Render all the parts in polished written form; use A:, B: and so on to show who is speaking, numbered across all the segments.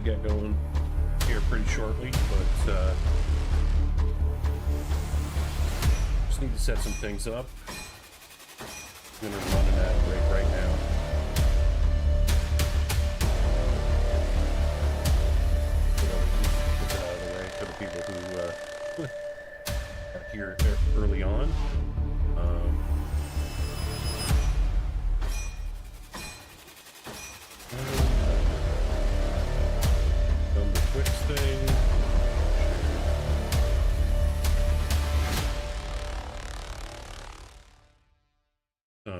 A: probably get going here pretty shortly, but just need to set some things up. I'm gonna run an ad break right now. Get it out of the way for the people who are here early on. Done the Twitch thing. So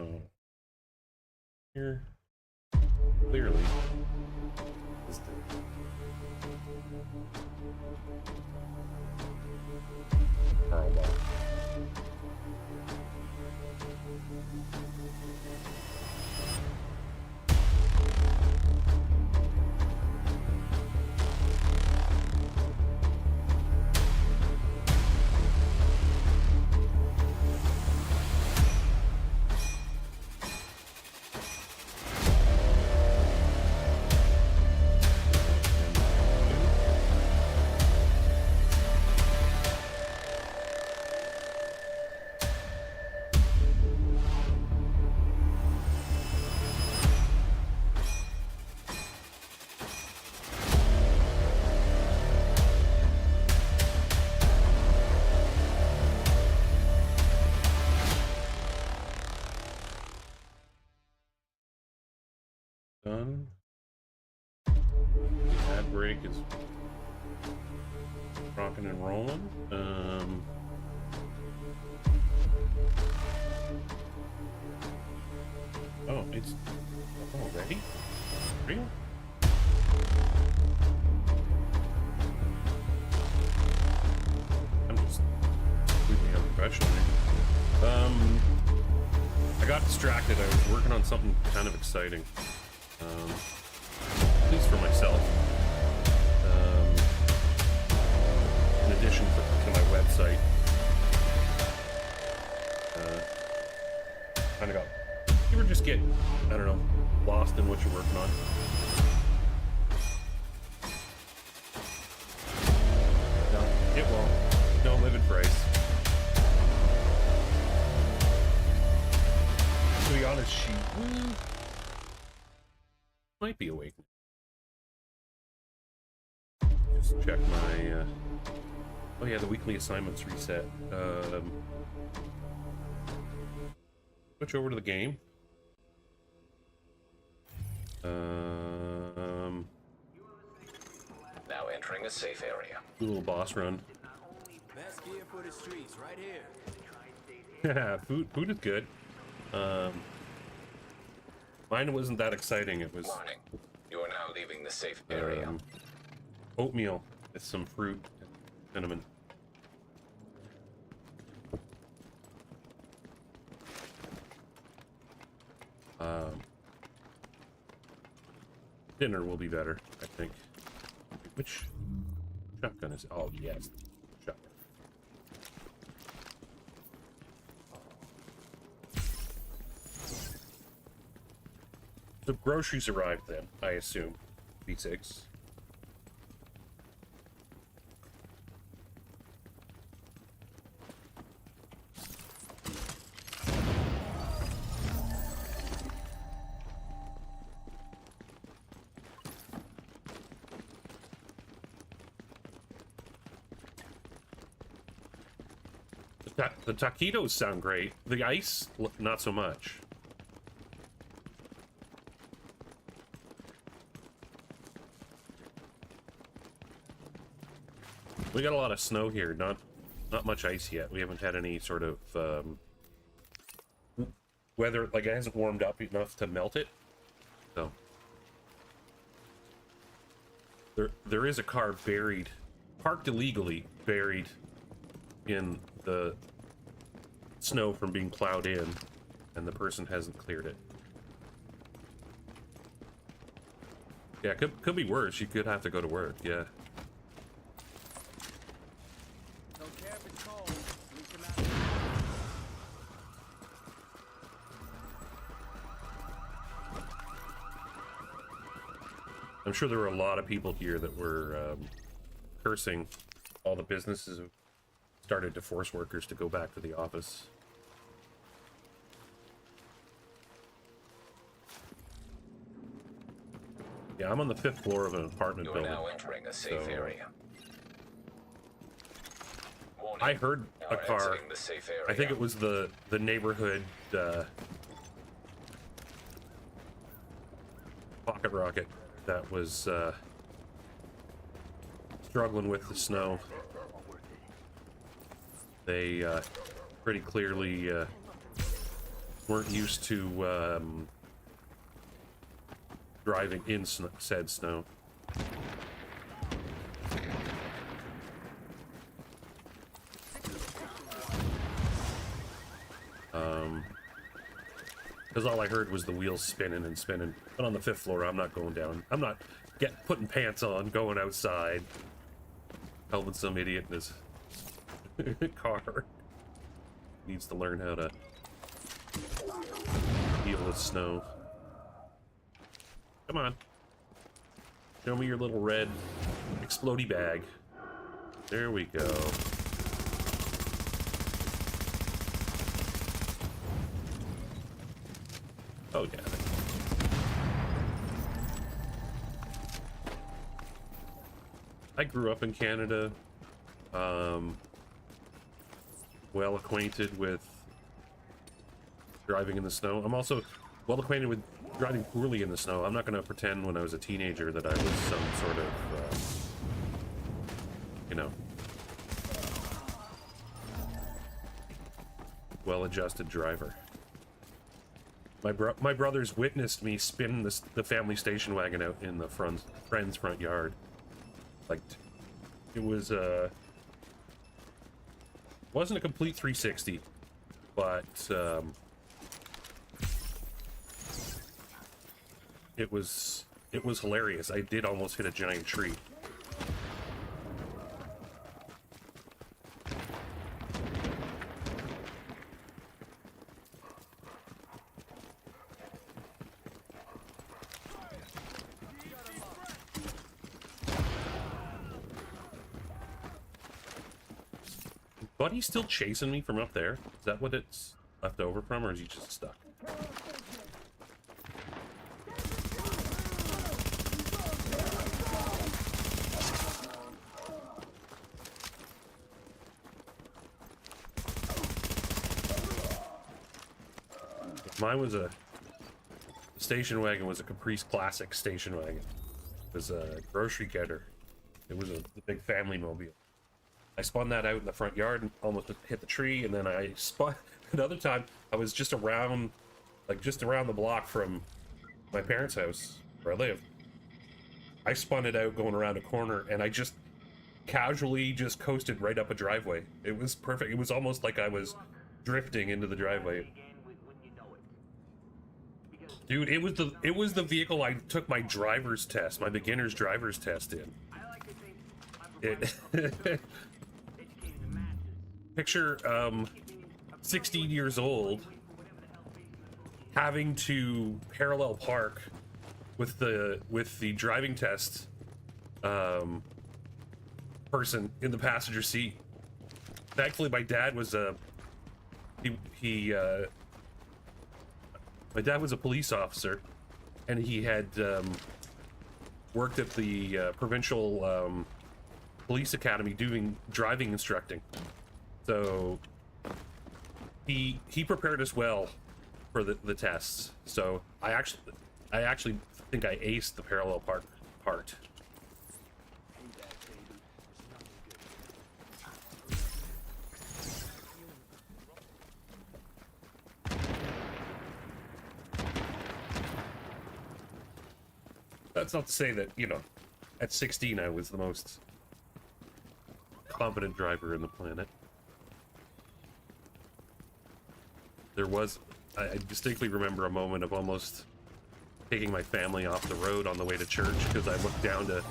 A: here clearly is the Carl box. Done. The ad break is rocking and rolling. Oh, it's already? Real? I'm just completely unprofessional here. I got distracted. I was working on something kind of exciting. At least for myself. In addition to my website. Kind of got... You ever just get, I don't know, lost in what you're working on? No, it won't. Don't live in praise. To be honest, she might be awake. Just check my oh yeah, the weekly assignments reset. Switch over to the game.
B: Now entering a safe area.
A: Do a little boss run.
C: Best gear for the streets, right here.
A: Food is good. Mine wasn't that exciting. It was
B: Warning. You are now leaving the safe area.
A: Oatmeal with some fruit and cinnamon. Dinner will be better, I think. Which shotgun is? Oh yes, shotgun. The groceries arrived then, I assume. B6. The taquitos sound great. The ice, not so much. We got a lot of snow here, not much ice yet. We haven't had any sort of weather, like it hasn't warmed up enough to melt it. So there is a car buried, parked illegally, buried in the snow from being plowed in, and the person hasn't cleared it. Yeah, could be worse. You could have to go to work. Yeah.
C: Don't care if it's cold. We come out.
A: I I'm sure there were a lot of people here that were cursing all the businesses who started to force workers to go back to the office. Yeah, I'm on the 5th floor of an apartment
B: You are
A: building.
B: now entering a safe area. Warning,
A: I heard a
B: now
A: car.
B: exiting the safe area.
A: I think it was the neighborhood pocket rocket that was struggling with the snow. They pretty clearly weren't used to driving in said snow. Because all I heard was the wheels spinning and spinning. But on the 5th floor, I'm not going down. I'm not putting pants on, going outside, helping some idiot in his car. Needs to learn how to deal with snow. Come on. Show me your little red explodey bag. There we go. Oh, yeah. I grew up in Canada. Well acquainted with driving in the snow. I'm also well acquainted with driving poorly in the snow. I'm not going to pretend when I was a teenager that I was some sort of, you know, well-adjusted driver. My brothers witnessed me spin the family station wagon out in the friend's front yard. Like, it was wasn't a complete 360, but it was hilarious. I did almost hit a giant tree. Buddy's still chasing me from up there? Is that what it's left over from, or is he just stuck? Mine was a station wagon, was a Caprice Classic station wagon. It was a grocery getter. It was a big family mobile. I spun that out in the front yard and almost hit the tree, and then I spun another time. I was just around the block from my parents' house where I live. I spun it out going around a corner, and I just casually just coasted right up a driveway. It was perfect. It was almost like I was drifting into the driveway. Dude, it was the vehicle I took my driver's test, my beginner's driver's test in. It picture 16 years old having to parallel park with the driving test person in the passenger seat. Thankfully, my dad was my dad was a police officer, and he had worked at the provincial police academy doing driving instructing. So he prepared us well for the tests. So I actually think I aced the parallel park part. That's not to say that, you know, at 16 I was the most competent driver in the planet. There was, I distinctly remember a moment of almost taking my family off the road on the way to church because I looked down to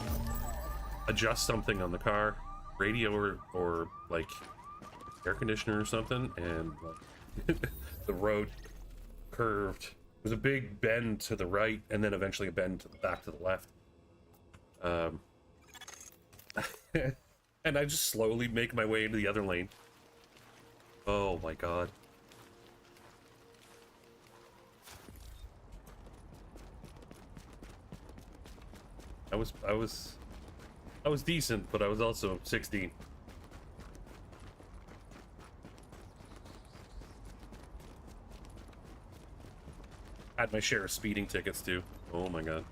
A: adjust something on the car, radio or like air conditioner or something, and like, the road curved. It was a big bend to the right and then eventually a bend back to the left. Um, and I just slowly make my way into the other lane. Oh my god. I was decent, but I was also 16. Had my share of speeding tickets too. Oh my god.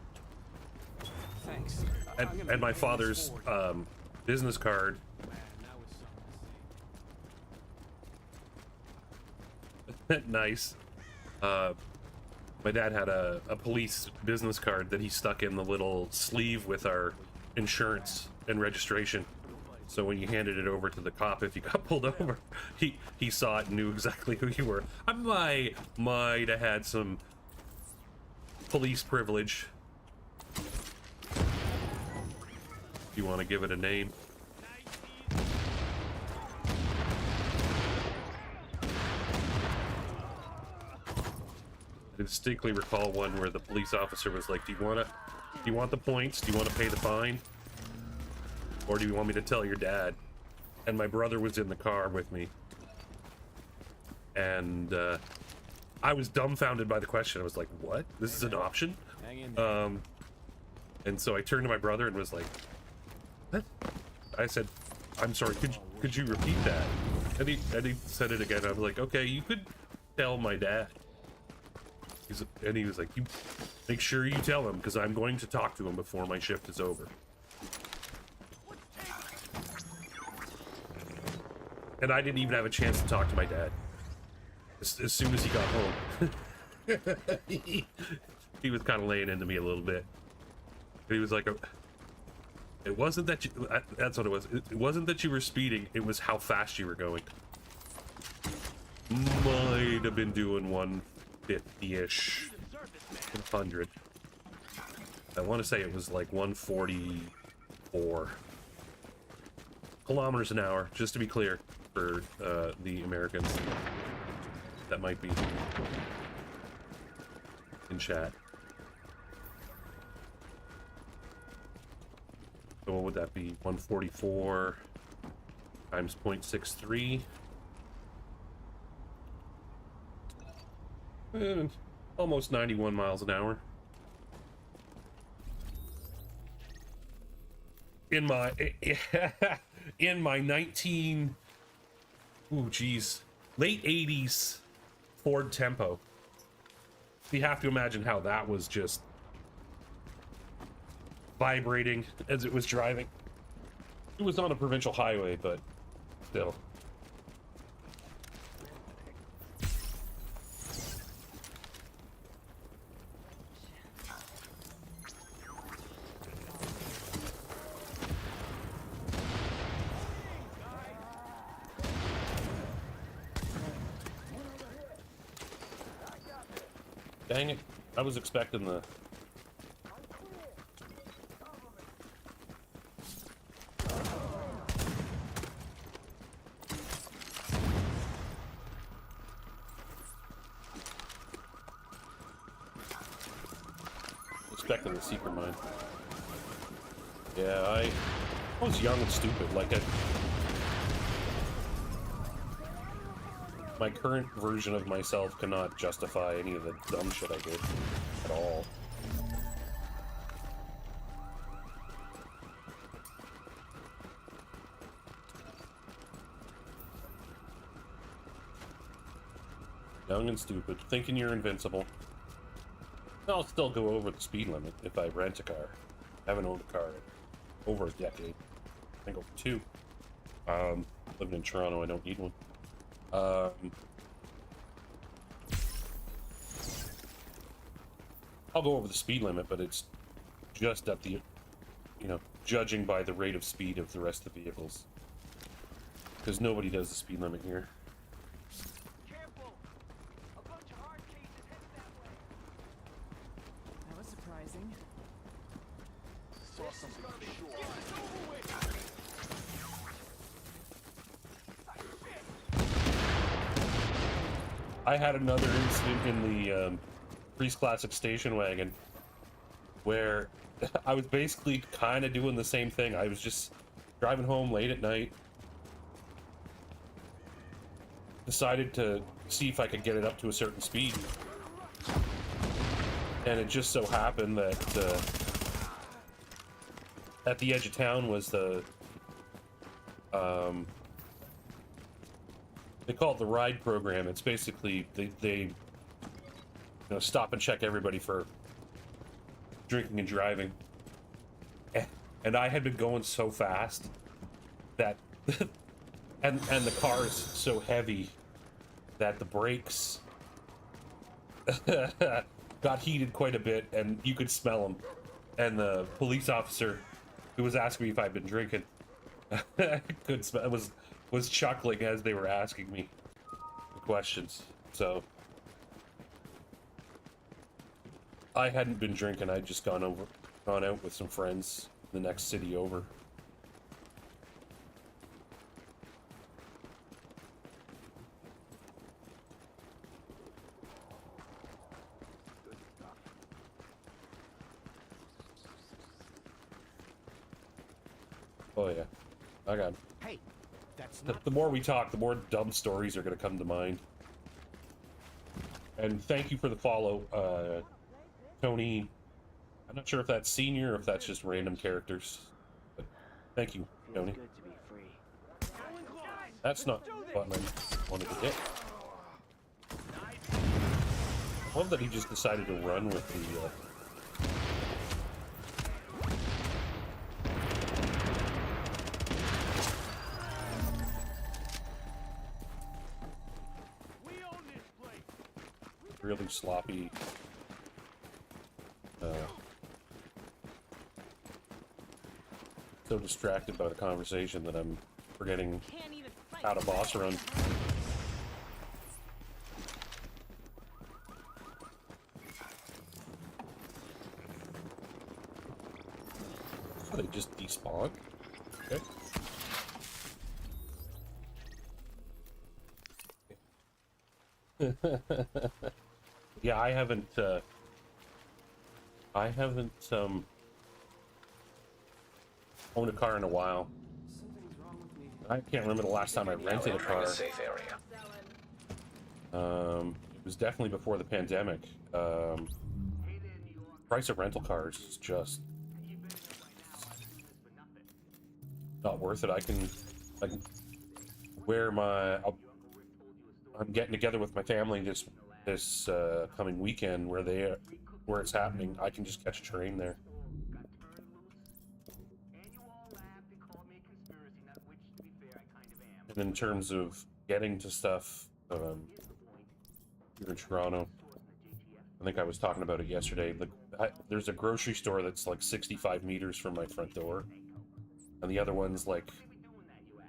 C: Thanks.
A: And my father's business card. Nice. My dad had a police business card that he stuck in the little sleeve with our insurance and registration. So when you handed it over to the cop, if you got pulled over, he saw it and knew exactly who you were. I might have had some police privilege. If you want to give it a name. I distinctly recall one where the police officer was like, do you want the points? Do you want to pay the fine? Or do you want me to tell your dad? And my brother was in the car with me. And I was dumbfounded by the question. I was like, what? This is an option?
C: Hang in there.
A: And so I turned to my brother and was like, what? I said, I'm sorry, could you repeat that? And he said it again. I was like, okay, you could tell my dad. And he was like, you make sure you tell him, because I'm going to talk to him before my shift is over. And I didn't even have a chance to talk to my dad. As soon as he got home. He was kind of laying into me a little bit. He was like, it wasn't that you, that's what it was. It wasn't that you were speeding, it was how fast you were going. Might have been doing 150-ish, 100. I want to say it was like 144 kilometers an hour, just to be clear for the Americans that might be in chat. So what would that be? 144 times 0.63. Almost 91 miles an hour. In my in my late 80s Ford Tempo. You have to imagine how that was just vibrating as it was driving. It was on a provincial highway, but still. Dang it, I was expecting the... expecting the secret mine. Yeah, I was young and stupid, like my current version of myself cannot justify any of the dumb shit I did at all. Young and stupid, thinking you're invincible. I'll still go over the speed limit if I rent a car. I haven't owned a car in over a decade. I think over 2. Living in Toronto, I don't need one. I'll go over the speed limit, but it's just at the, judging by the rate of speed of the rest of the vehicles. Because nobody does the speed limit here.
D: Careful! A bunch of hard cases headed that way.
E: That was surprising.
D: Saw something for sure. Get this over with!
A: I had another incident in the Priest Classic station wagon where I was basically kind of doing the same thing. I was just driving home late at night, decided to see if I could get it up to a certain speed, and it just so happened that at the edge of town was the they call it the ride program. It's basically they stop and check everybody for drinking and driving, and I had been going so fast that and the car is so heavy that the brakes got heated quite a bit, and you could smell them. And the police officer who was asking me if I'd been drinking could smell, was chuckling as they were asking me the questions. So I hadn't been drinking. I'd just gone out with some friends in the next city over. Oh yeah, I got it.
C: Hey, that's
A: The more we talk, the more dumb stories are going to come to mind. And thank you for the follow, Tony. I'm not sure if that's senior or if that's just random characters. But thank you, Tony.
C: good to be free.
A: That's not the button I wanted to hit. I love that he just decided to run with the... really sloppy so distracted by the conversation that I'm forgetting how to boss run. Oh, they just despawn? Okay. Yeah, I haven't owned a car in a while. I can't remember the last time I rented a car.
B: A safe area.
A: It was definitely before the pandemic. Price of rental cars is just not worth it. I can wear my. I'm getting together with my family this coming weekend where it's happening. I can just catch a train there. And in terms of getting to stuff here in Toronto, I think I was talking about it yesterday. There's a grocery store that's like 65 meters from my front door, and the other one's like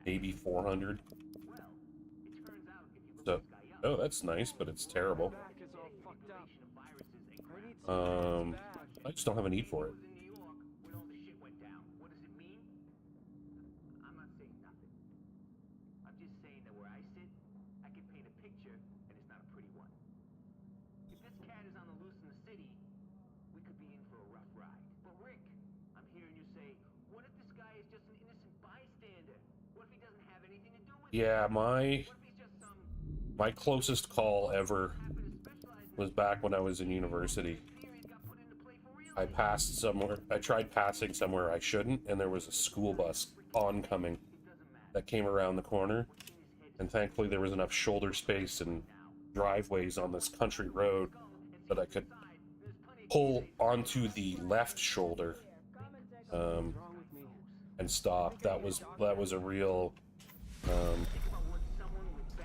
A: maybe 400. So, oh, that's nice, but it's terrible. I just don't have a need for it. Yeah, my closest call ever was back when I was in university. I tried passing somewhere I shouldn't, and there was a school bus oncoming that came around the corner, and thankfully there was enough shoulder space and driveways on this country road that I could pull onto the left shoulder and stop. That was a real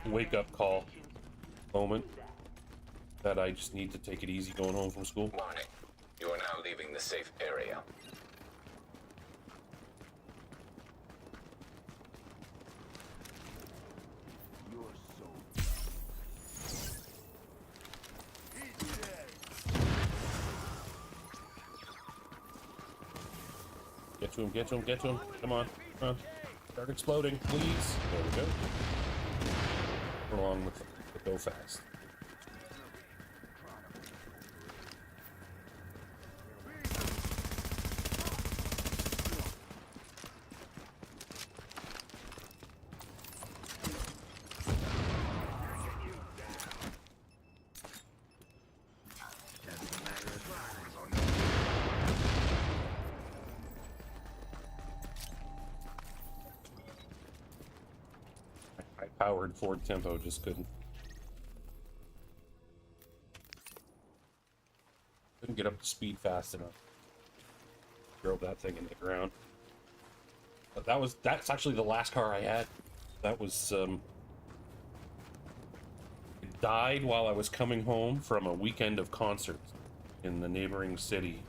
A: wake-up call moment that I just need to take it easy going home from school.
B: Warning. You are now leaving the safe area.
A: Get to him, get to him, get to him. Come on, come on. Start exploding, please. There we go. We're along with the go fast. powered Ford Tempo just couldn't get up to speed fast enough. Drove that thing into the ground. But that's actually the last car I had. That was it died while I was coming home from a weekend of concerts in the neighboring city.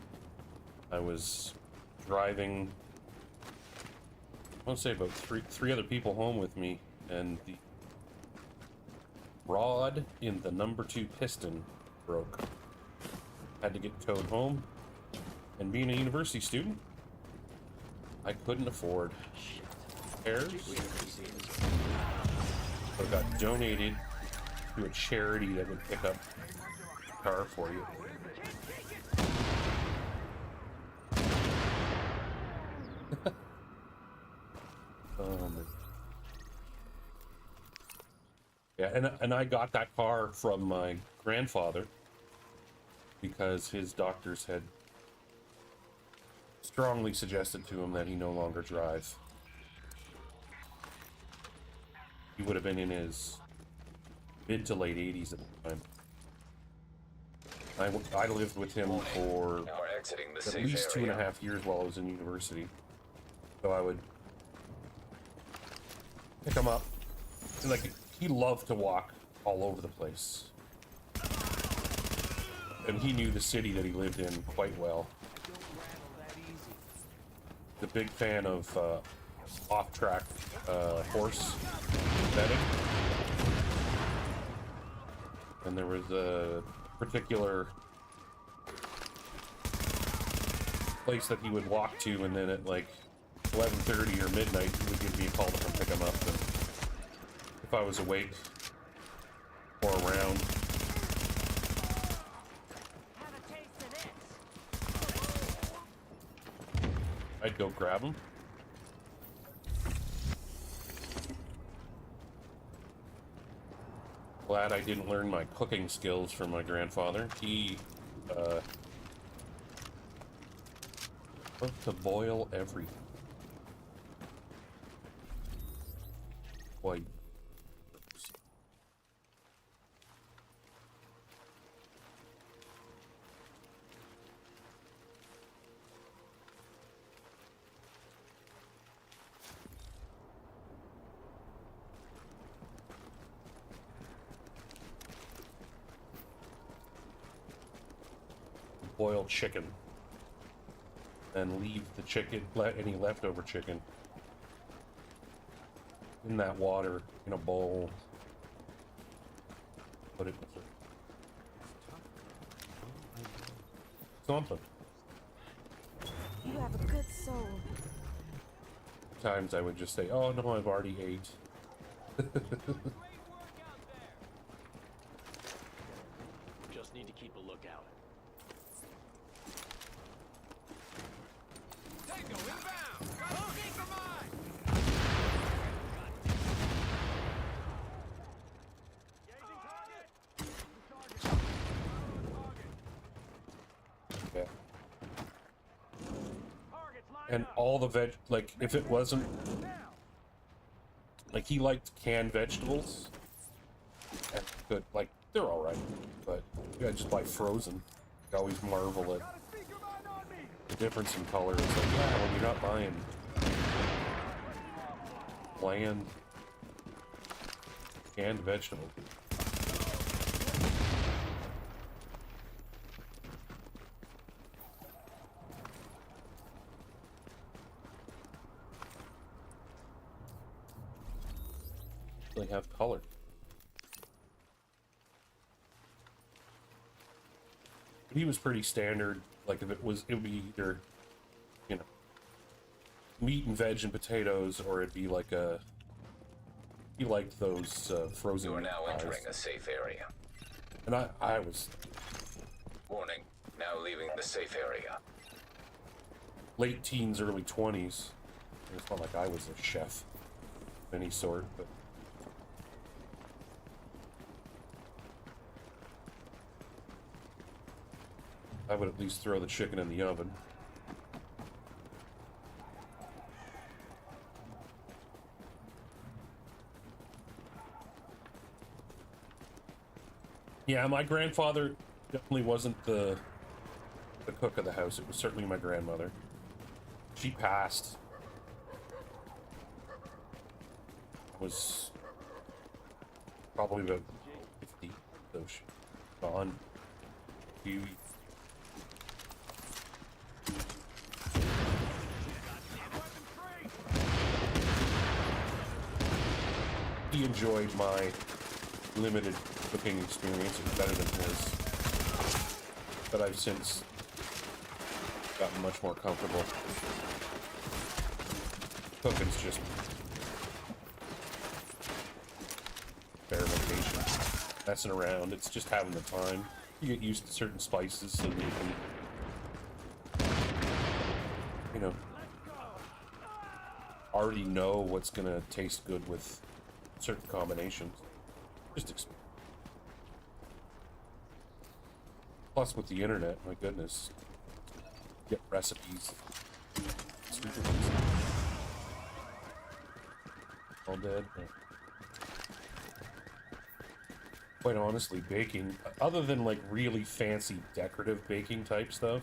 A: I was driving, I want to say about three other people home with me, and the rod in the number 2 piston broke. Had to get towed home, and being a university student, I couldn't afford repairs. So it got donated to a charity that would pick up the car for you. Yeah, and I got that car from my grandfather because his doctors had strongly suggested to him that he no longer drive. He would have been in his mid to late 80s at the time. I lived with him for
B: Now we're exiting the
A: at
B: safe
A: least
B: area.
A: 2.5 years while I was in university. So I would pick him up. And like, he loved to walk all over the place. And he knew the city that he lived in quite well. The big fan of off-track horse betting. And there was a particular place that he would walk to, and then at like 11:30 or midnight, he would give me a call to come pick him up. And if I was awake or around,
D: Have a taste of this.
A: I'd go grab him. Glad I didn't learn my cooking skills from my grandfather. He loved to boil everything. Boy. Boiled chicken, then leave the chicken, any leftover chicken in that water in a bowl. Put it with something.
E: You have a good soul.
A: Times I would just say, "Oh no, I've already ate."
D: Great work out there.
C: Just need to keep a lookout. Tango inbound! Got a sneaker mine!
D: Gazing target. Target.
A: Yeah.
D: Target's lined
A: And
D: up.
A: all the veg, like if it wasn't,
D: Now.
A: like he liked canned vegetables, and good, like they're all right, but yeah, just buy frozen. I always marvel at
D: Got a sneaker mine on me.
A: the difference in color. It's like, yeah, when you're not buying bland canned vegetables. They have color. But he was pretty standard. Like if it would be either, you know, meat and veg and potatoes, or it'd be like a. He liked those frozen
B: You are
A: meat
B: now
A: pies.
B: entering a safe area.
A: And I was
B: Warning, now leaving the safe area.
A: late teens, early 20s. It's not like I was a chef of any sort, but I would at least throw the chicken in the oven. Yeah, my grandfather definitely wasn't the cook of the house. It was certainly my grandmother. She passed. Was probably about 50, so she gone. He enjoyed my limited cooking experience. It was better than his, but I've since gotten much more comfortable. Cooking's just experimentation, messing around. It's just having the time. You get used to certain spices so that you can, you know, already know what's gonna taste good with certain combinations. Just plus with the internet, my goodness, get recipes super easy. All dead. Quite honestly, baking, other than like really fancy decorative baking type stuff,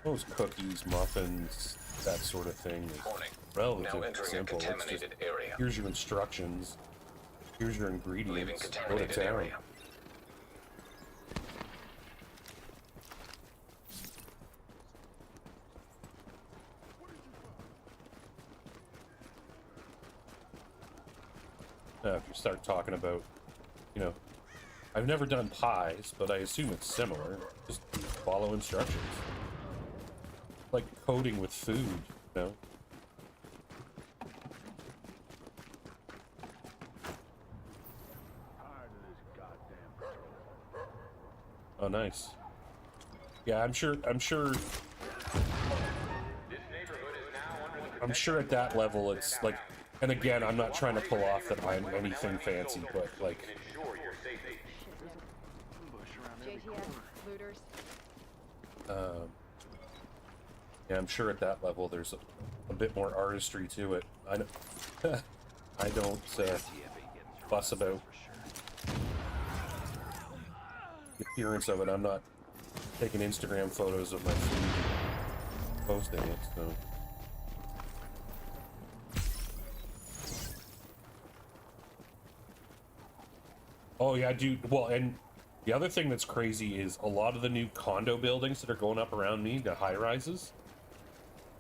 A: those cookies, muffins, that sort of thing is
B: Warning.
A: relatively
B: Now entering
A: simple.
B: a
A: It's just,
B: contaminated area.
A: here's your instructions, here's your
B: Leaving
A: ingredients, go to
B: contaminated
A: town.
B: area.
A: If you start talking about, you know, I've never done pies, but I assume it's similar. Just follow instructions. Like coding with food, you know? Oh, nice. Yeah, I'm sure at that level it's like, and again, I'm not trying to pull off that I'm anything fancy, but like,
E: looters.
A: yeah, I'm sure at that level there's a bit more artistry to it. I don't fuss about the appearance of it. I'm not taking Instagram photos of my food and posting it, so. Oh yeah, dude. Well, and the other thing that's crazy is a lot of the new condo buildings that are going up around me, the high-rises,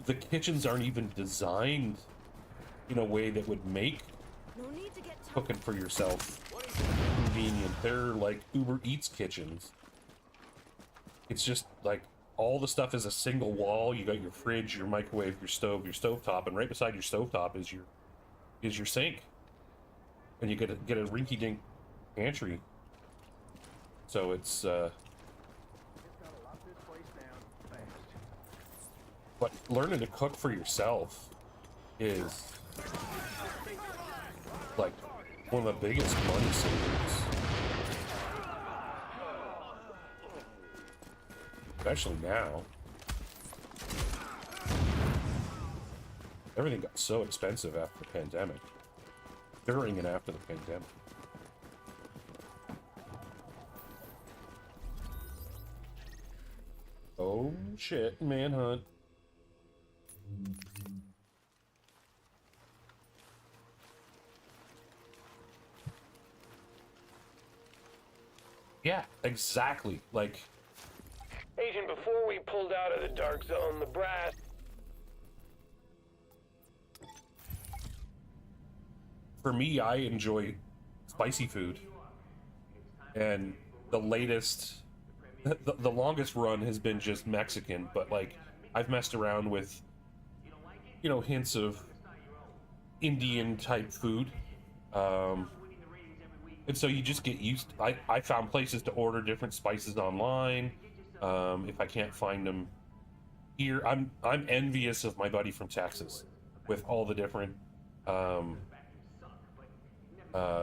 A: the kitchens aren't even designed in a way that would make
E: No need to get
A: cooking for yourself convenient. They're like Uber Eats kitchens. It's just like all the stuff is a single wall. You got your fridge, your microwave, your stovetop, and right beside your stovetop is your sink. And you get a rinky-dink pantry. So it's but learning to cook for yourself is like one of the biggest money savers. Especially now. Everything got so expensive after the pandemic. During and after the pandemic. Oh shit, manhunt. Yeah, exactly. Like,
F: Agent, before we pulled out of the dark zone, the brass...
A: for me, I enjoy spicy food. And the latest, the longest run has been just Mexican, but like, I've messed around with, you know, hints of Indian type food. And so you just get used. I found places to order different spices online. If I can't find them here, I'm envious of my buddy from Texas with all the different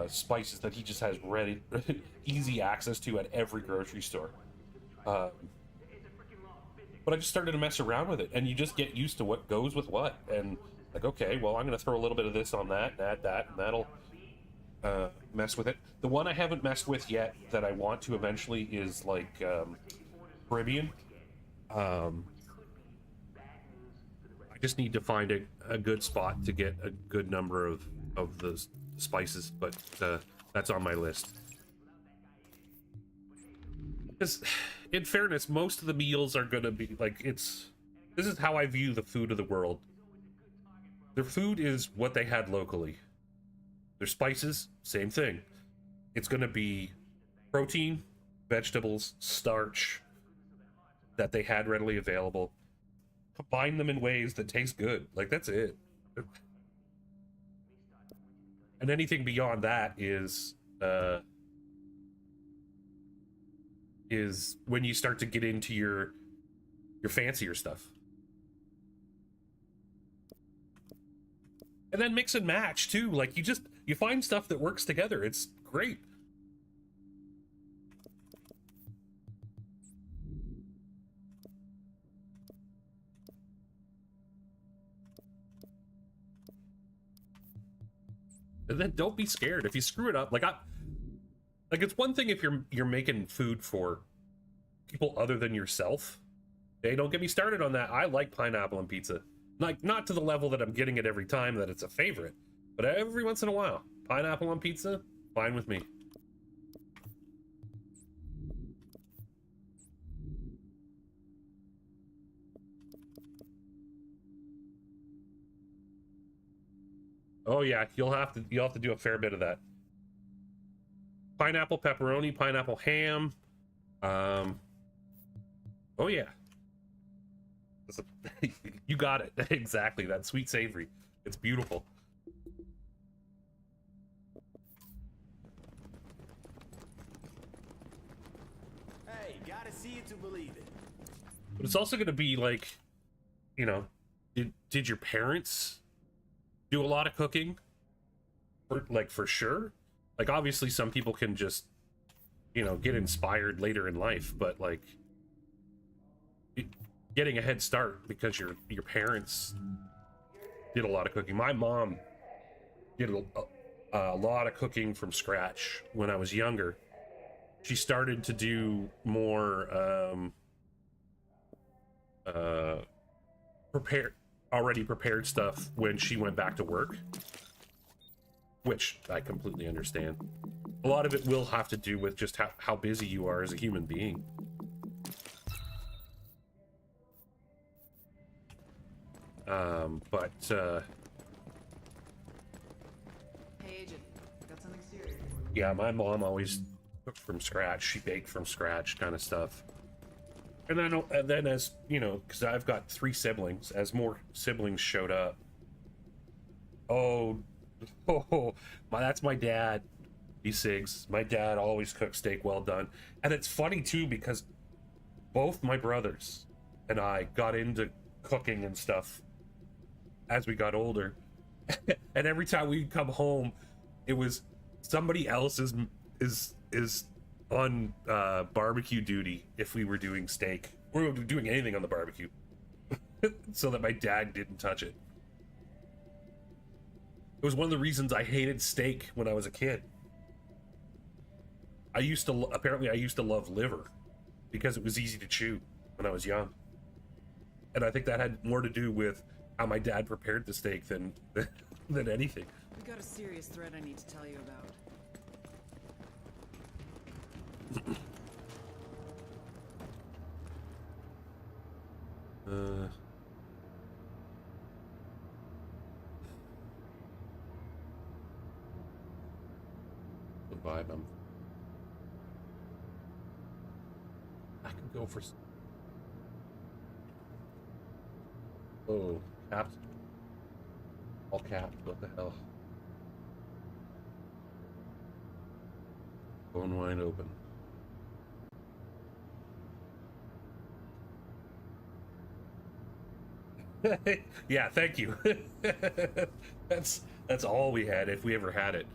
A: spices that he just has ready, easy access to at every grocery store. But I just started to mess around with it, and you just get used to what goes with what. And like, okay, well, I'm gonna throw a little bit of this on that, and add that, and that'll. mess with it. The one I haven't messed with yet that I want to eventually is like Caribbean. I just need to find a good spot to get a good number of the spices, but that's on my list. Because, in fairness, most of the meals are gonna be like this is how I view the food of the world. Their food is what they had locally. Their spices, same thing. It's gonna be protein, vegetables, starch that they had readily available. Combine them in ways that taste good. Like, that's it. And anything beyond that is when you start to get into your fancier stuff. And then mix and match too. Like, you find stuff that works together. It's great. And then don't be scared if you screw it up. Like it's one thing if you're making food for people other than yourself. Hey, don't get me started on that. I like pineapple on pizza. Like, not to the level that I'm getting it every time that it's a favorite, but every once in a while, pineapple on pizza, fine with me. Oh yeah, you'll have to do a fair bit of that. Pineapple pepperoni, pineapple ham. Oh yeah. You got it. Exactly, that sweet savory. It's beautiful.
C: Hey, gotta see it to believe it.
A: But it's also going to be like, you know, did your parents do a lot of cooking? For sure. Like, obviously some people can just, you know, get inspired later in life, but like getting a head start because your parents did a lot of cooking. My mom did a lot of cooking from scratch when I was younger. She started to do more already prepared stuff when she went back to work, which I completely understand. A lot of it will have to do with just how busy you are as a human being.
G: Hey, Agent. Got something serious.
A: Yeah, my mom always cooked from scratch. She baked from scratch, kind of stuff. And then as you know, because I've got 3 siblings, as more siblings showed up. That's my dad. B6. My dad always cooks steak well done, and it's funny too because both my brothers and I got into cooking and stuff as we got older. And every time we'd come home, it was somebody else is on barbecue duty if we were doing steak or doing anything on the barbecue, so that my dad didn't touch it. It was one of the reasons I hated steak when I was a kid. I used to love liver because it was easy to chew when I was young, and I think that had more to do with how my dad prepared the steak than anything.
G: We got a serious threat I need to tell you about.
A: The vibe I can go for. Oh, caps. All caps. What the hell? Bone wide open. Yeah, thank you. That's all we had, if we ever had it.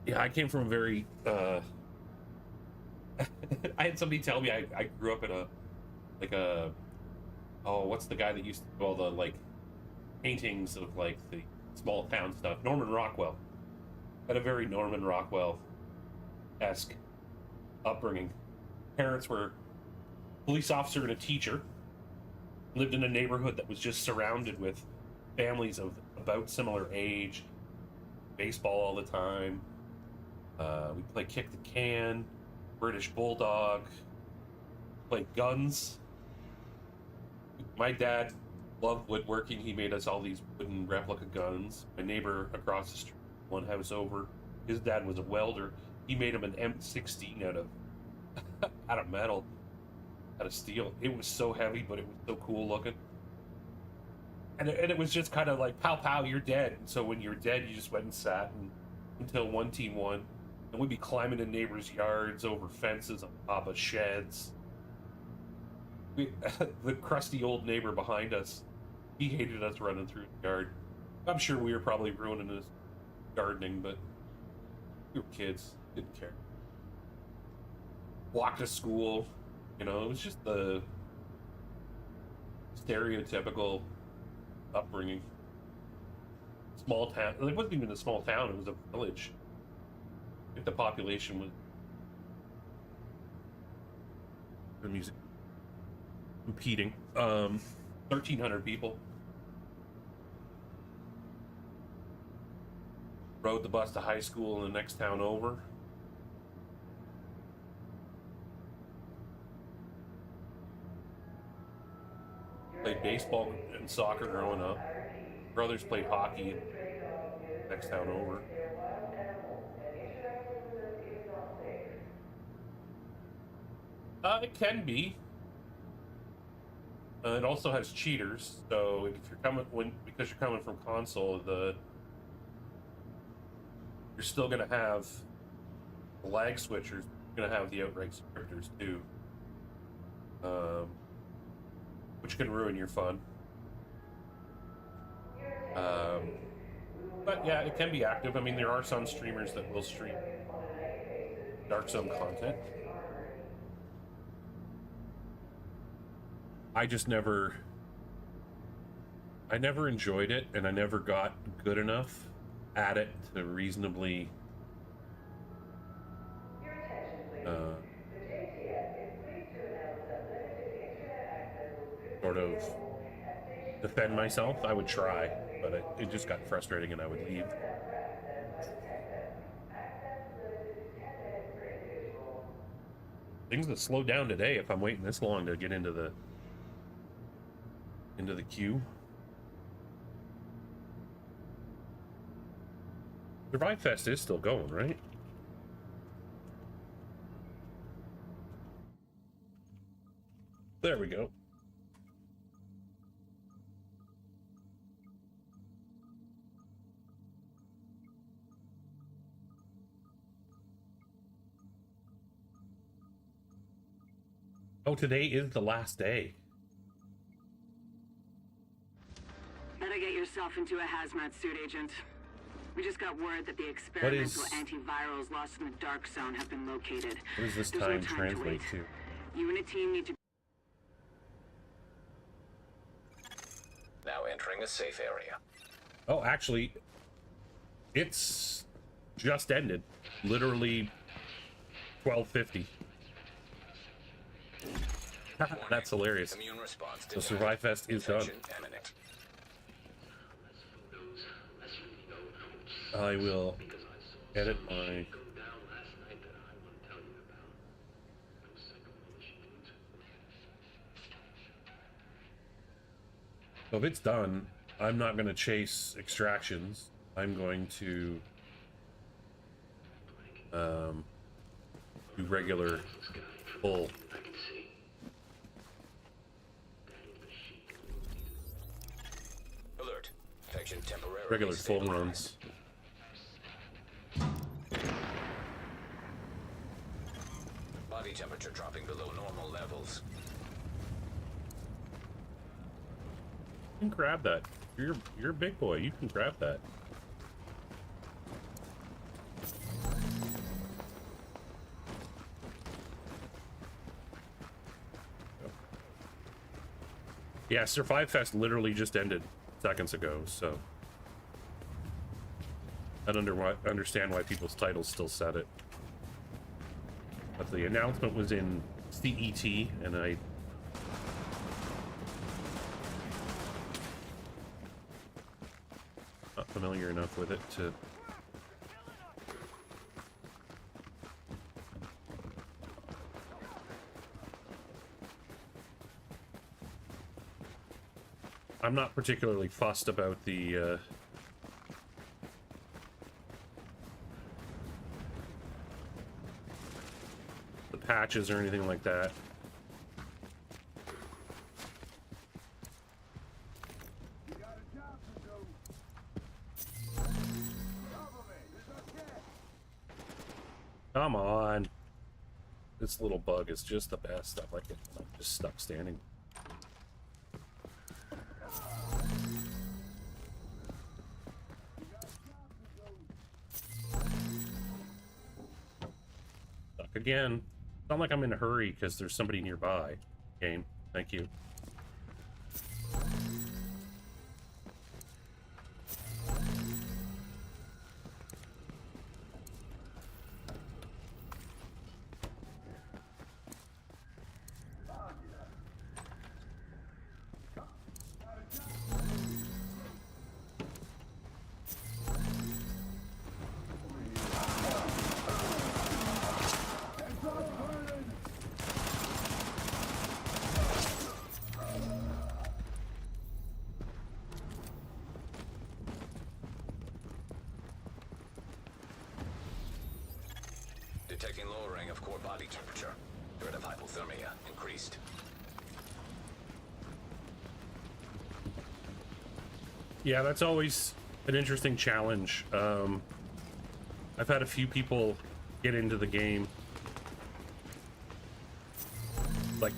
A: Yeah, I came from a very I had somebody tell me I grew up in what's the guy that used to do all the paintings of like the small town stuff. Norman Rockwell had a very Norman Rockwell-esque upbringing. Parents were police officer and a teacher. Lived in a neighborhood that was just surrounded with families of about similar age. Baseball all the time. We played kick the can, British bulldog, played guns. My dad loved woodworking. He made us all these wooden replica guns. My neighbor across the street, one house over, his dad was a welder. He made him an M16 out of metal, out of steel. It was so heavy, but it was so cool looking. And it was just kind of like, pow, pow, you're dead. And so when you're dead, you just went and sat until one team won. And we'd be climbing in neighbors' yards, over fences, on top of sheds. The crusty old neighbor behind us, he hated us running through the yard. I'm sure we were probably ruining his gardening, but we were kids, didn't care. Walked to school, you know, it was just the stereotypical upbringing. Small town. It wasn't even a small town, it was a village. If the population was the music competing, 1,300 people. Rode the bus to high school in the next town over. Played baseball and soccer growing up. Brothers played hockey in the next town over. It can be. It also has cheaters, so if you're coming because you're coming from console, you're still gonna have the lag switchers. You're gonna have the outright scripters too, which can ruin your fun. But yeah, it can be active. I mean, there are some streamers that will stream Dark Zone content. I never enjoyed it, and I never got good enough at it to reasonably sort of defend myself. I would try, but it just got frustrating and I would leave. Things that slow down today if I'm waiting this long to get into the queue. Survive Fest is still going, right? There we go. Oh, today is the last day.
H: Better get yourself into a hazmat suit, Agent. We just got word that the experimental antivirals lost in the Dark Zone have been located.
A: What does this
H: There's
A: time
H: no time
A: translate to?
H: You and a team need to...
B: Now entering a safe area.
A: Oh, actually, it's just ended. Literally 12:50. That's hilarious.
B: Immune response
A: So Survive Fest is done.
B: imminent.
A: I will edit my... So if it's done, I'm not going to chase extractions. I'm going to do regular full.
B: Alert. Infection temporarily
A: Regular full
B: stabilized.
A: runs.
B: Body temperature dropping below normal levels.
A: You can grab that. You're a big boy. You can grab that. Yeah, Survive Fest literally just ended. seconds ago, so I don't understand why people's titles still said it. But the announcement was in CET, and I'm not familiar enough with it to... I'm not particularly fussed about the patches or anything like that. Come on. This little bug is just the best. I like it. I'm just stuck standing. Stuck again. It's not like I'm in a hurry because there's somebody nearby. Game. Thank you.
B: Detecting lowering of core body temperature. Threat of hypothermia increased.
A: Yeah, that's always an interesting challenge. I've had a few people get into the game, like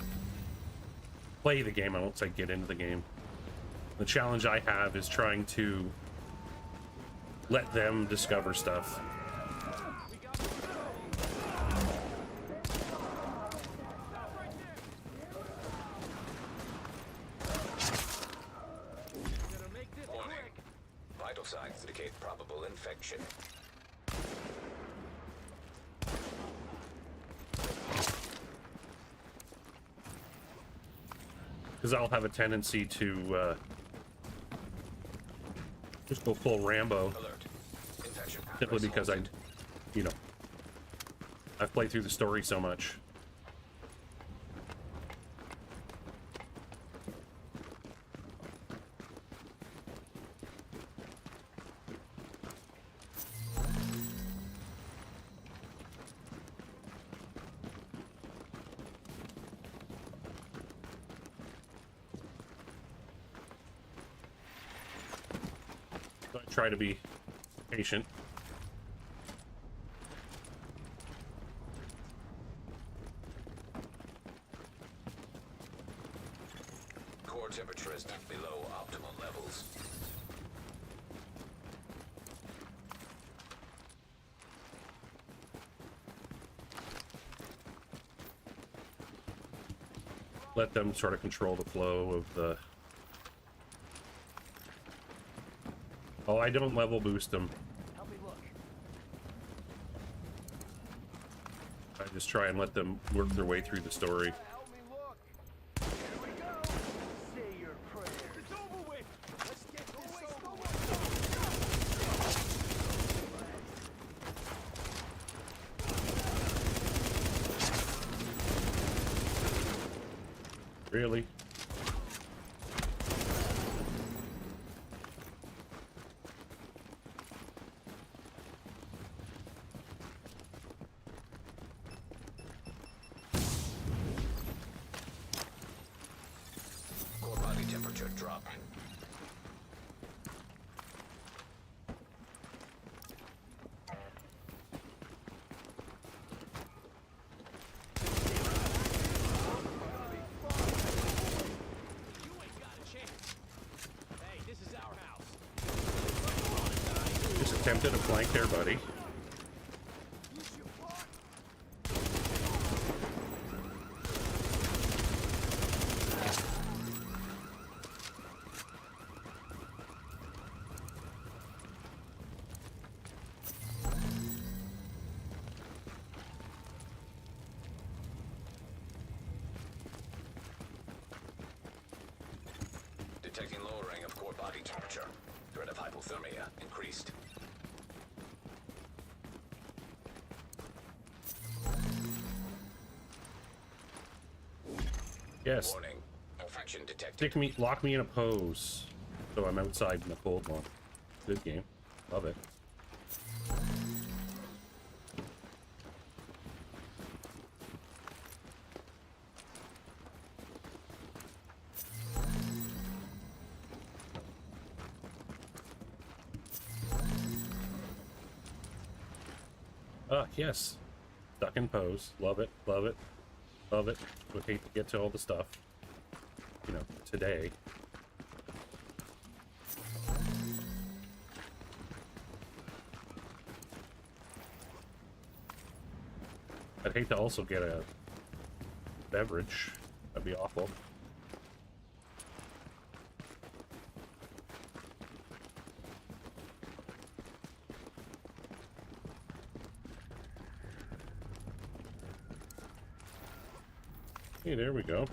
A: play the game. I won't say get into the game. The challenge I have is trying to let them discover stuff.
B: Vital signs indicate probable infection.
A: Because I'll have a tendency to just go full Rambo.
B: Alert. Infection.
A: Simply because I've played through the story so much. Try to be patient.
B: Core temperature is below optimal levels.
A: Let them sort of control the flow of the... Oh, I don't level boost them.
D: Help me look.
A: I just try and let them work their way through the story.
D: Help me look. Here we go. Say your prayers. It's over with. Let's get this over with.
A: Really?
B: Core body temperature drop.
A: Just attempted a flank there, buddy.
B: body temperature. Threat of hypothermia increased.
A: Yes.
B: Warning. Infection detected.
A: Lock me in a pose. So I'm outside in the cold one. Good game. Love it. Yes. Stuck in pose. Love it. Love it. Love it. Would hate to get to all the stuff. You know, today. I'd hate to also get a beverage. That'd be awful. Hey, there we go.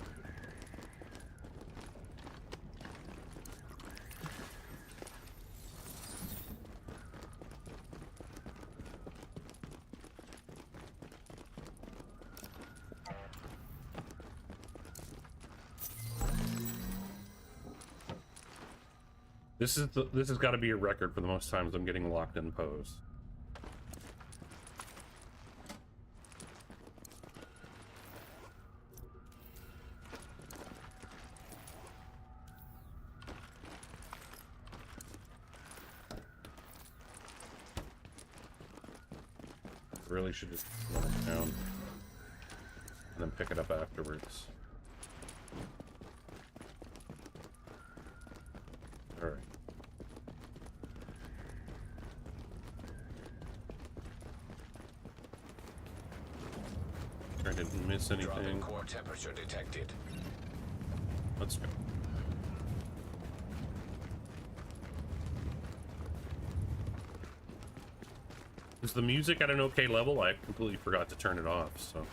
A: This has got to be a record for the most times I'm getting locked in pose. Really should just run it down and then pick it up afterwards. All right. I didn't miss
B: Drop in
A: anything.
B: core temperature detected.
A: Let's go. Is the music at an okay level? I completely forgot to turn it off, so.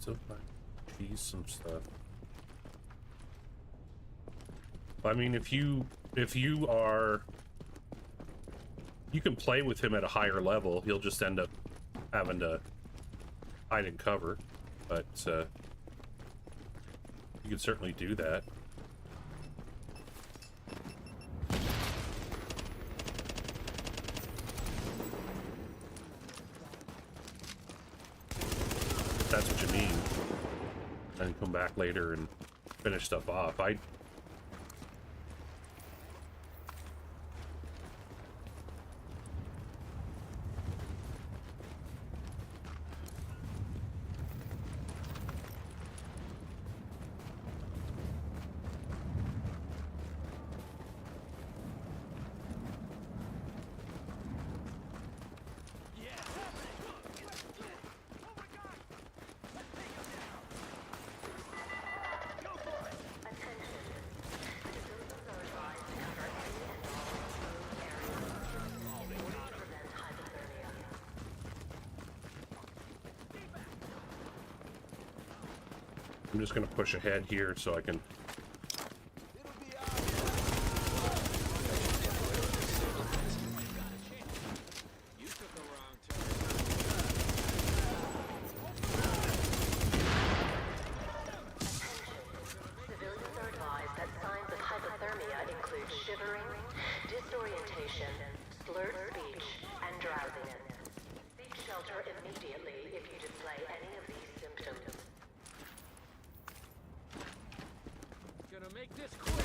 A: So far, cheese some stuff. I mean, if you are, you can play with him at a higher level. He'll just end up having to hide and cover, but you can certainly do that. If that's what you mean. And come back later and finish stuff off. I'm just gonna push ahead here so I can.
I: Civilians are advised that signs of hypothermia include shivering, disorientation, slurred speech, and drowsiness. Seek shelter immediately if you display any of these symptoms.
C: Gonna make this quick.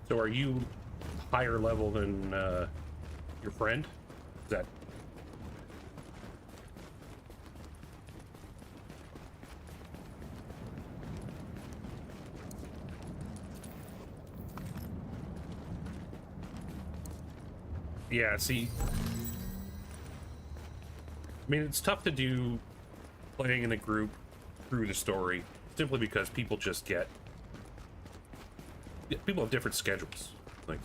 A: So are you higher level than your friend? Is that? Yeah, see, I mean, it's tough to do playing in a group through the story simply because people just get, people have different schedules. Like,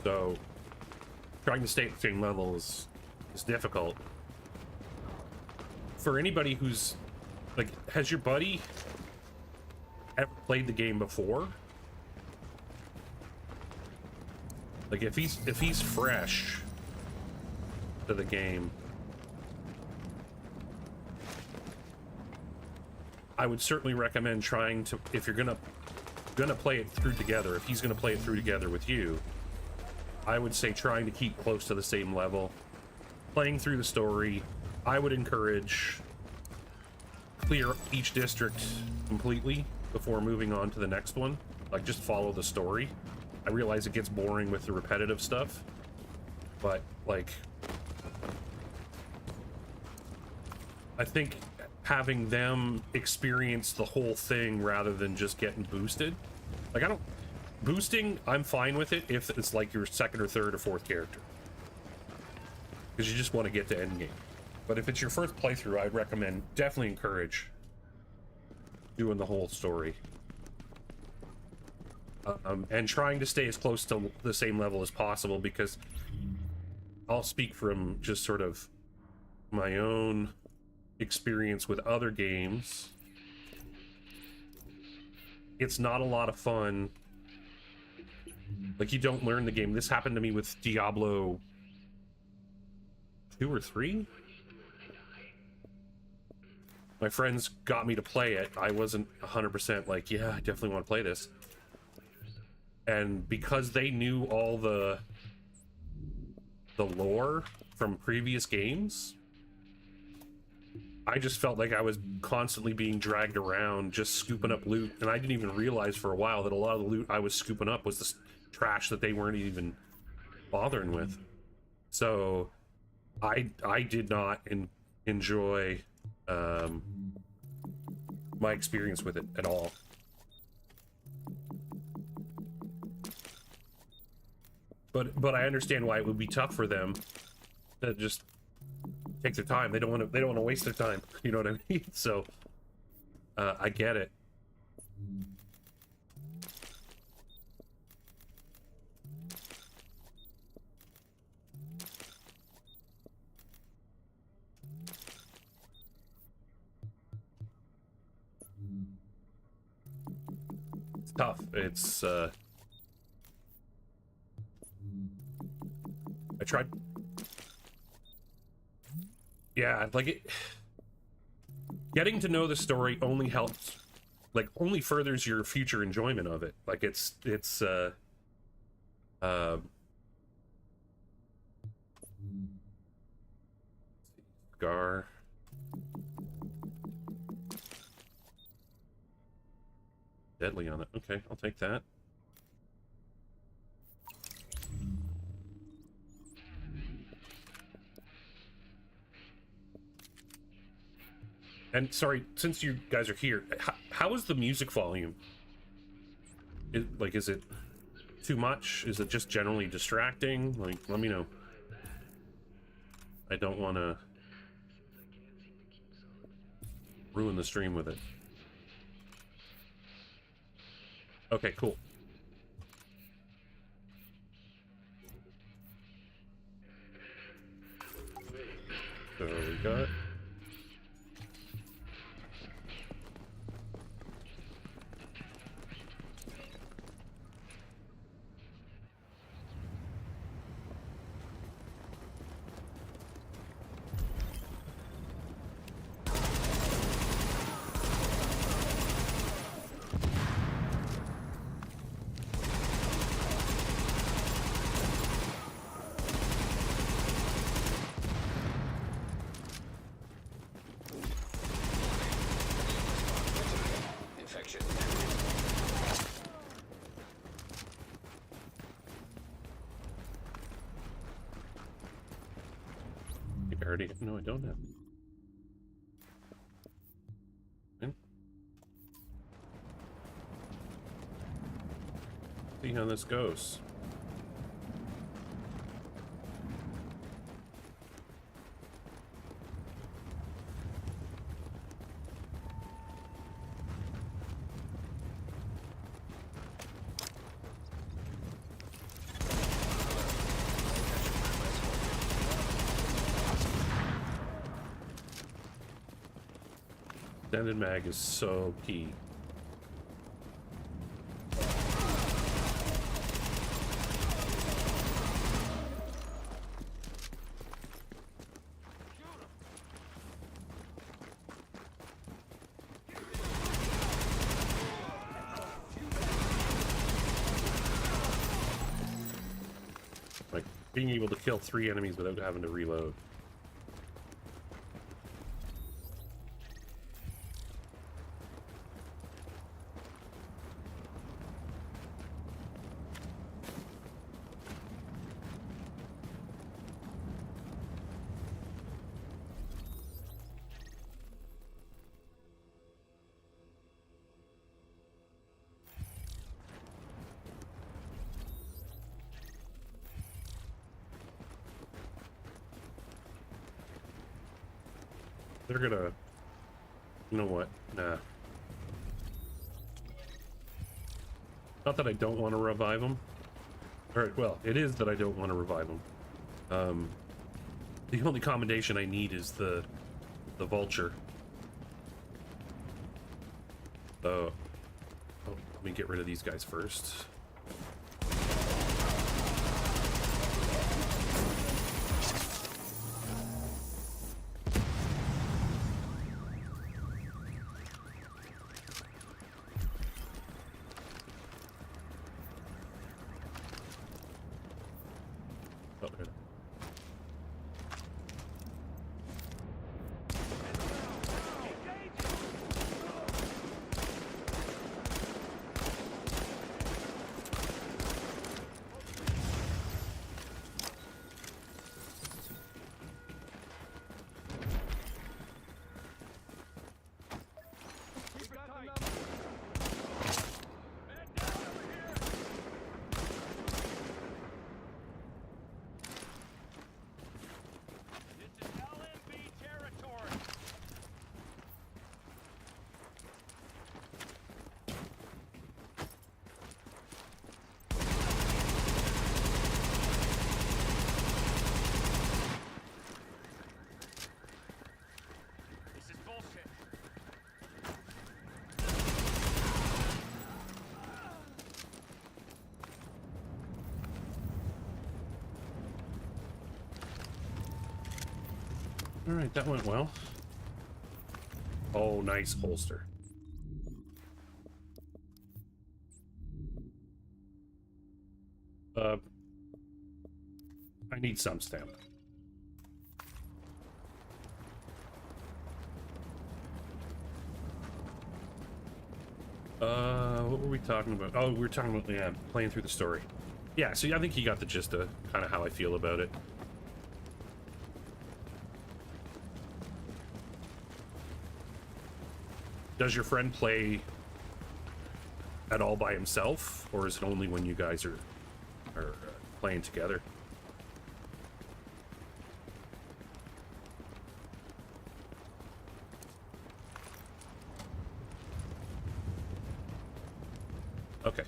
A: so trying to stay at the same level is difficult. For anybody who's like, has your buddy ever played the game before? Like, if he's fresh to the game, I would certainly recommend trying to, if you're gonna play it through together, if he's gonna play it through together with you, I would say trying to keep close to the same level, playing through the story. I would encourage clear each district completely before moving on to the next one. Like, just follow the story. I realize it gets boring with the repetitive stuff, but like, I think having them experience the whole thing rather than just getting boosted. Like, boosting, I'm fine with it if it's like your second or third or fourth character, because you just want to get to endgame. But if it's your first playthrough, I'd recommend, definitely encourage doing the whole story. And trying to stay as close to the same level as possible, because I'll speak from just sort of my own experience with other games. It's not a lot of fun. Like, you don't learn the game. This happened to me with Diablo 2 or 3. My friends got me to play it. I wasn't 100% like, yeah, I definitely want to play this. And because they knew all the lore from previous games, I just felt like I was constantly being dragged around, just scooping up loot. And I didn't even realize for a while that a lot of the loot I was scooping up was the trash that they weren't even bothering with. So I did not enjoy my experience with it at all. But I understand why it would be tough for them to just take their time. They don't want to waste their time. You know what I mean? So I get it. It's tough. It's I tried. Yeah, like it. Getting to know the story only helps, like, only furthers your future enjoyment of it. Like, it's Scar. Deadly on it. Okay, I'll take that. And sorry, since you guys are here, how is the music volume? Is it too much? Is it just generally distracting? Like, let me know. I don't want to ruin the stream with it. Okay, cool. So we got...
B: Infection.
A: I think I already... No, I don't have. Okay. See how this goes. Extended mag is so key. Like being able to kill 3 enemies without having to reload. They're gonna... You know what? Nah. Not that I don't want to revive them. Alright, well, it is that I don't want to revive them. The only commendation I need is the vulture. So... Oh, let me get rid of these guys first. Alright, that went well. Oh, nice holster. I need some stamina. What were we talking about? Oh, we were talking about, yeah, playing through the story. Yeah, so I think you got the gist of kind of how I feel about it. Does your friend play at all by himself, or is it only when you guys are playing together? Okay.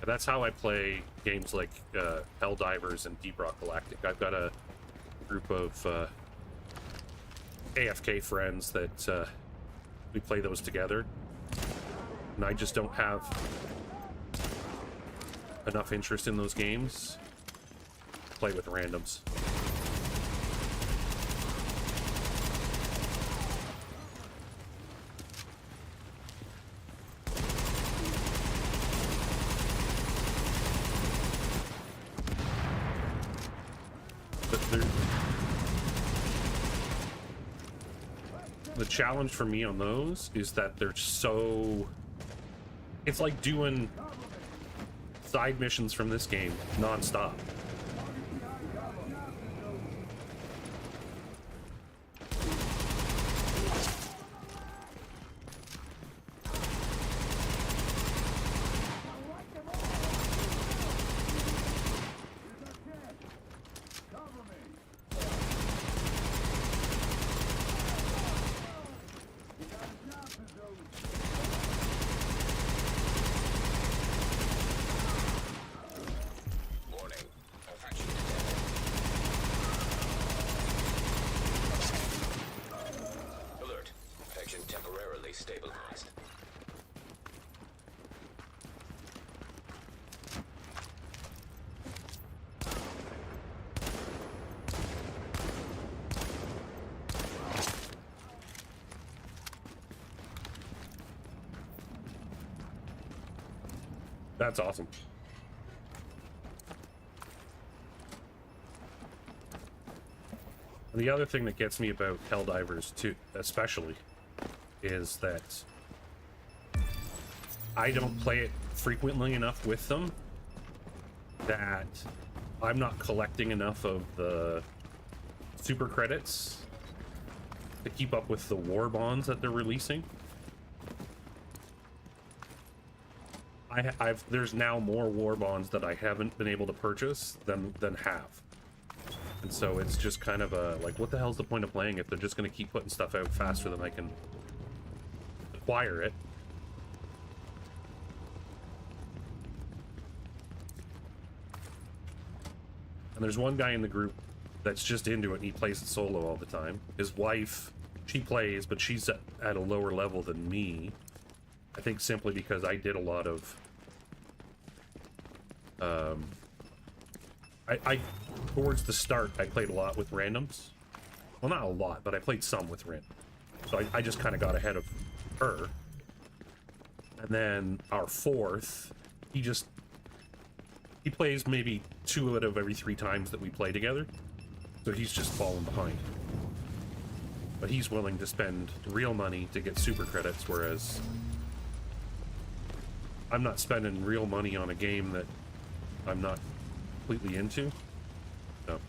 A: That's how I play games like Helldivers and Deep Rock Galactic. I've got a group of AFK friends that we play those together, and I just don't have enough interest in those games to play with randoms. The challenge for me on those is that they're so... It's like doing side missions from this game non-stop.
B: Stabilized.
A: That's awesome. And the other thing that gets me about Helldivers too, especially, is that I don't play it frequently enough with them that I'm not collecting enough of the super credits to keep up with the war bonds that they're releasing. There's now more war bonds that I haven't been able to purchase than have. And so it's just kind of a, like, what the hell's the point of playing if they're just going to keep putting stuff out faster than I can acquire it? And there's one guy in the group that's just into it, and he plays it solo all the time. His wife, she plays, but she's at a lower level than me. I think simply because I did a lot of... towards the start, I played a lot with randoms. Well, not a lot, but I played some with randoms. So I just kind of got ahead of her. And then our fourth, he plays maybe 2 out of every 3 times that we play together. So he's just fallen behind. But he's willing to spend real money to get super credits, whereas I'm not spending real money on a game that I'm not completely into. So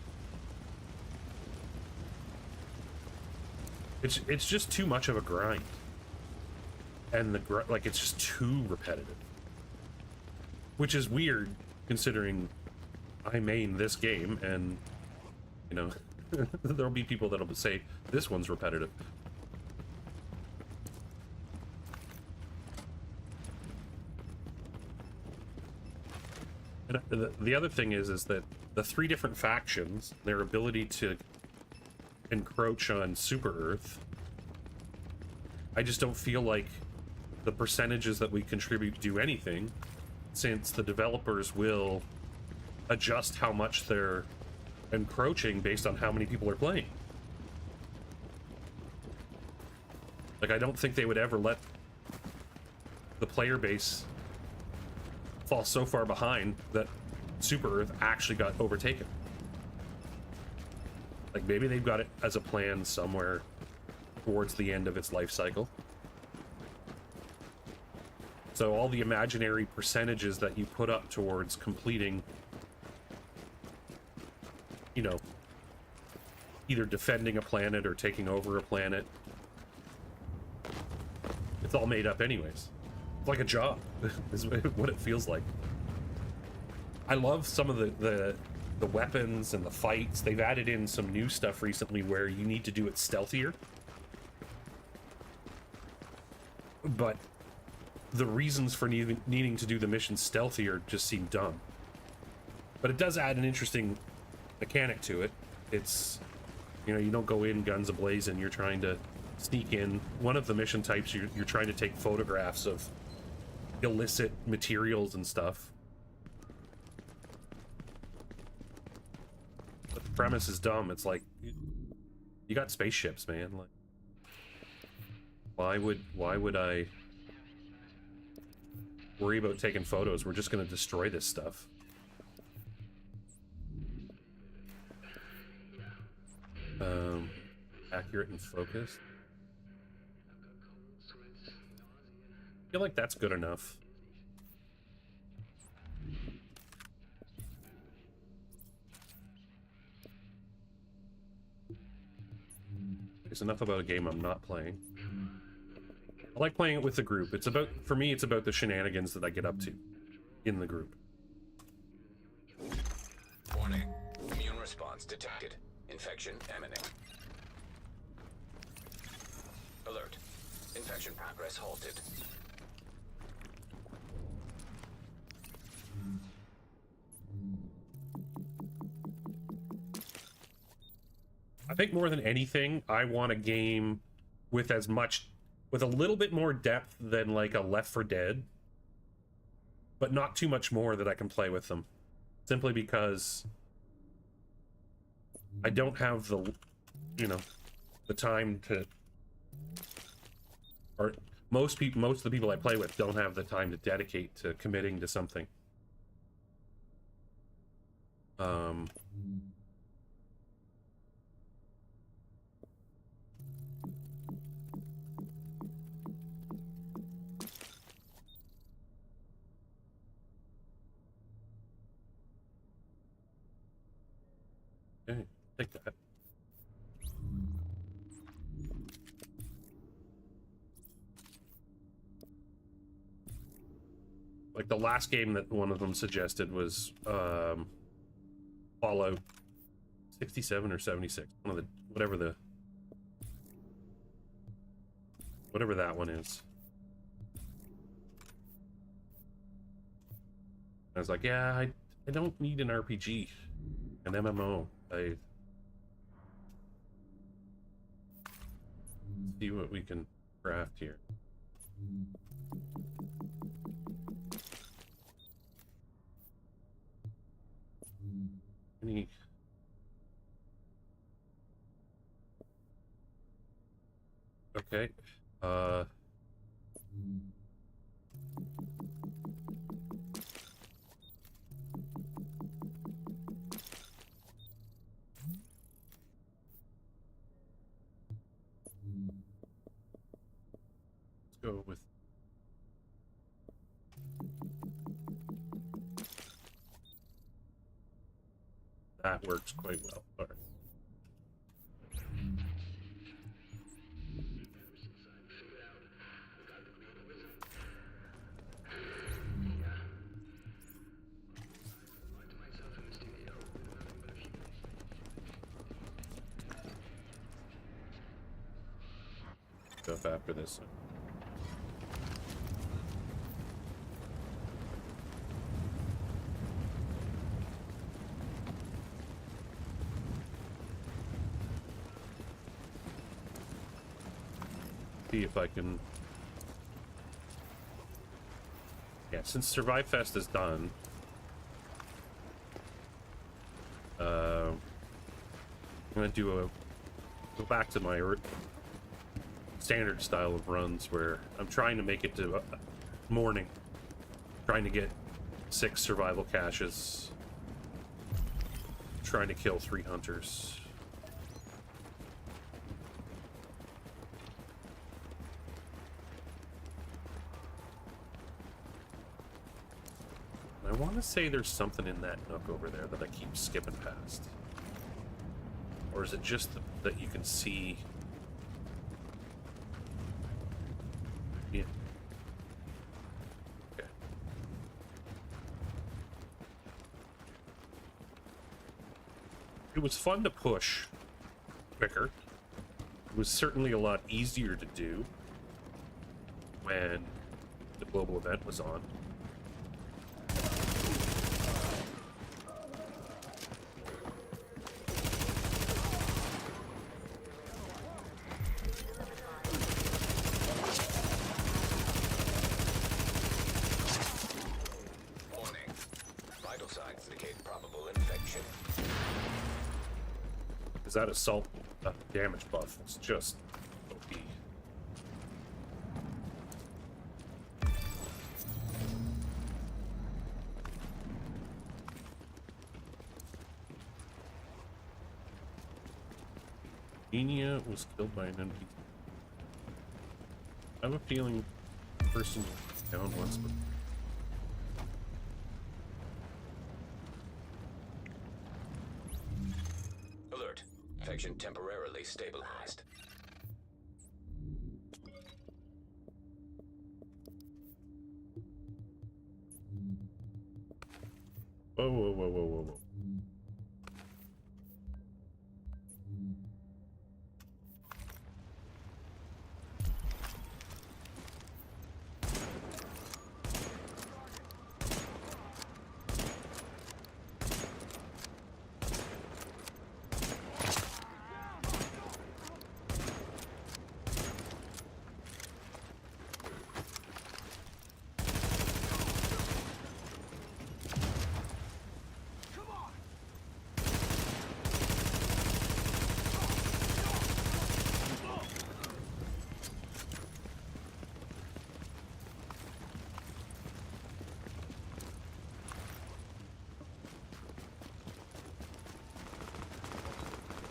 A: it's just too much of a grind. And it's just too repetitive. Which is weird, considering I main this game, and, you know, there'll be people that'll say, this one's repetitive. And the other thing is that the 3 different factions, their ability to encroach on Super Earth, I just don't feel like the percentages that we contribute do anything, since the developers will adjust how much they're encroaching based on how many people are playing. Like, I don't think they would ever let the player base fall so far behind that Super Earth actually got overtaken. Like, maybe they've got it as a plan somewhere towards the end of its life cycle. So all the imaginary percentages that you put up towards completing, you know, either defending a planet or taking over a planet, it's all made up anyways. It's like a job, is what it feels like. I love some of the weapons and the fights. They've added in some new stuff recently where you need to do it stealthier. But the reasons for needing to do the mission stealthier just seem dumb. But it does add an interesting mechanic to it. It's, you know, you don't go in guns a-blazing, you're trying to sneak in. One of the mission types, you're trying to take photographs of illicit materials and stuff. But the premise is dumb. It's like, you got spaceships, man. Like, why would I worry about taking photos? We're just going to destroy this stuff. Accurate and focused. I feel like that's good enough. It's enough about a game I'm not playing. I like playing it with the group. It's about, for me, it's about the shenanigans that I get up to in the group.
B: Warning. Immune response detected. Infection emanating. Alert. Infection progress halted.
A: I think more than anything, I want a game with with a little bit more depth than like a Left 4 Dead, but not too much more that I can play with them. Simply because I don't have the, you know, the time to, or most of the people I play with don't have the time to dedicate to committing to something. Okay, take that. Like the last game that one of them suggested was Fallout 67 or 76. One of the whatever that one is. I was like, yeah, I don't need an RPG, an MMO. See what we can craft here. Any... Okay. Let's go with that. Works quite well. All right. Stuff after this. See if I can. Yeah, since Survive Fest is done, I'm gonna go back to my standard style of runs where I'm trying to make it to morning, trying to get 6 survival caches, trying to kill 3 hunters. I want to say there's something in that nook over there that I keep skipping past. Or is it just that you can see? Yeah. Okay. It was fun to push quicker. It was certainly a lot easier to do when the global event was on.
B: Warning. Vital signs indicate probable infection.
A: Is that assault damage buff? It's just OP. Enia was killed by an NPC. I have a feeling the person was down once, but
B: Alert. Infection temporarily stabilized.
A: whoa, whoa, whoa, whoa, whoa, whoa.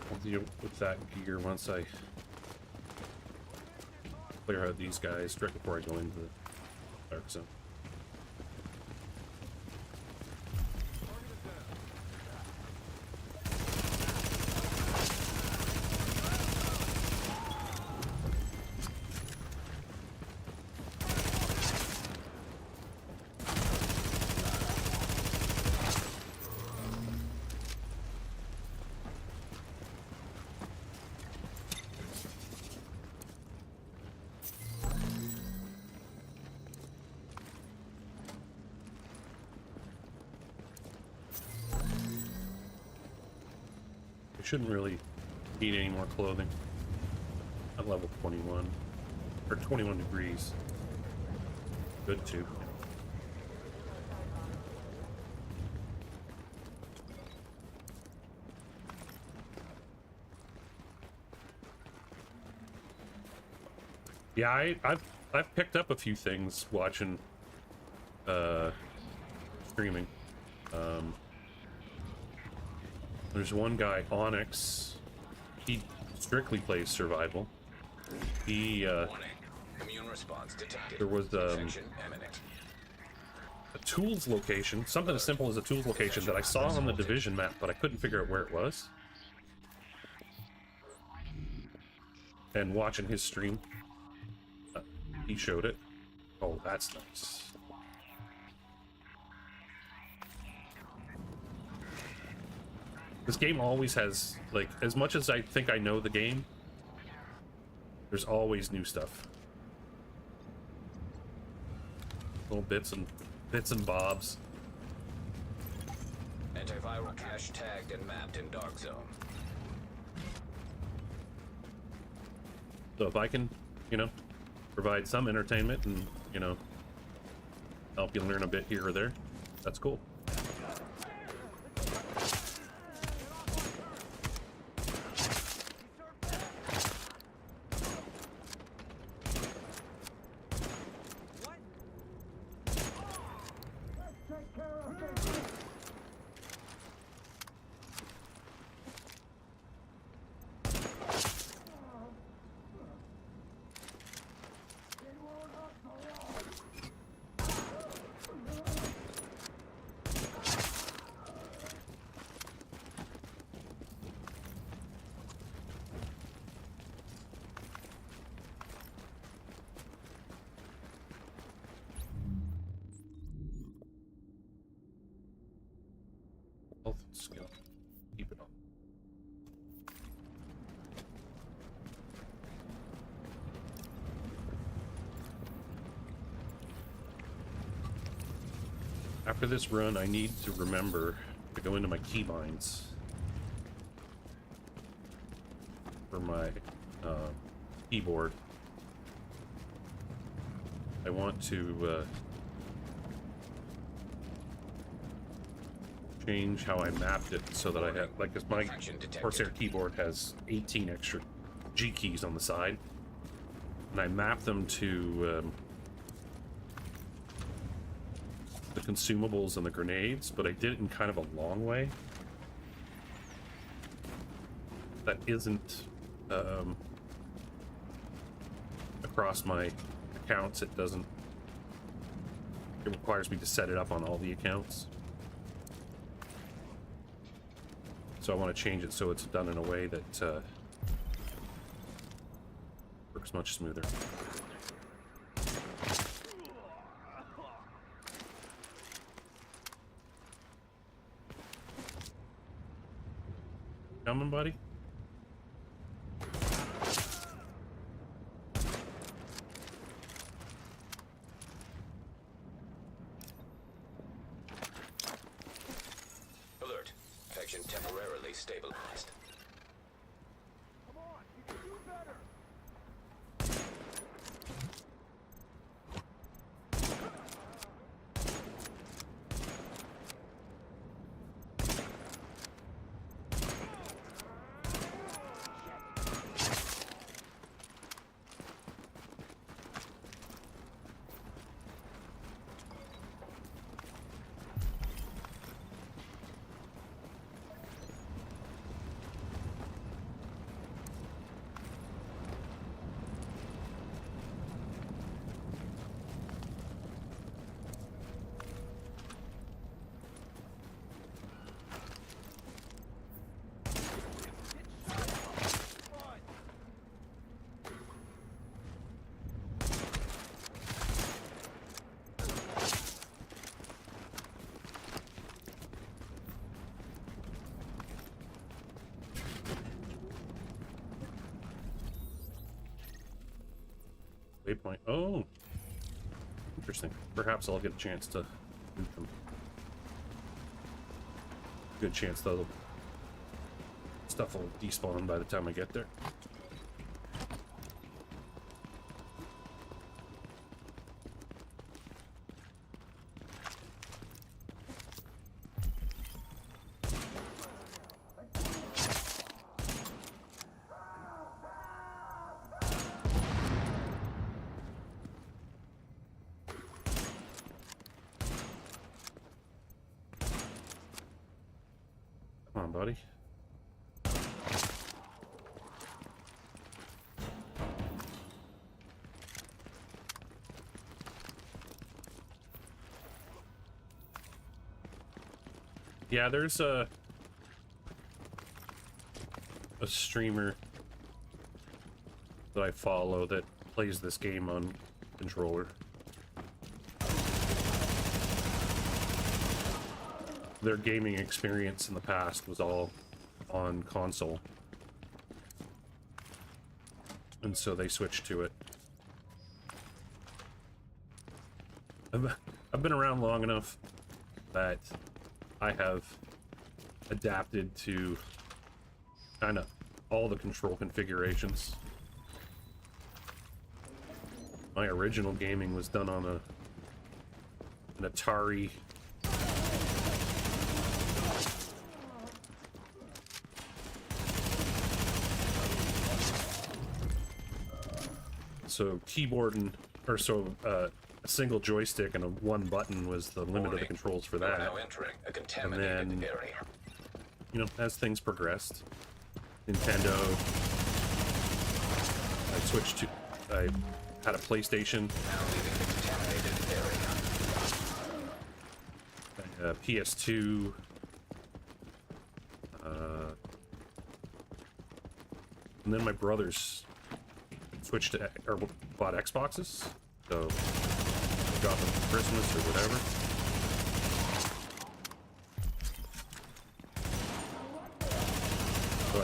A: I'll deal with that gear once I clear out these guys right before I go into the dark zone. Shouldn't really need any more clothing. At level 21 or 21 degrees. Good too. Yeah, I've picked up a few things watching streaming. There's one guy, Onyx. He strictly plays survival. He
B: Warning. Immune response detected.
A: there was
B: Infection imminent.
A: a tools location, something as simple as a tools location that I saw on the division map, but I couldn't figure out where it was. And watching his stream, he showed it. Oh, that's nice. This game always has, like, as much as I think I know the game, there's always new stuff. Little bits and bobs.
B: Antiviral cache tagged and mapped in Dark Zone.
A: So if I can, you know, provide some entertainment and, you know, help you learn a bit here or there, that's cool. Let's go. Keep it on. After this run, I need to remember to go into my keybinds for my keyboard. I want to change how I mapped it so that I have, like, this my Corsair keyboard has 18 extra G keys on the side, and I mapped them to the consumables and the grenades, but I did it in kind of a long way that isn't across my accounts. It requires me to set it up on all the accounts, so I want to change it so it's done in a way that works much smoother. Coming, buddy?
B: Alert. Infection temporarily stabilized.
D: Come on, you can do better.
A: Waypoint. Oh, interesting. Perhaps I'll get a chance to loot them. Good chance though, stuff will despawn by the time I get there. Come on, buddy. Yeah, there's a streamer that I follow that plays this game on controller. Their gaming experience in the past was all on console, and so they switched to it. I've been around long enough that I have adapted to kind of all the control configurations. My original gaming was done on an Atari. So keyboard and, or so a single joystick and a one button was the limit of the controls for that.
B: Now entering a contaminated
A: And then,
B: area.
A: you know, as things progressed, Nintendo, I switched to, I had a PlayStation,
B: Now leaving the contaminated area.
A: PS2, and then my brothers switched to, or bought Xboxes, so I got them for Christmas or whatever.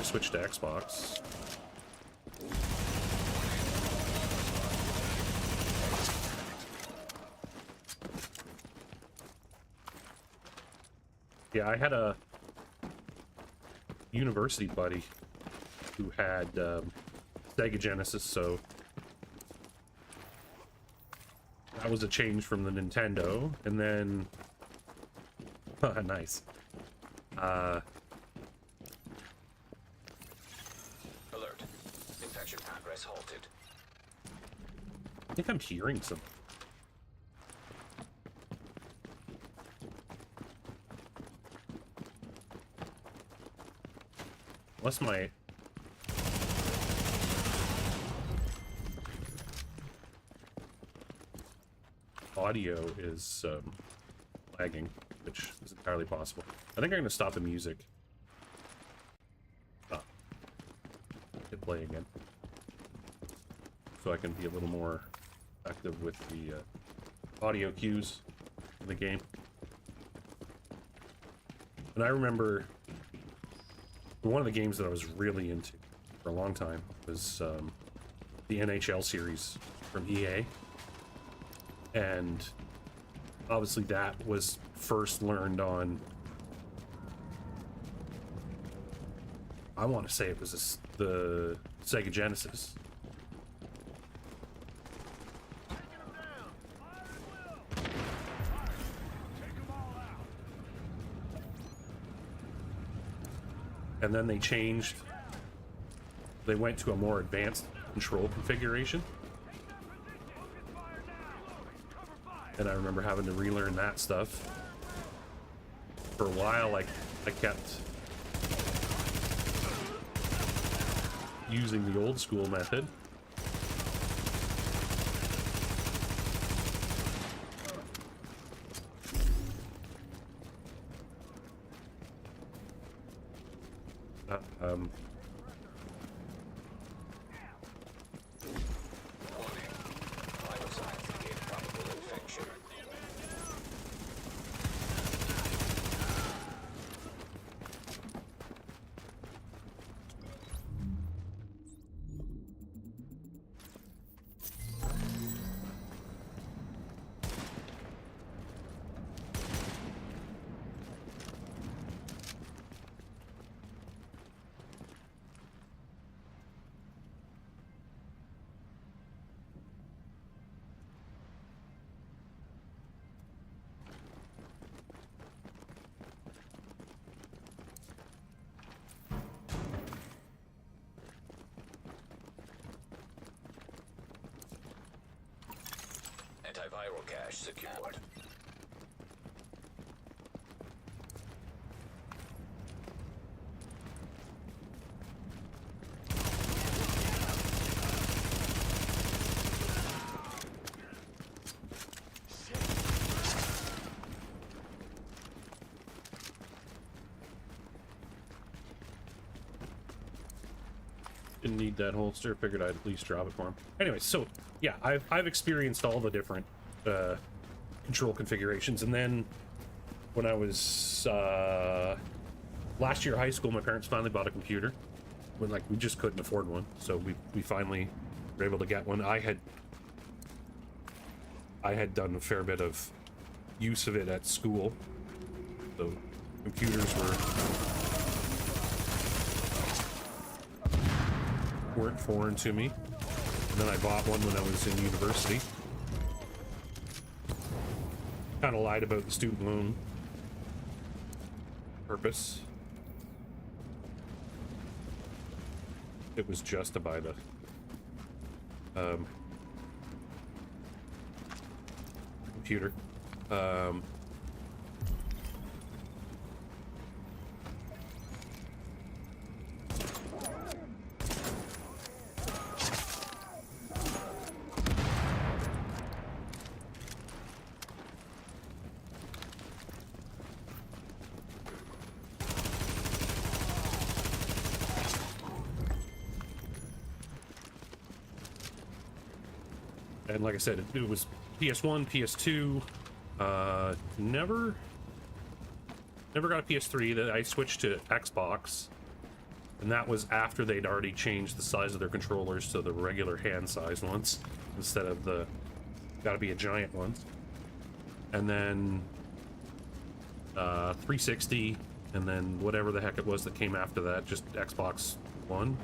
A: I switched to Xbox. Yeah, I had a university buddy who had Sega Genesis, so that was a change from the Nintendo. And then nice.
B: Alert. Infection progress halted.
A: I think I'm hearing something. Unless my audio is lagging, which is entirely possible. I think I'm going to stop the music. Hit play again. So I can be a little more effective with the audio cues in the game. And I remember one of the games that I was really into for a long time was the NHL series from EA. And obviously that was first learned on, I want to say it was the Sega Genesis. And then they changed, they went to a more advanced control configuration. And I remember having to relearn that stuff. For a while, I kept using the old school method.
B: Vital signs indicate probable infection. Antiviral cache secured.
A: Didn't need that holster. Figured I'd at least drop it for him. Anyway, so yeah, I've experienced all the different control configurations, and then when I was last year of high school, my parents finally bought a computer. When like we just couldn't afford one, so we finally were able to get one. I had done a fair bit of use of it at school, so computers weren't foreign to me. And then I bought one when I was in university. Kind of lied about the student loan purpose. It was just to buy the computer. And like I said, it was PS1, PS2. Never got a PS3. That I switched to Xbox And that was after they'd already changed the size of their controllers to the regular hand-sized ones instead of the gotta be a giant ones. And then 360, and then whatever the heck it was that came after that, just Xbox One.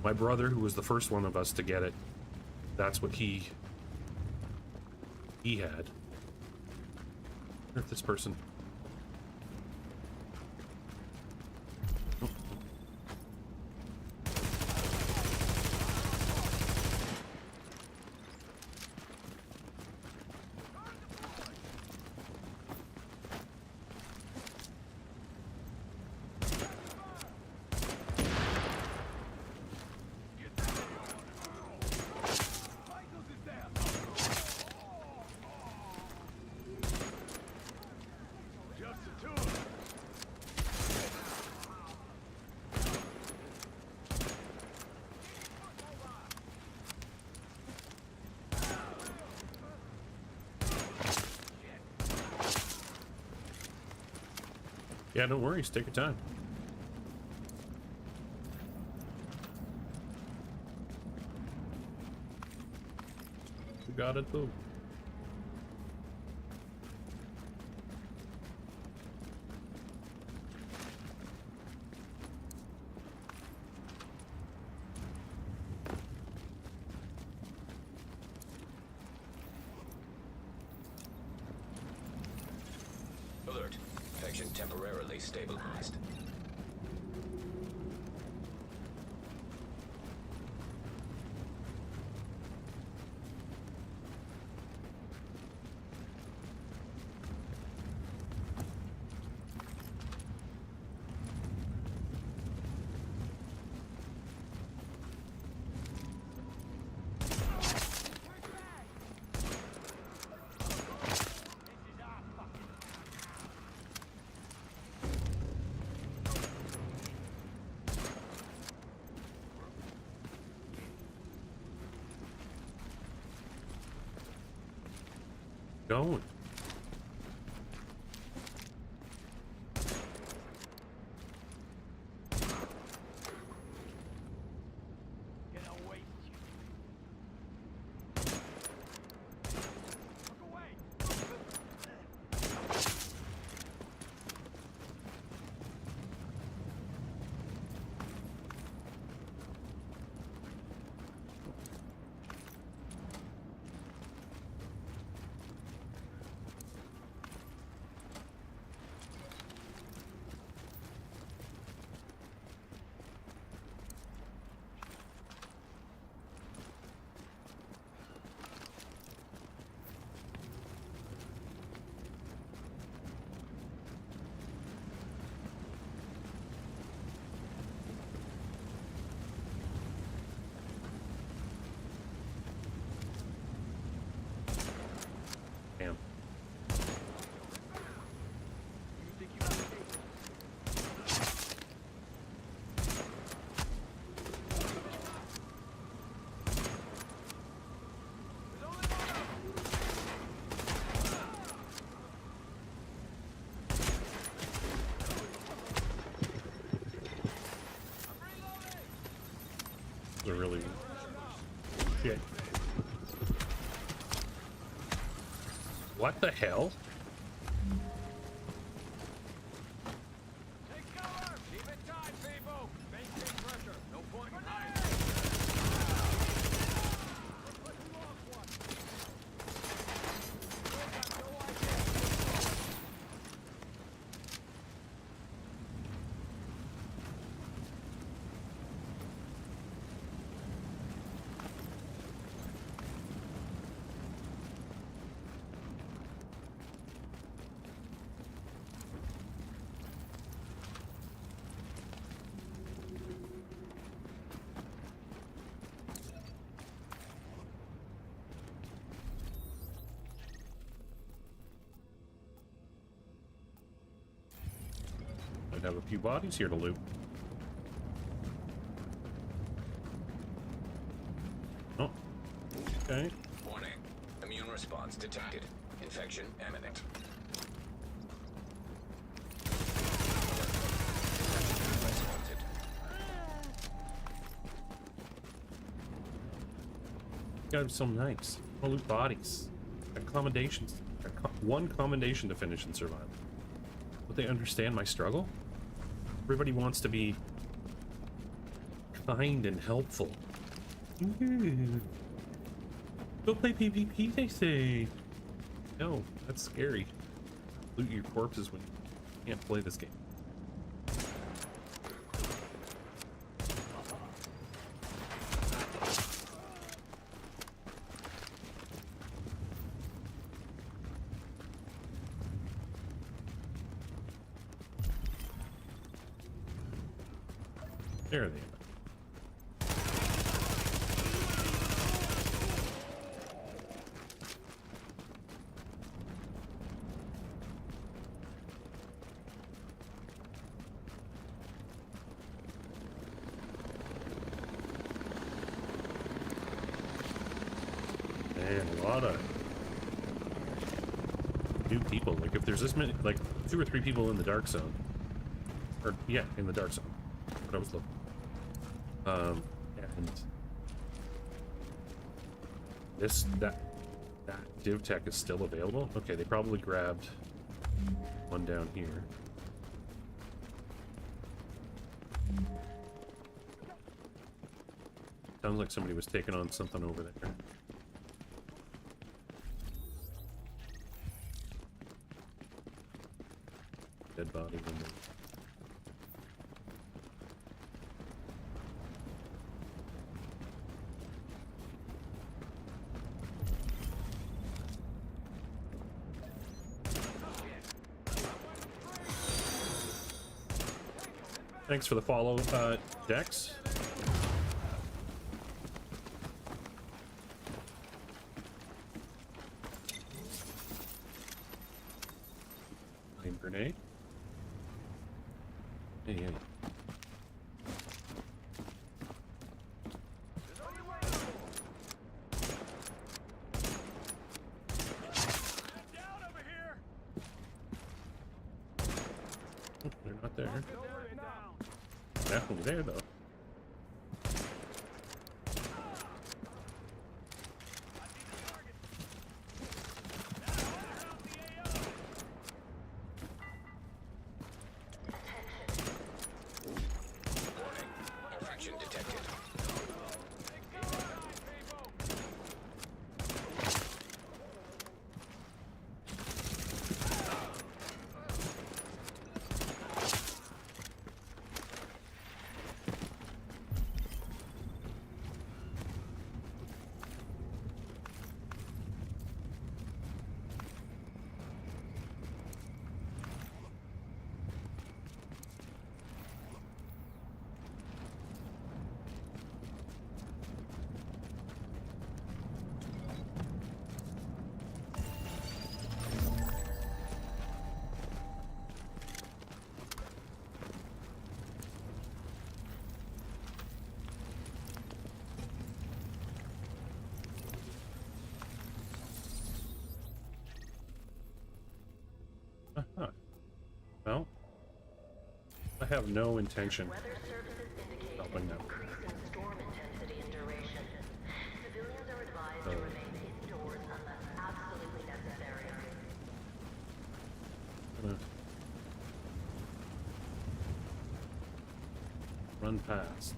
A: My brother, who was the first one of us to get it, that's what he had. I wonder if this person... Yeah, no worries. Take your time. You got it, too.
B: Alert. Infection temporarily stabilized.
A: Going.
D: Get away. Look away.
A: Damn.
D: You think you can take it?
A: They're really... Shit. What the hell?
D: Take cover! Keep it tight, people! Maintain pressure. No point in hiding.
A: I'd have a few bodies here to loot. Oh. Okay.
B: Warning. Immune response detected. Infection imminent.
A: guys are so nice. I'll loot bodies. Accommodations. One commendation to finish and survive. Would they understand my struggle? Everybody wants to be kind and helpful. Ooh. Go play PvP, they say. No, that's scary. Loot your corpses when you can't play this game. There they are. Man, a lot of new people. Like, if there's this many, like 2 or 3 people in the dark zone, or yeah, in the dark zone. What I was looking. And that div tech is still available. Okay, they probably grabbed one down here. Sounds like somebody was taking on something over there. Dead body in there. Thanks for the follow, Dex. Flame grenade. Hey, hey.
D: Down over here.
A: Oh, they're not there.
D: They're down.
A: Definitely there, though.
B: Infection detected.
A: Well, I have no intention
I: Weather services indicate
A: of helping them.
I: increase in storm intensity and duration. Civilians are advised to remain indoors unless absolutely necessary.
A: Gonna run past.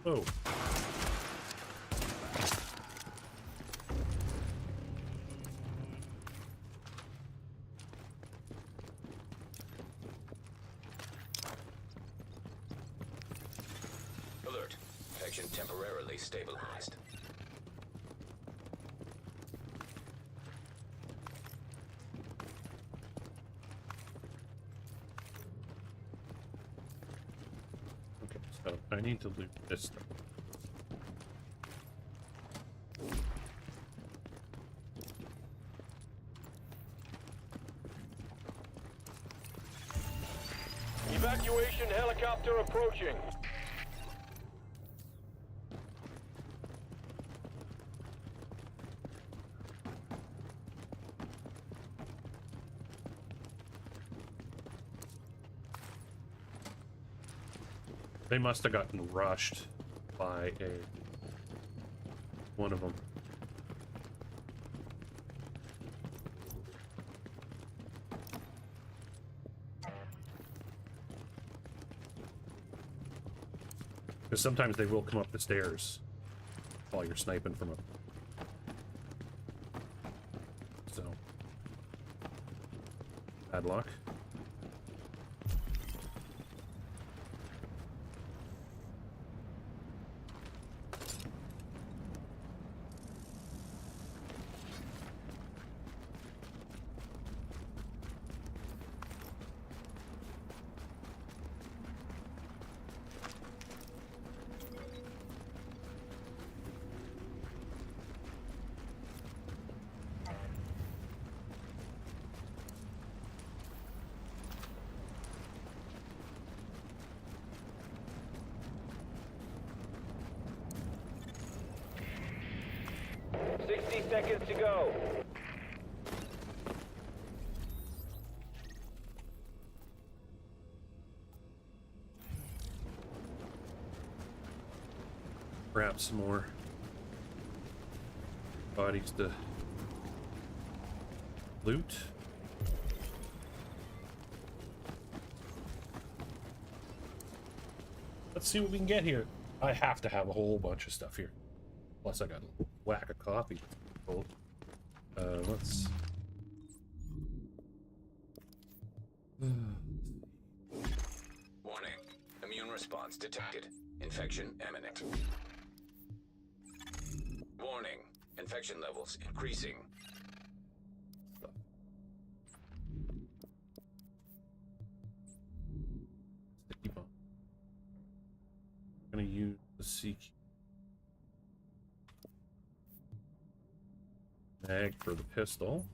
A: Oh.
B: Alert. Infection temporarily stabilized.
A: Okay, so I need to loot this stuff.
F: Evacuation helicopter approaching.
A: They must have gotten rushed by one of them. Because sometimes they will come up the stairs while you're sniping from a... So... bad luck.
F: Seconds to go.
A: Perhaps some more bodies to loot. Let's see what we can get here. I have to have a whole bunch of stuff here. Plus I got a whack of coffee. Let's...
B: Warning. Immune response detected. Infection imminent. Warning. Infection levels increasing.
A: Sticky bomb. I'm gonna use the CQ mag for the pistol.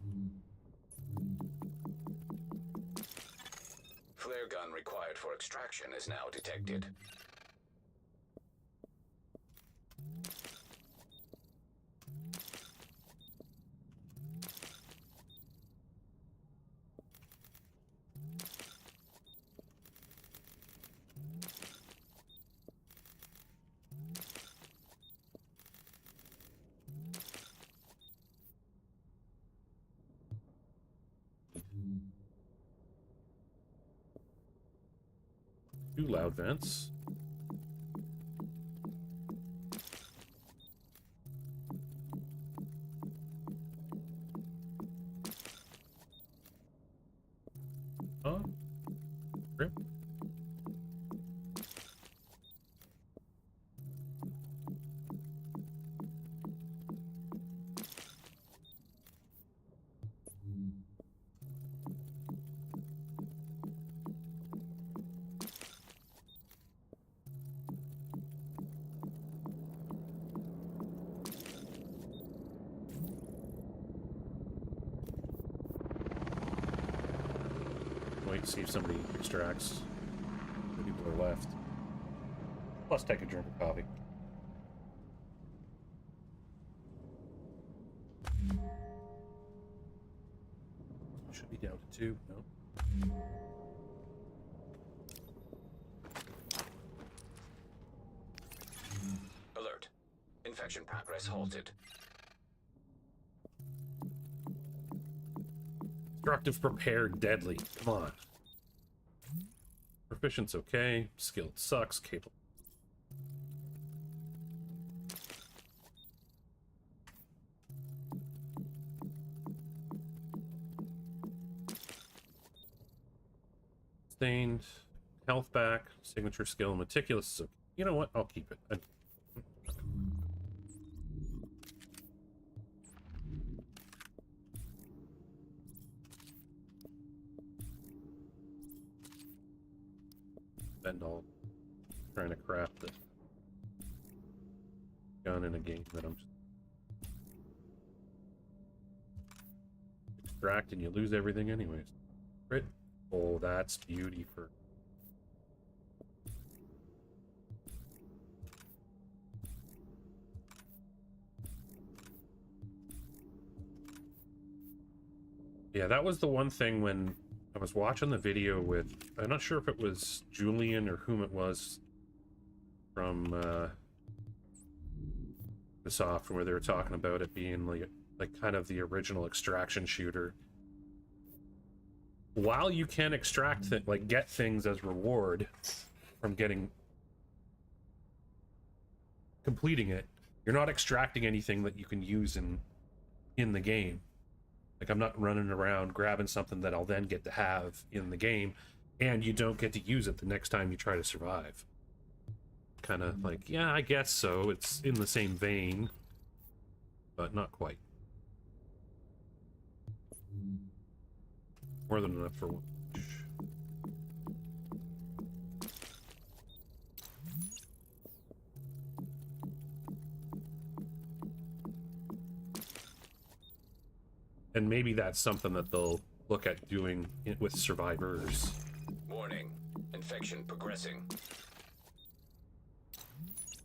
B: Flare gun required for extraction is now detected.
A: Two loud vents. Oh, grip. Wait to see if somebody extracts. The people are left. Plus take a drink of coffee. Should be down to 2. No.
B: Alert. Infection progress halted.
A: Destructive, prepared, deadly. Come on. Proficient's okay. Skilled sucks. Capable. Sustained health back, signature skill, meticulous. So, you know what? I'll keep it. Spend all trying to craft this gun in a game that I'm just extract and you lose everything anyways. Right? Oh, that's beauty for. Yeah, that was the one thing when I was watching the video with, I'm not sure if it was Julian or whom it was from Ubisoft, where they were talking about it being like kind of the original extraction shooter. While you can extract like get things as reward from completing it, you're not extracting anything that you can use in the game. Like, I'm not running around grabbing something that I'll then get to have in the game, and you don't get to use it the next time you try to survive. Kind of like, yeah, I guess so. It's in the same vein, but not quite. More than enough for one. And maybe that's something that they'll look at doing with survivors.
B: Warning. Infection progressing.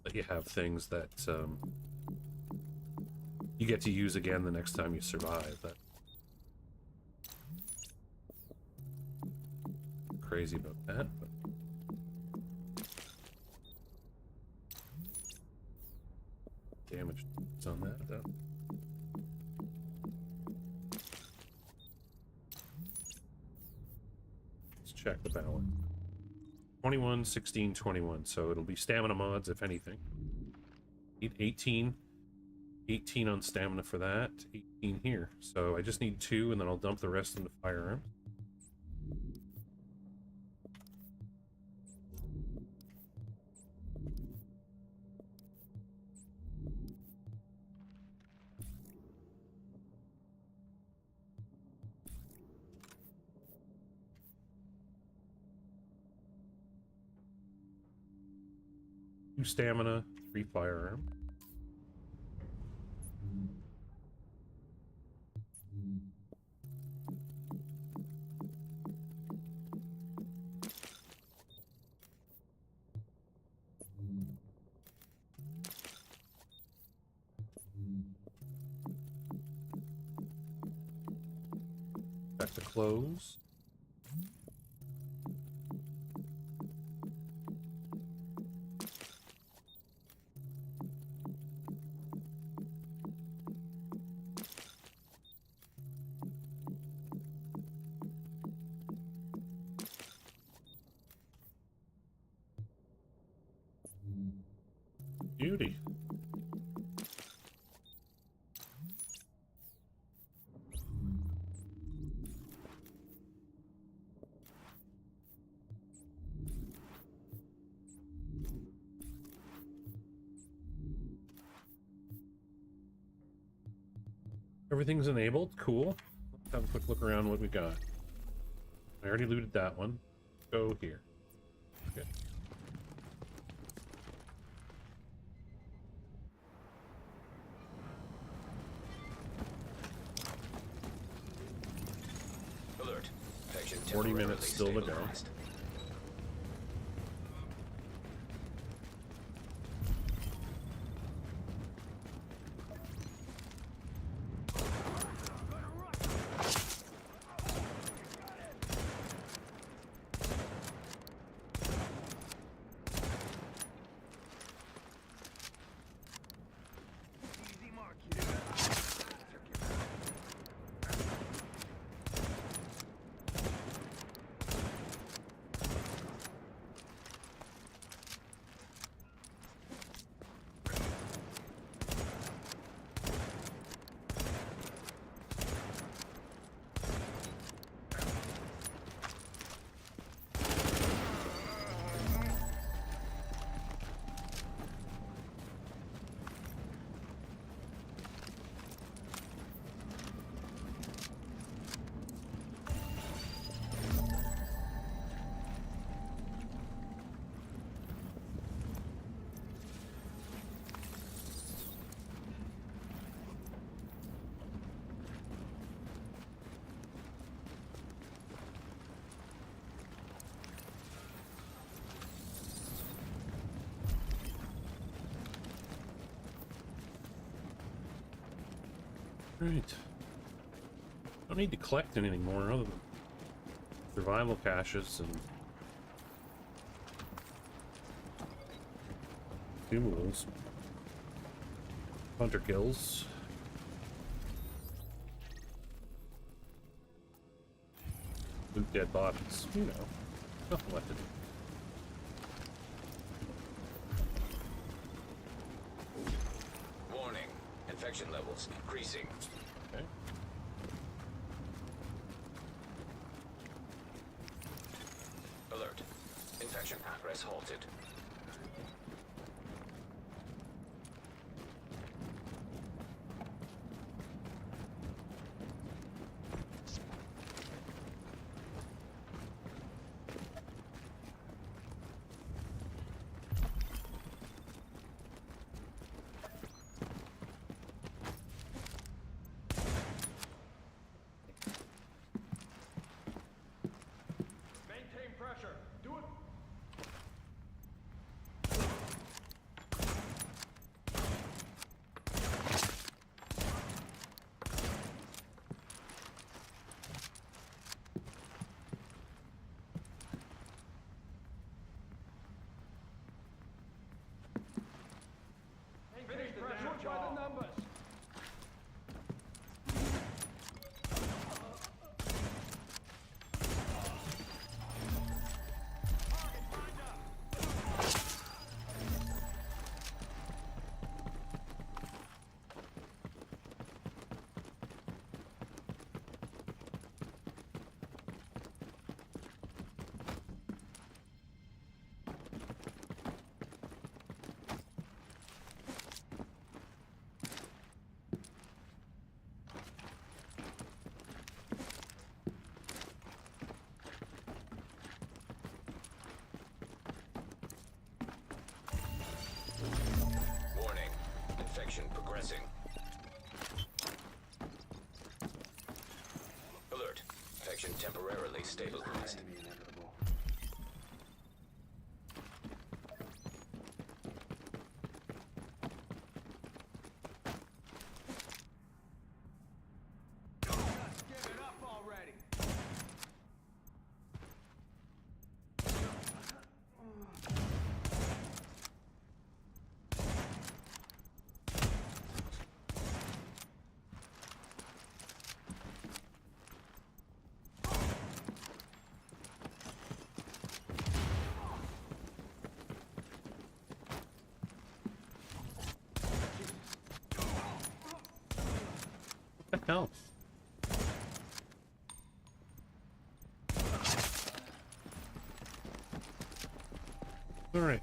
A: That you have things that you get to use again the next time you survive. That crazy about that, but damage on that though. Check the balance. 21, 16, 21. So it'll be stamina mods, if anything. Need 18. 18 on stamina for that. 18 here. So I just need 2, and then I'll dump the rest into firearms. Two stamina, 3 firearm. Back to close. Beauty. Everything's enabled. Cool. Let's have a quick look around what we got. I already looted that one. Go here. Okay.
B: Alert. Infection
A: 40 minutes still to go.
B: stabilized.
D: Easy mark here.
A: Right. Don't need to collect anything more other than survival caches and consumables. Hunter kills. Loot dead bodies. You know. Nothing left to do.
B: Warning. Infection levels increasing.
A: Okay.
B: Alert. Infection progress halted.
D: Maintain pressure. Do it. Finish pressure by the numbers.
B: Warning. Infection progressing. Alert. Infection temporarily stabilized.
D: Give it up already.
A: What the hell? Alright.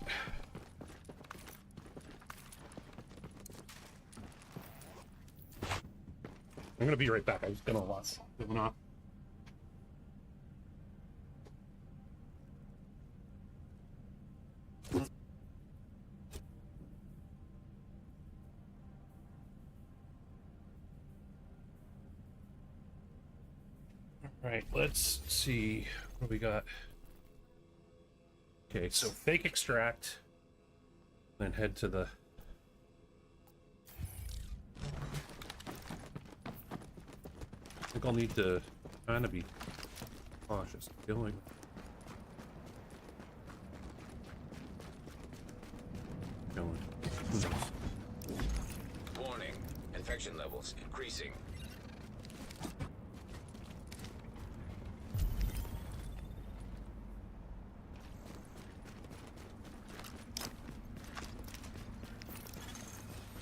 A: I'm gonna be right back. I was gonna lost going off. Alright, let's see what we got. Okay, so fake extract, then head to the I think I'll need to kind of be cautious. Killing. Killing. Who knows?
B: Warning. Infection levels increasing.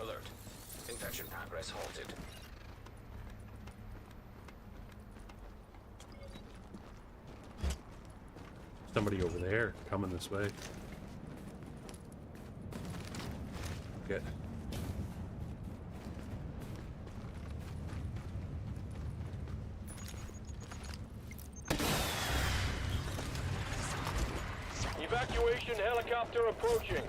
B: Alert. Infection progress halted.
A: Somebody over there coming this way. Get.
F: Evacuation helicopter approaching.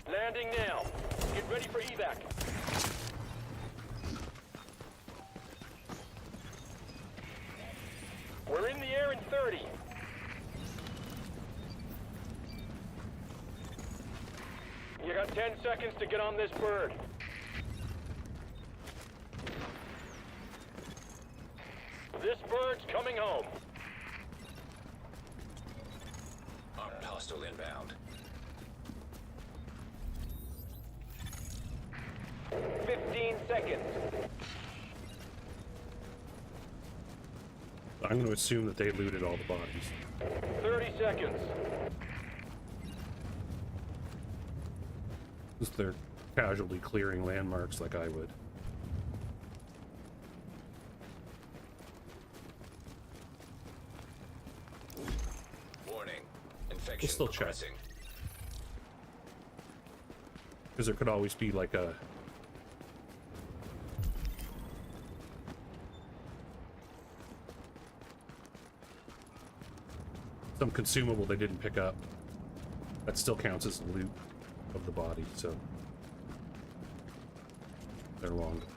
F: Landing now. Get ready for evac. We're in the air in 30. You got 10 seconds. seconds to get on this bird. This bird's coming home.
B: Armed hostile inbound.
F: 15 seconds.
A: I'm going to assume that they looted all the bodies.
F: 30 seconds.
A: Because they're casually clearing landmarks like I would.
B: Warning. Infection
A: We'll still check.
B: progressing.
A: Because there could always be like a... some consumable they didn't pick up. That still counts as loot of the body, so... they're long gone.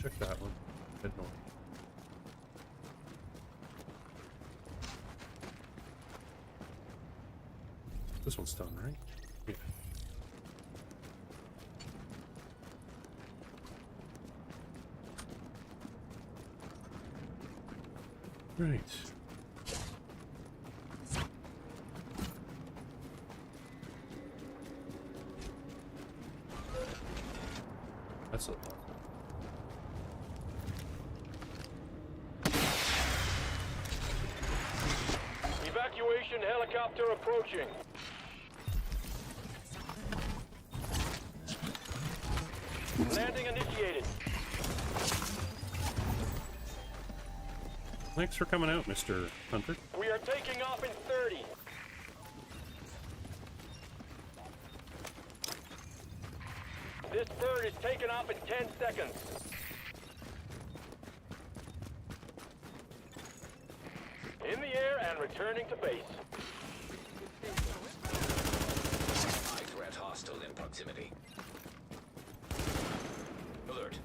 A: Check that one. Head north. This one's done, right? Yeah. Right. That's a lot.
F: Evacuation helicopter approaching. Landing initiated.
A: Thanks for coming out, Mr. Hunter.
F: We are taking off in 30. This bird is taking off in 10 seconds. In the air and returning to base.
B: High threat hostile in proximity. Alert.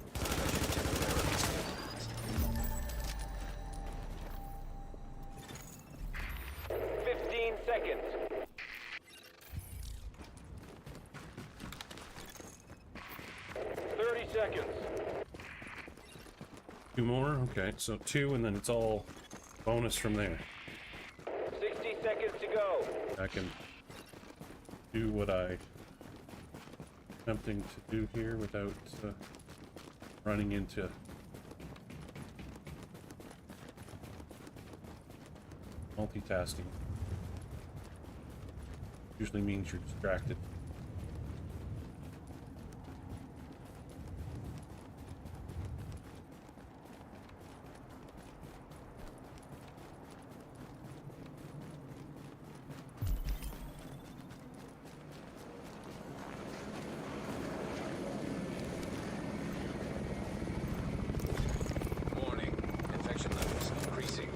F: 15 seconds. Seconds.
A: 2 more? Okay, so 2 and then it's all bonus from there.
F: 60 seconds to go.
A: I can do what I attempting to do here without running into multitasking. Usually means you're distracted.
B: Warning. Infection levels increasing.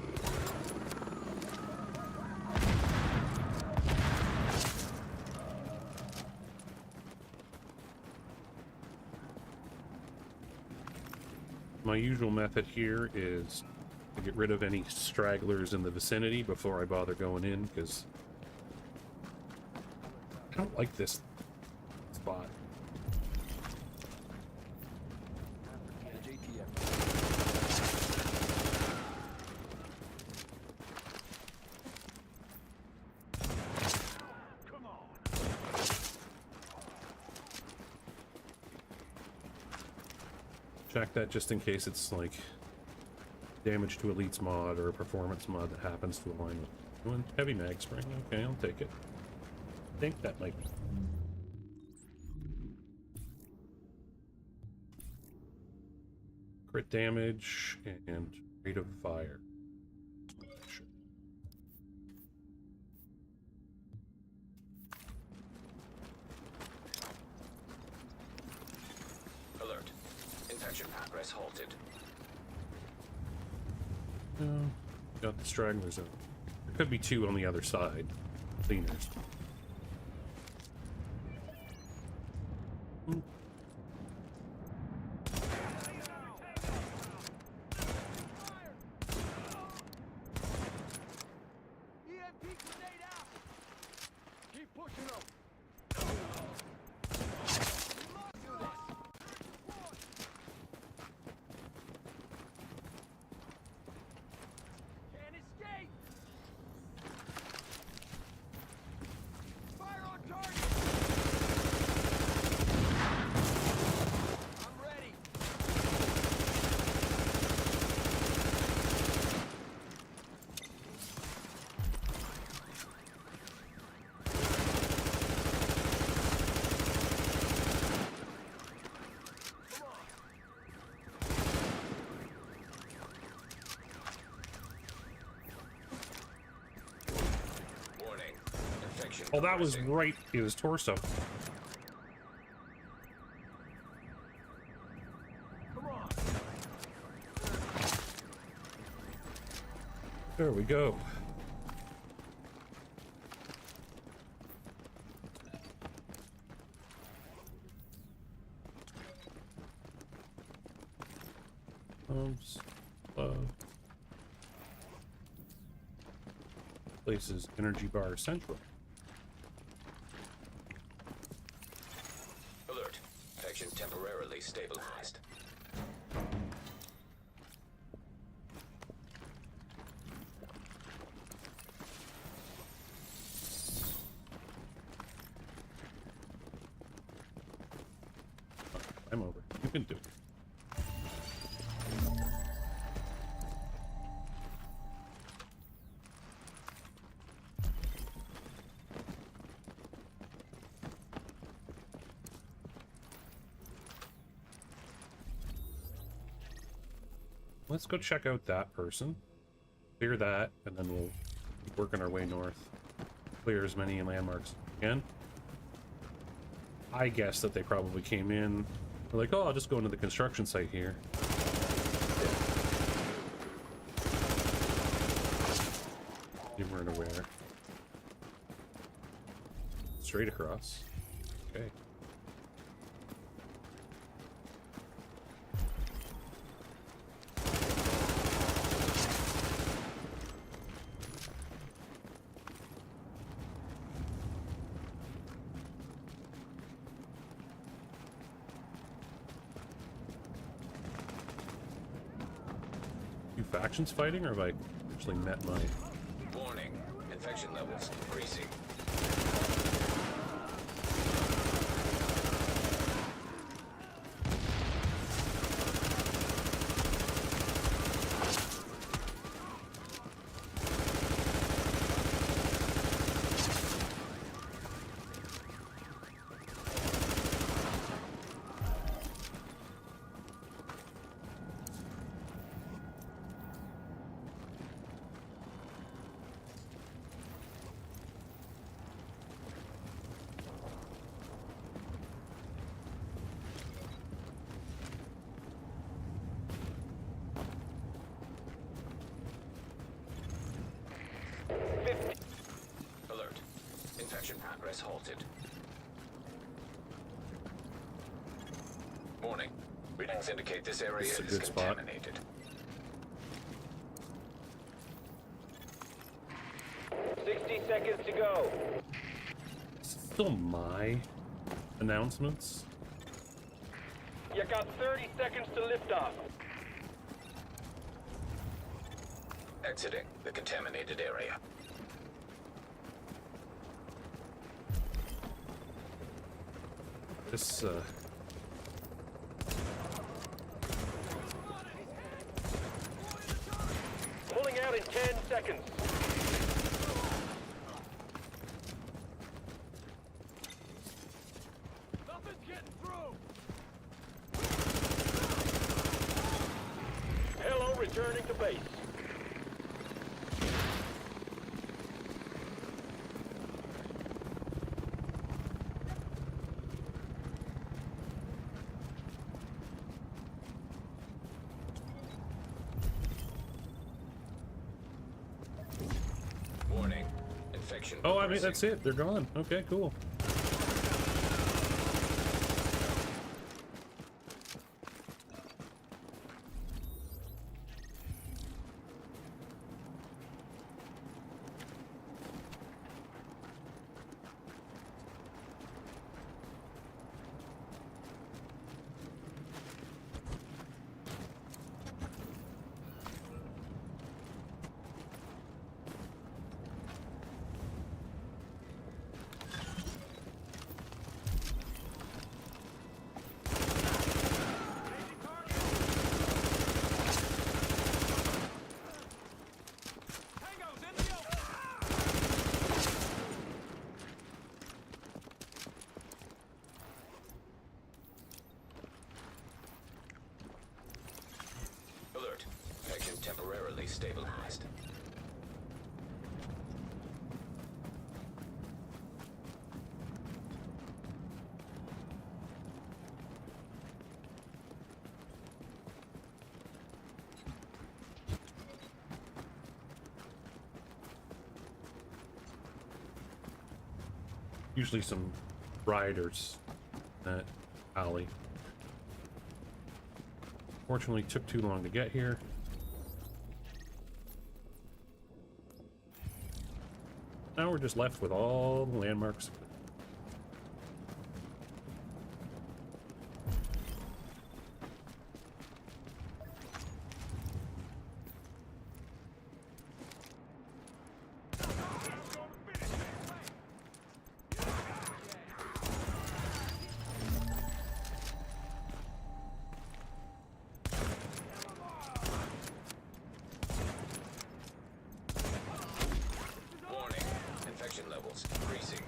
A: My usual method here is to get rid of any stragglers in the vicinity before I bother going in, because I don't like this spot. Check that just in case it's like damage to elites mod or a performance mod that happens to align with one. Heavy mag spring. Okay, I'll take it. I think that might be. Crit damage and rate of fire. Sure.
B: Alert. Infection progress halted.
A: Got the stragglers out. There could be 2 on the other side. Cleaners. Oh, that was right in his torso.
D: Come on.
A: There we go. Places energy bar central.
B: Alert. Infection temporarily stabilized.
A: I'm over. You can do it. Let's go check out that person. Clear that, and then we'll keep working our way north. Clear as many landmarks as we can. I guess that they probably came in. They're like, oh, I'll just go into the construction site here. You weren't aware. Straight across. Okay. Factions fighting, or have I actually met my...
B: Warning. Infection levels increasing. Alert. Infection progress halted. Warning. Readings indicate this area
A: This is a
B: is
A: good spot.
B: contaminated.
F: 60 seconds to go.
A: Still my announcements?
F: You got 30 seconds to lift off.
B: Exiting the contaminated area.
A: This,
F: Pulling out in 10 seconds.
D: Nothing's getting through.
F: Hello, returning to base.
B: Warning. Infection.
A: oh, I mean,
B: progressing.
A: that's it. They're gone. Okay, cool.
D: Tango's in the open.
B: Alert. Infection temporarily stabilized.
A: Usually some riders in that alley. Fortunately, took too long to get here. Now we're just left with all the landmarks.
B: Warning. Infection levels increasing.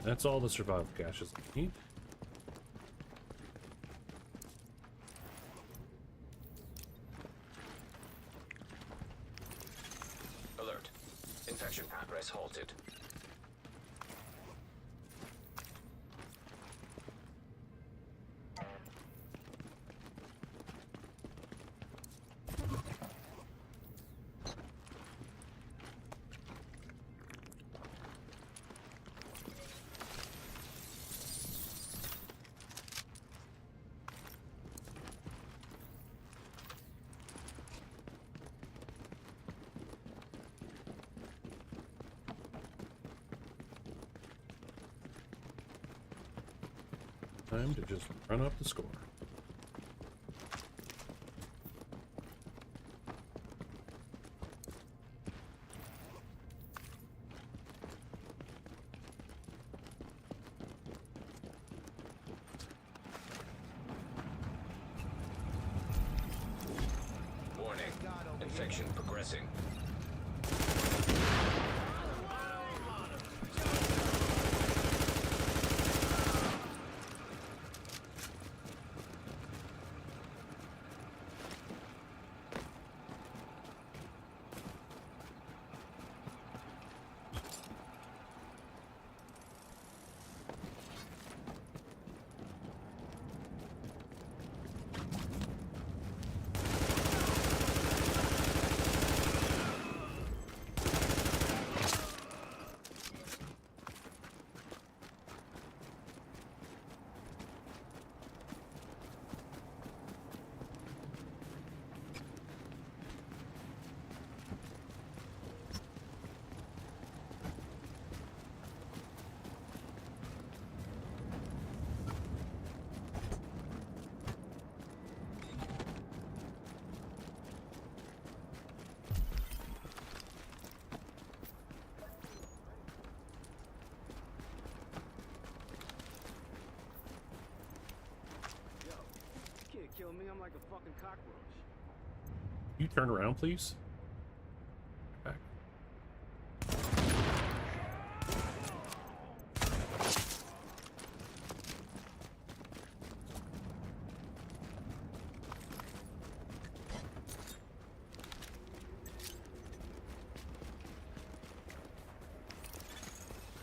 A: That's all the survival caches I need.
B: Alert. Infection progress halted.
A: Time to just run up the score.
B: Warning. Infection progressing.
C: Kill me, I'm like a fucking cockroach.
A: You turn around, please. Back.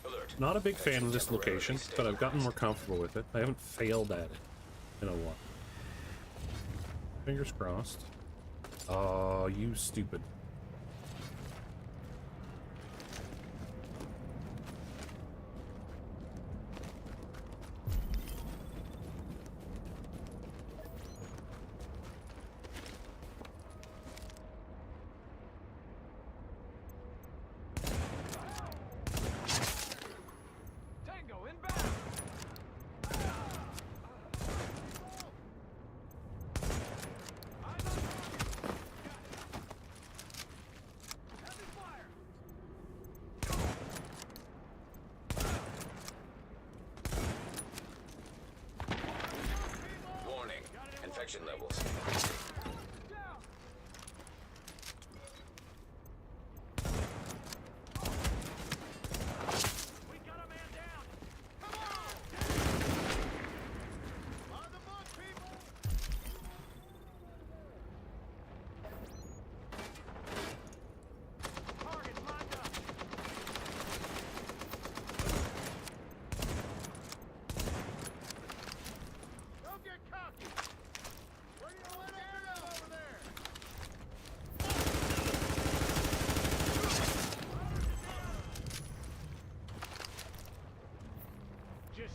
B: Alert.
A: Not a big fan of this
B: Temporarily
A: location, but I've gotten more
B: stabilized.
A: comfortable with it. I haven't failed at it in a while. Fingers crossed. Oh, you stupid.
C: Tango inbound!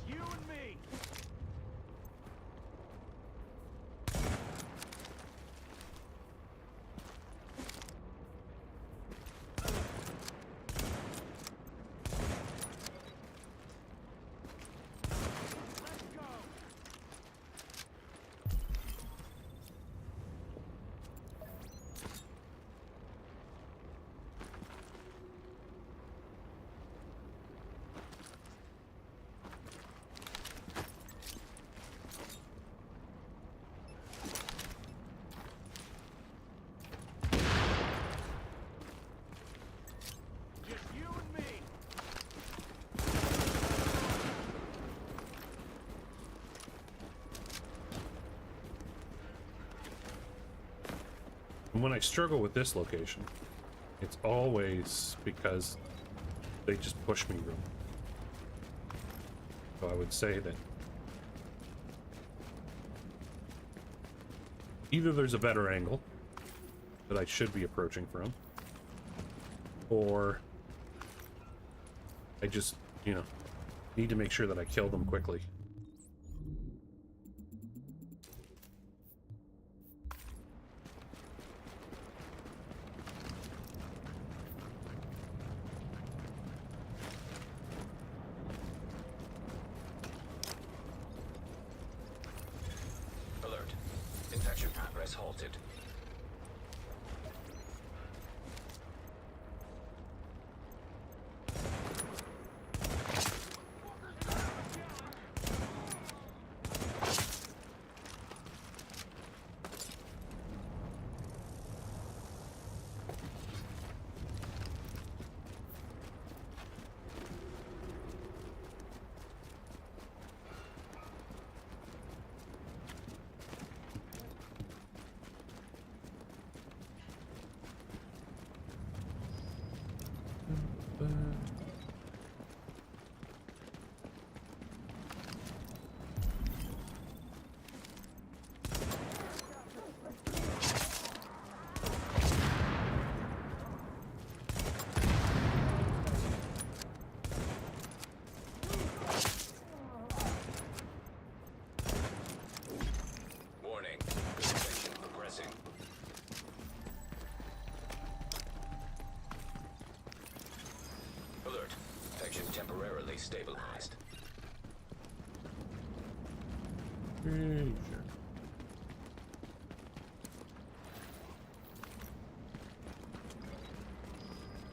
D: Just you and me. Let's go. Just you and me.
A: And when I struggle with this location, it's always because they just push me real. So I would say that either there's a better angle that I should be approaching from, or I just, you know, need to make sure that I kill them quickly.
B: Alert. Infection progress halted. Warning. Infection progressing. Alert. Infection temporarily stabilized.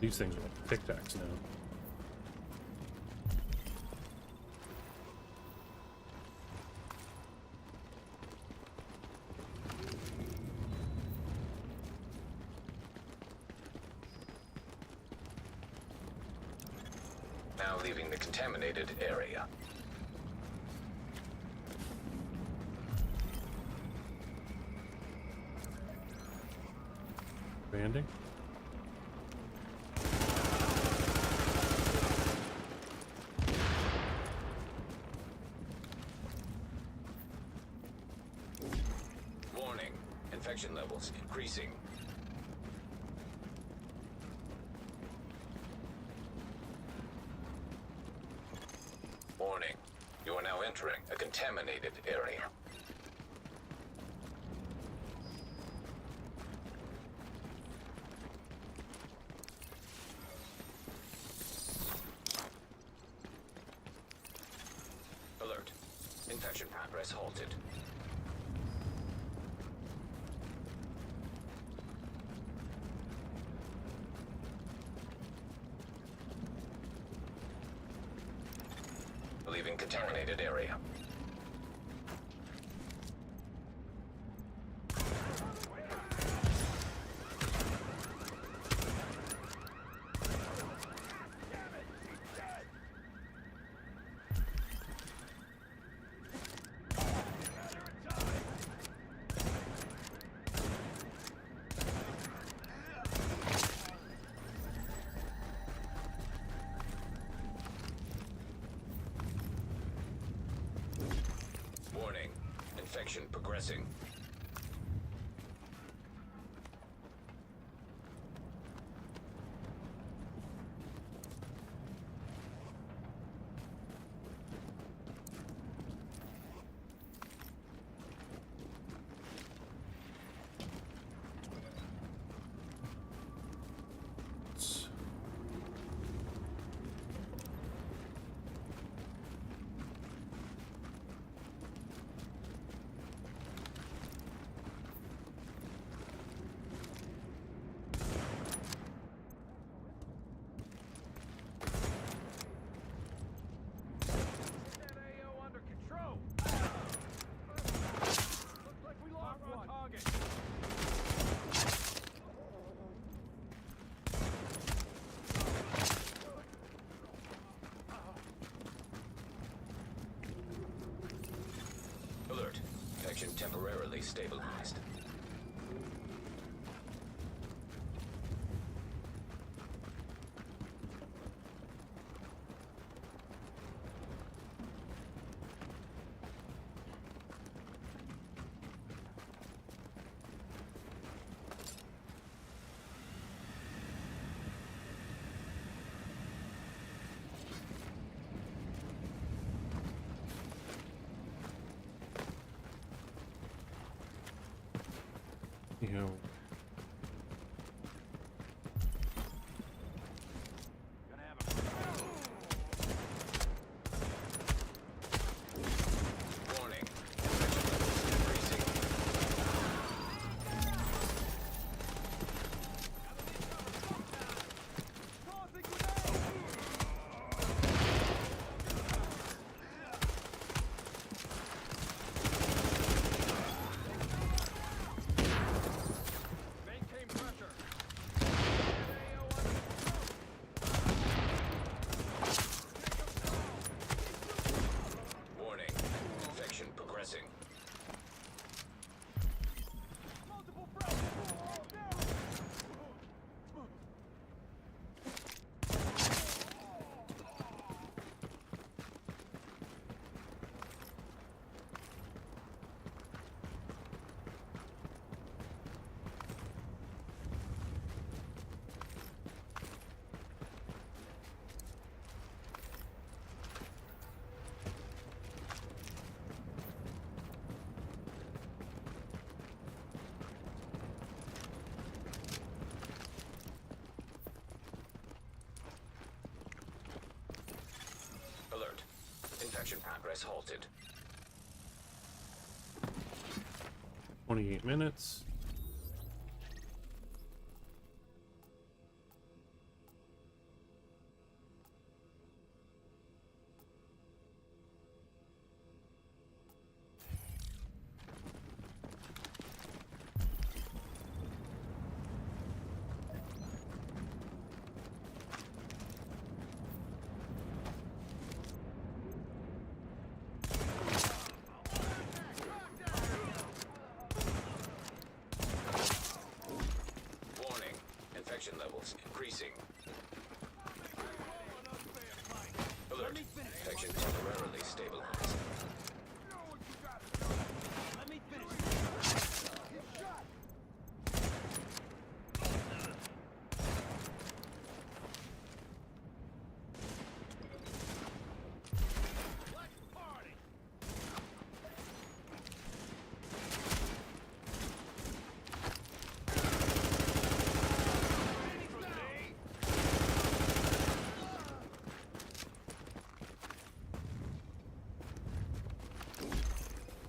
A: These things are like Tic Tacs now.
B: Now leaving the contaminated area.
A: Banding.
B: Warning. Infection levels increasing. Warning. You are now entering a contaminated area. Alert. Infection progress halted. Leaving contaminated area. Warning. Infection progressing. Infection temporarily stabilized.
A: You know,
B: Warning. Infection levels increasing.
D: Maintain pressure.
B: Warning. Infection progressing.
D: Multiple fragments.
B: Alert. Infection progress halted.
A: 28 minutes.
B: Warning. Infection levels increasing. Alert. Infection temporarily stabilized.
D: Let me finish. Get shot. Let's party.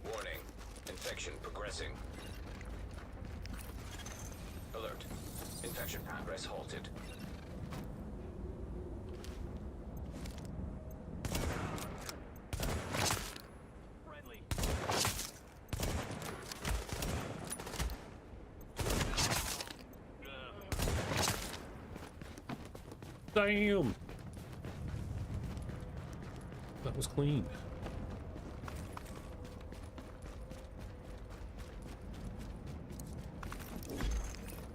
B: Warning. Infection progressing. Alert. Infection progress halted.
D: Friendly.
A: Damn! That was clean.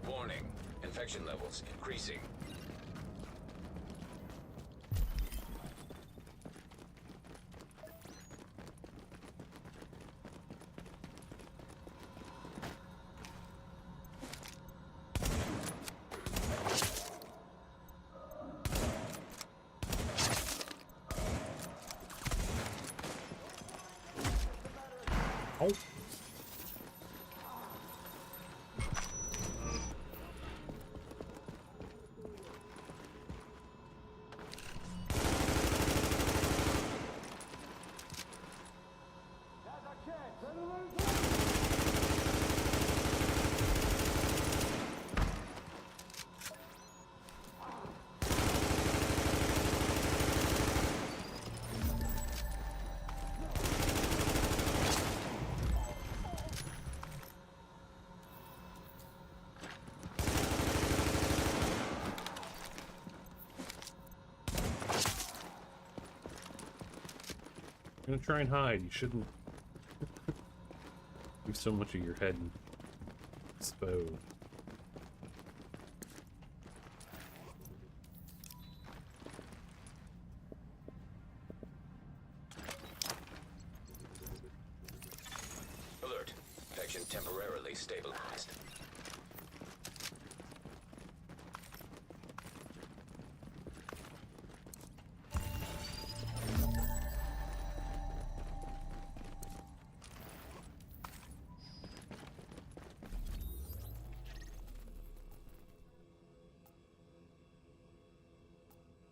B: Warning. Infection levels increasing.
A: Oh! I'm gonna try and hide. You shouldn't. Leave so much of your head exposed.
B: Alert. Infection temporarily stabilized.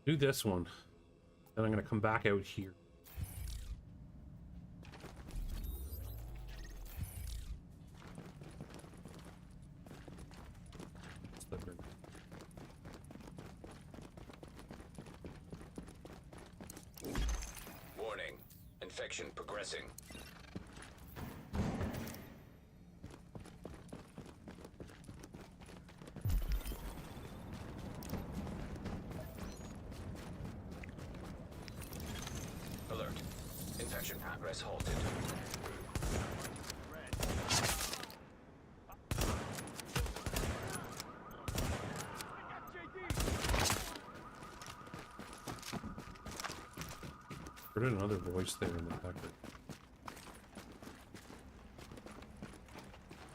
A: Do this one. Then I'm gonna come back out here.
B: Warning. Infection progressing. Alert. Infection progress halted.
A: Heard another voice there in the background.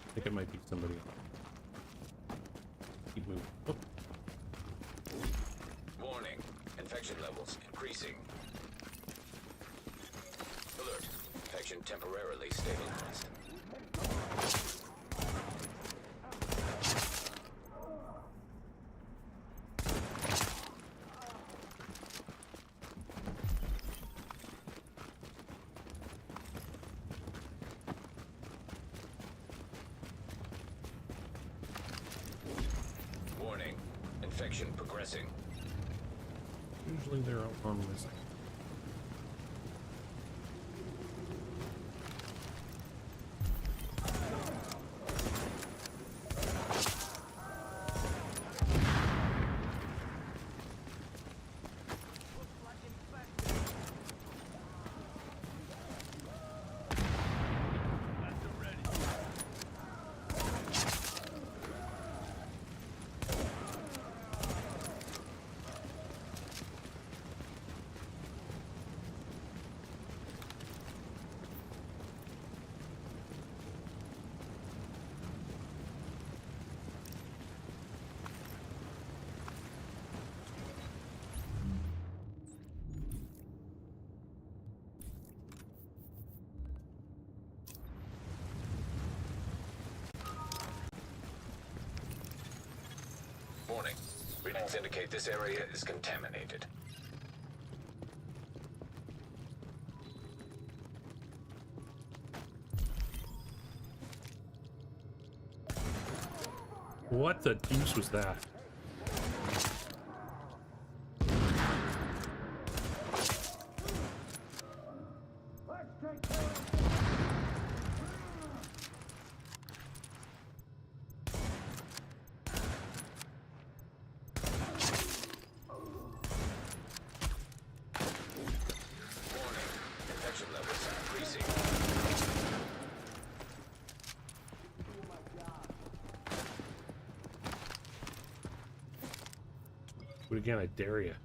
A: I think it might be somebody else. Keep moving. Oh.
B: Warning. Infection levels increasing. Alert. Infection temporarily stabilized. Warning. Infection progressing.
A: Usually they're out on this.
B: Warning. Readings indicate this area is contaminated.
A: What the deuce was that?
B: Warning. Infection levels increasing.
A: Do it again, I dare you.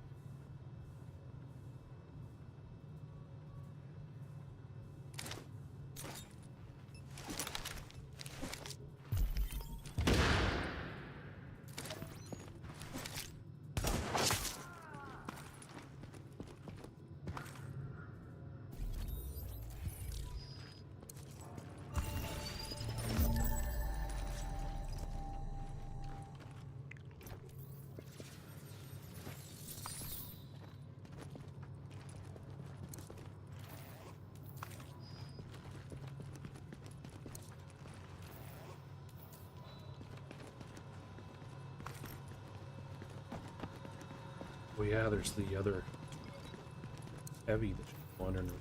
A: Oh yeah, there's the other heavy that you're wandering with.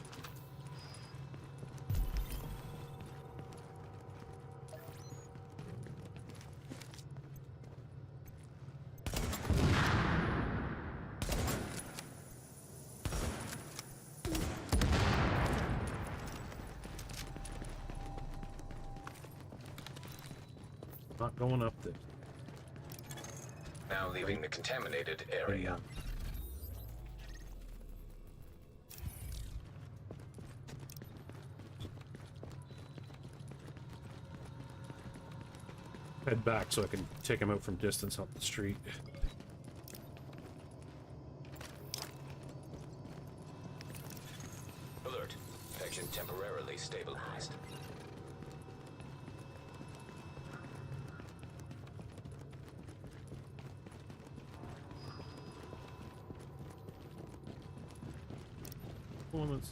A: Not going up this.
B: Now leaving the contaminated area.
A: Head back so I can take him out from distance up the street.
B: Alert. Infection temporarily stabilized.
A: Performance.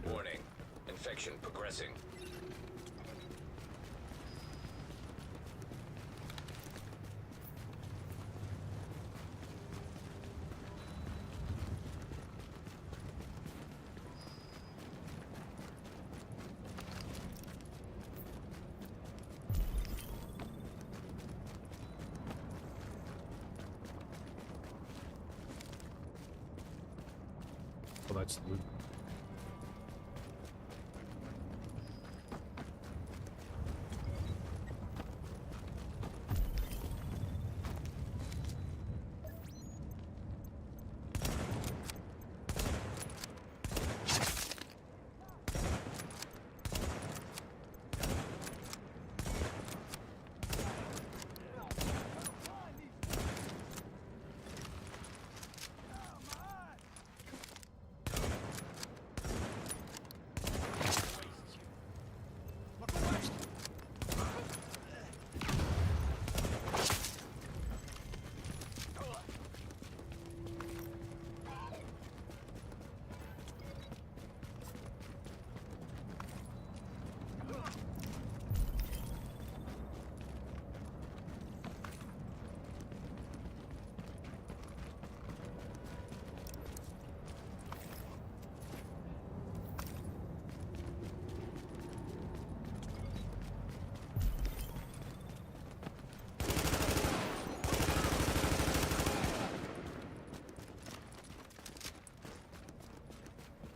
B: Warning. Infection progressing.
A: Well, that's the loot.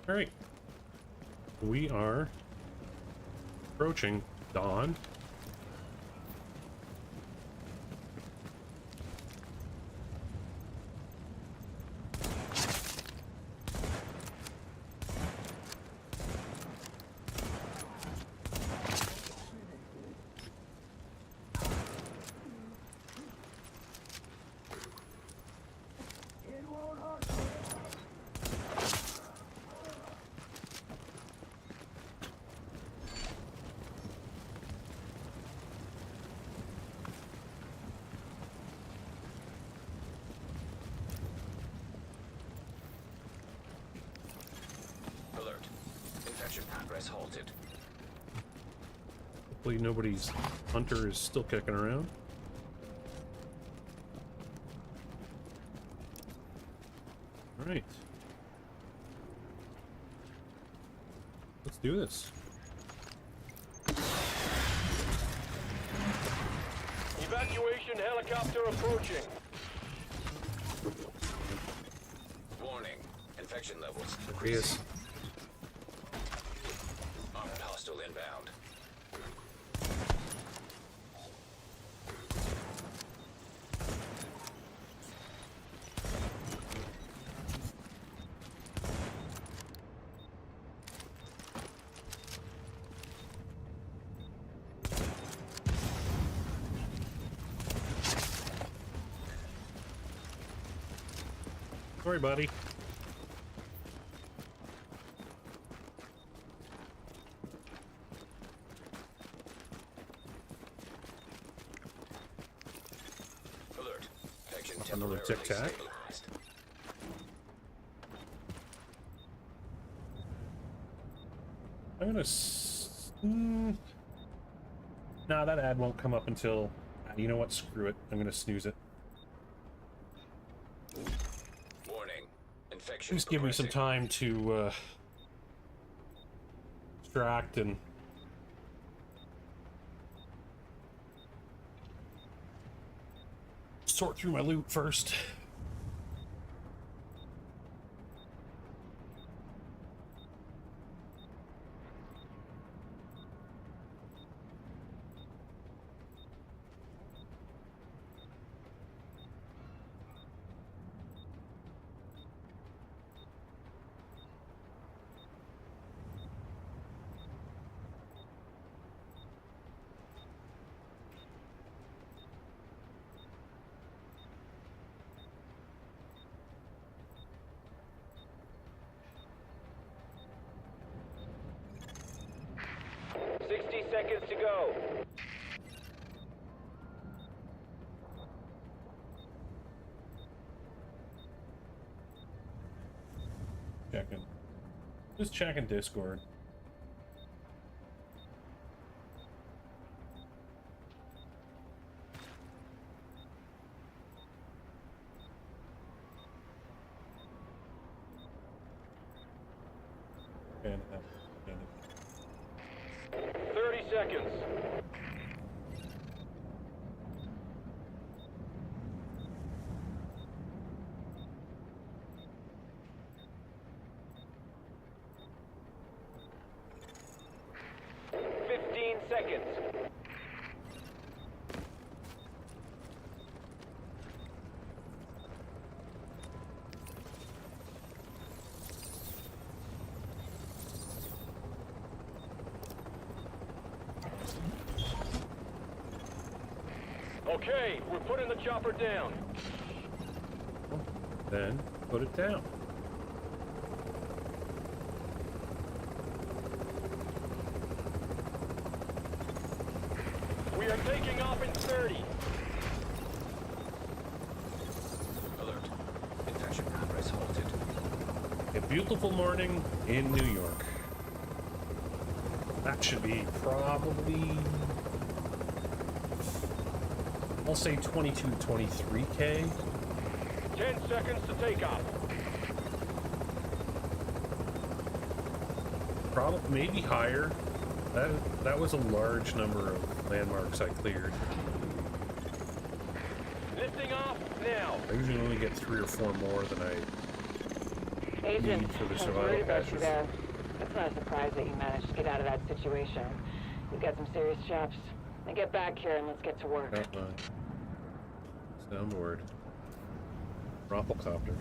A: All right, we are approaching dawn.
B: Alert. Infection progress halted.
A: Hopefully nobody's hunter is still kicking around. All right. Let's do this.
F: Evacuation helicopter approaching.
B: Warning. Infection levels.
A: Yes.
B: Armored hostile inbound.
A: Sorry, buddy.
B: Alert. Infection
A: Another
B: temporarily
A: tic-tac.
B: stabilized.
A: I'm gonna. Nah, that ad won't come up until. You know what? Screw it. I'm gonna snooze it.
B: Warning. Infection
A: Just give me some
B: progressing.
A: time to extract and sort through my loot first.
F: Seconds to go.
A: Checking. Just checking Discord. And
F: 30 seconds. Seconds. Okay, we're putting the chopper down.
A: then put it down.
F: We are taking off in 30.
B: Alert. Infection progress halted.
A: A beautiful morning in New York. That should be probably, I'll say 22, 23K.
F: 10 seconds to take off.
A: Probably, maybe higher. That was a large number of landmarks I cleared.
F: Lifting off now.
A: I usually only get 3 or 4 more than I
J: Agent,
A: need for the
J: I was
A: survival
J: worried about you
A: patches.
J: there. It's not a surprise that you managed to get out of that situation. You've got some serious chops. Now get back here and let's get to work.
A: Soundboard. Roppelcopter.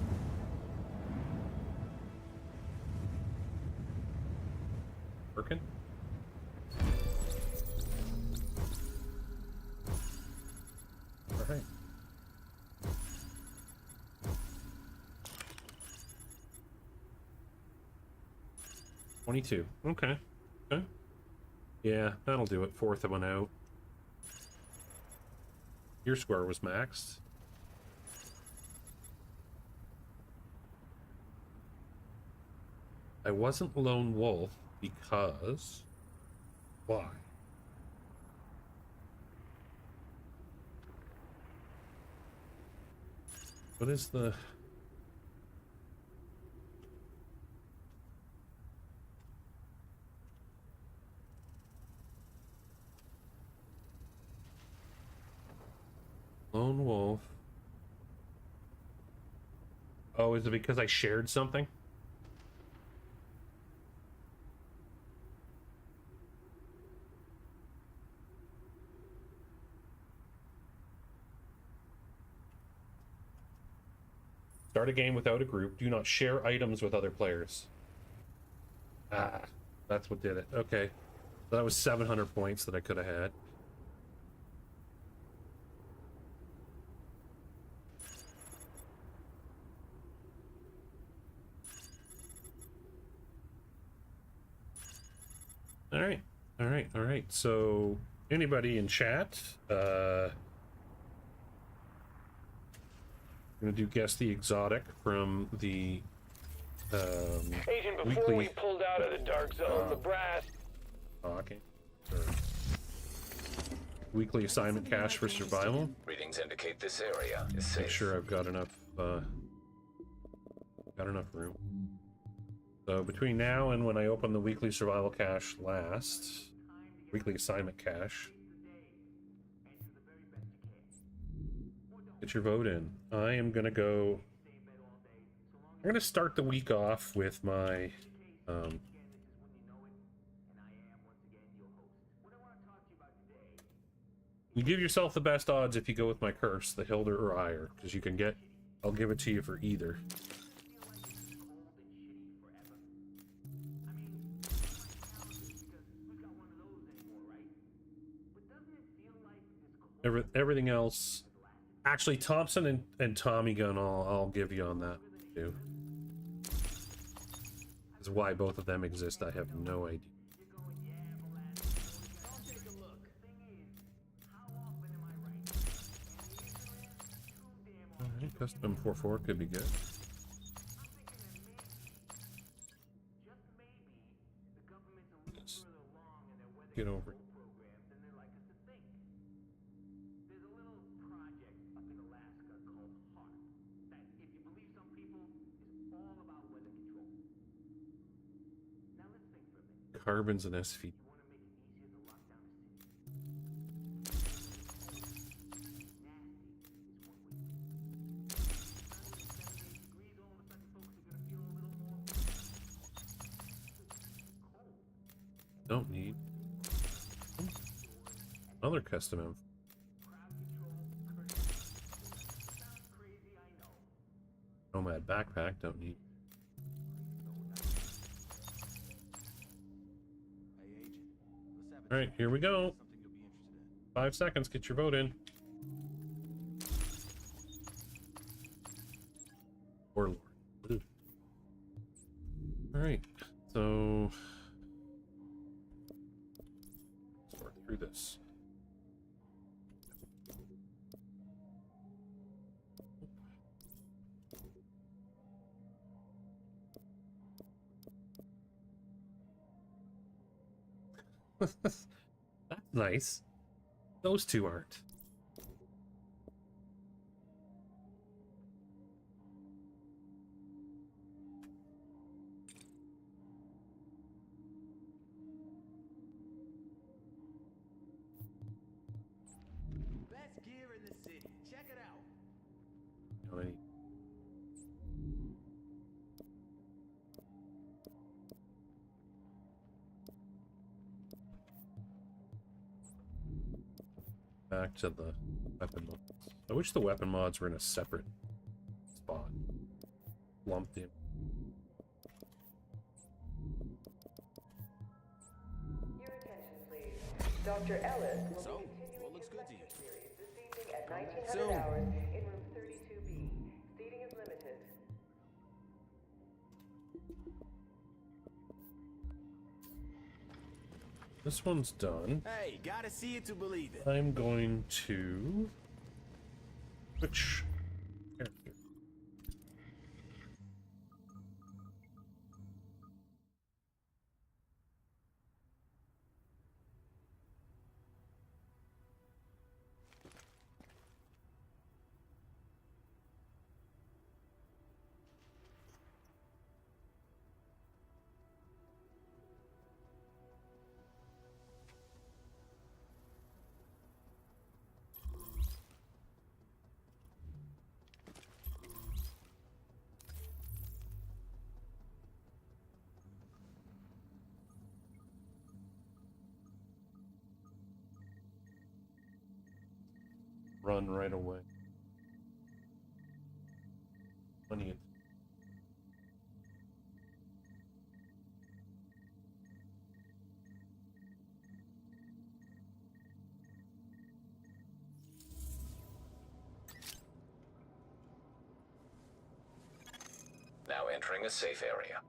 A: Working? Alright. $22. Okay. Okay. Yeah, that'll do it. 4th one out. Your score was maxed. I wasn't lone wolf because... Why? What is the... Lone wolf. Oh, is it because I shared something? Start a game without a group. Do not share items with other players. Ah, that's what did it. Okay. That was 700 points that I could have had. All right. All right. All right. So anybody in chat, I'm gonna do guess the exotic from the
F: Agent, before
A: weekly
F: we pulled out of the dark zone, the brass...
A: talking or weekly assignment cache for survival.
B: Readings indicate this area is safe.
A: Make sure I've got enough room. So between now and when I open the weekly survival cache last, weekly assignment cache, Get your vote in. I am gonna go. I'm gonna start the week off with my. You give yourself the best odds if you go with my curse, the Hilder or Ire, because you can get. I'll give it to you for either. Everything else. Actually, Thompson and Tommy gun, I'll give you on that too. Is why both of them exist, I have no idea. Alright, custom M44 could be good. Let's get over. Carbons and SV. Don't need another custom M. Nomad backpack, don't need. Alright, here we go. 5 seconds, get your vote in. Or Lord. Alright, so let's work through this. That's nice. Those two aren't.
C: Best gear in the city. Check it out.
A: How many? Back to the weapon mods. I wish the weapon mods were in a separate spot. Lumped in.
K: Your attention, please. Dr. Ellis will
C: So,
K: be continuing
C: what looks
K: his
C: good to you?
K: lecture series this evening at
C: Coming
K: 1900
C: soon.
K: hours in room 32B. Seating is limited.
A: This one's done.
C: Hey, gotta see it to believe it.
A: I'm going to switch character. Run right away. 20th.
B: Now entering a safe area.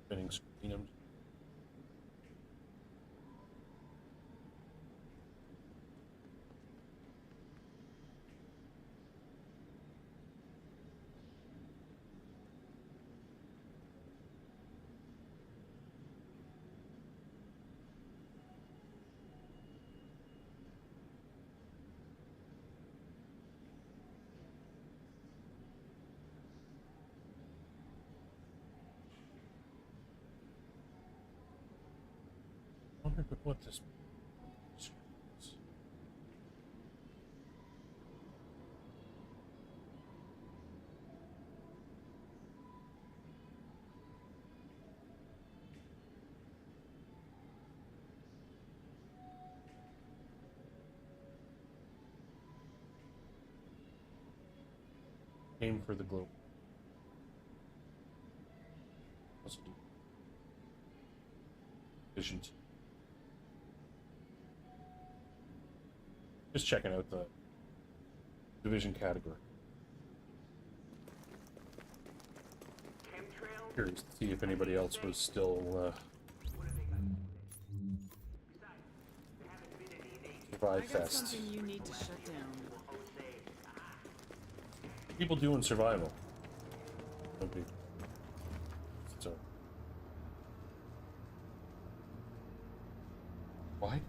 A: Spinning screen. wonder what this. Aim for the globe. Also do vision. Just checking out the division category. Curious to see if anybody else was still Survive
G: I got
A: Fest.
G: something you need to shut down.
A: People doing survival. Okay. So. Why?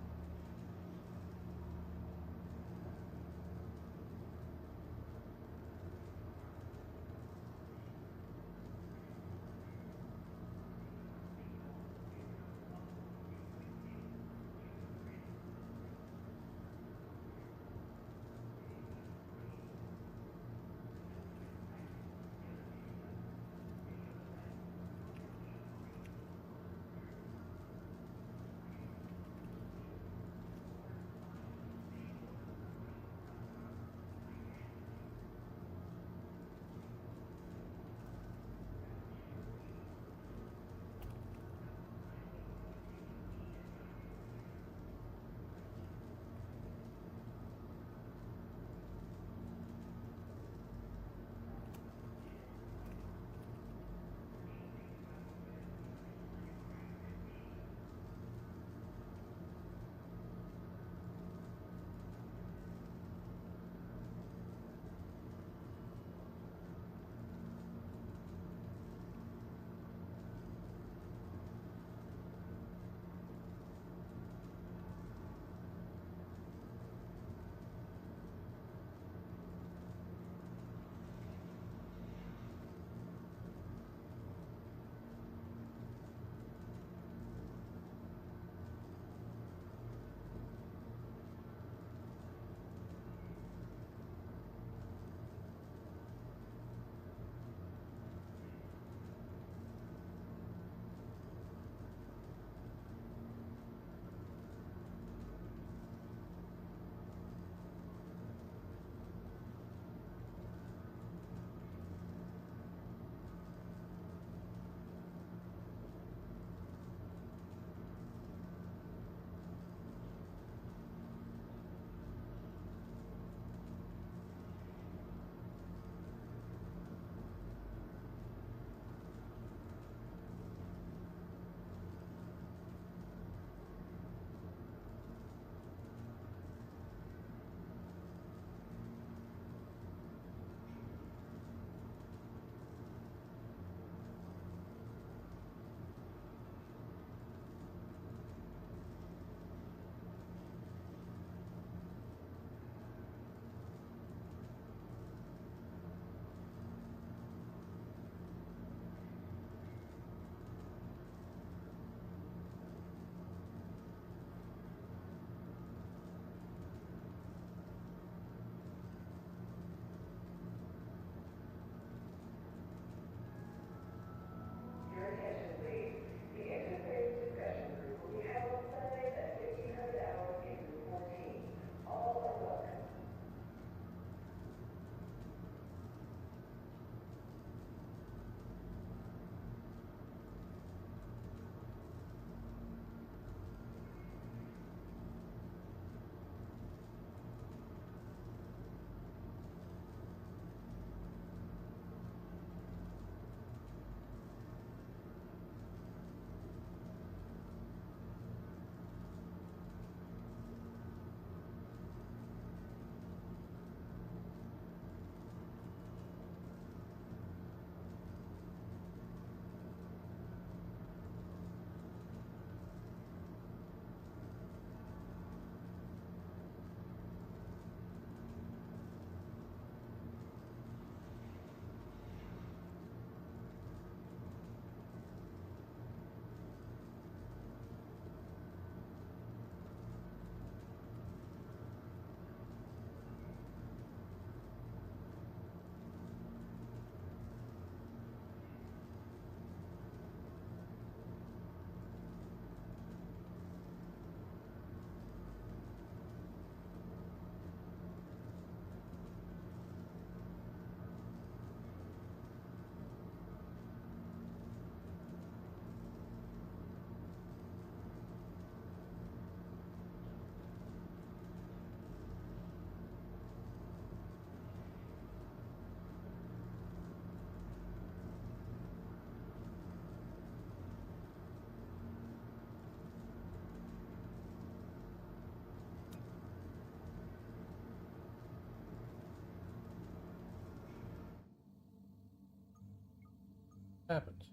A: happened?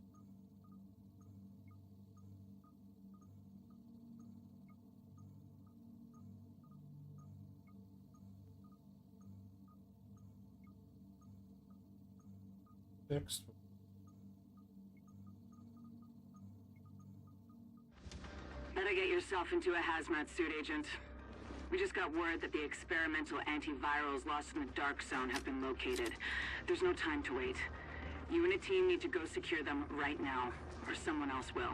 A: Fixed.
H: Better get yourself into a hazmat suit, Agent. We just got word that the experimental antivirals lost in the Dark Zone have been located. There's no time to wait. You and a team need to go secure them right now, or someone else will.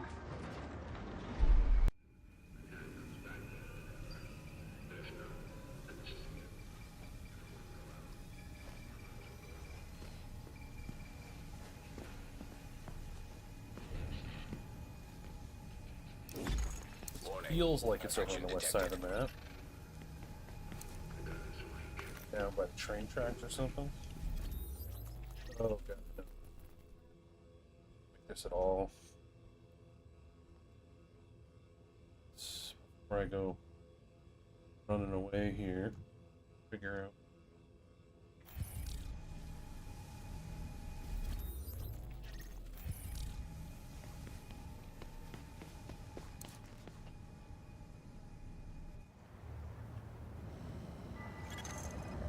A: Feels like it's over on the west side of the map. Down by the train tracks or something. Oh god. Make this at all. Before I go running away here, figure out.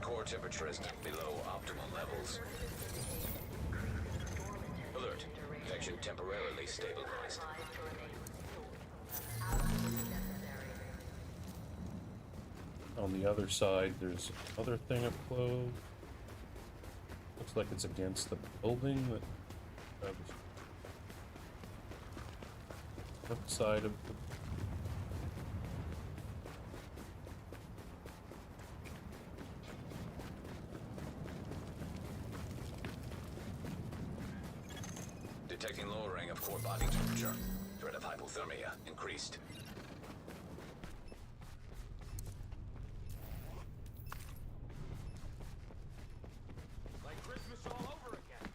B: Core temperature is below optimal levels. Alert. Infection temporarily stabilized.
A: On the other side, there's another thing up close. Looks like it's against the building that was outside of the.
B: Detecting lowering of core body temperature. Threat of hypothermia increased.
D: Like Christmas all over again.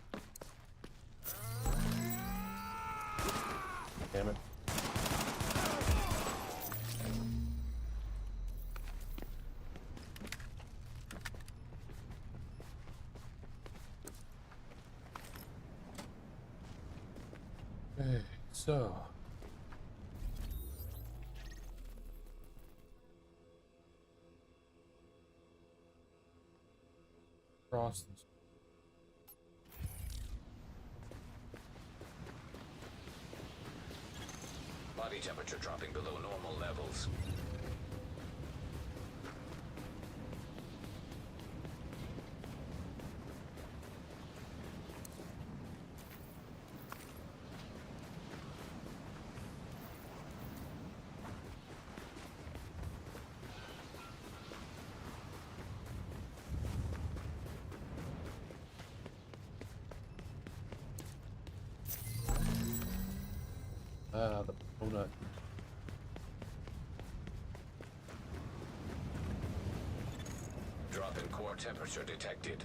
A: Damn it. Okay, so. Cross this.
B: Body temperature dropping below normal levels.
A: Ah, the donut.
B: Drop in core temperature detected.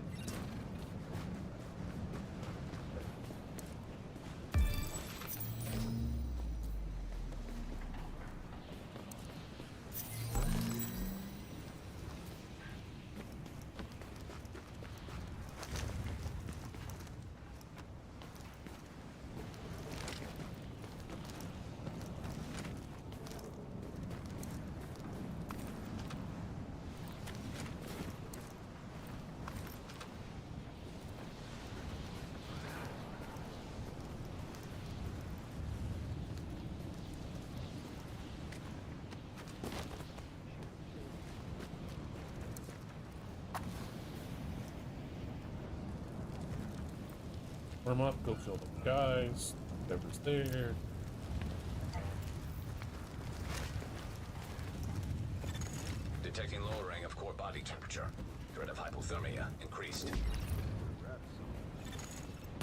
A: Warm up, go kill the guys, whatever's there.
B: Detecting lowering of core body temperature. Threat of hypothermia increased.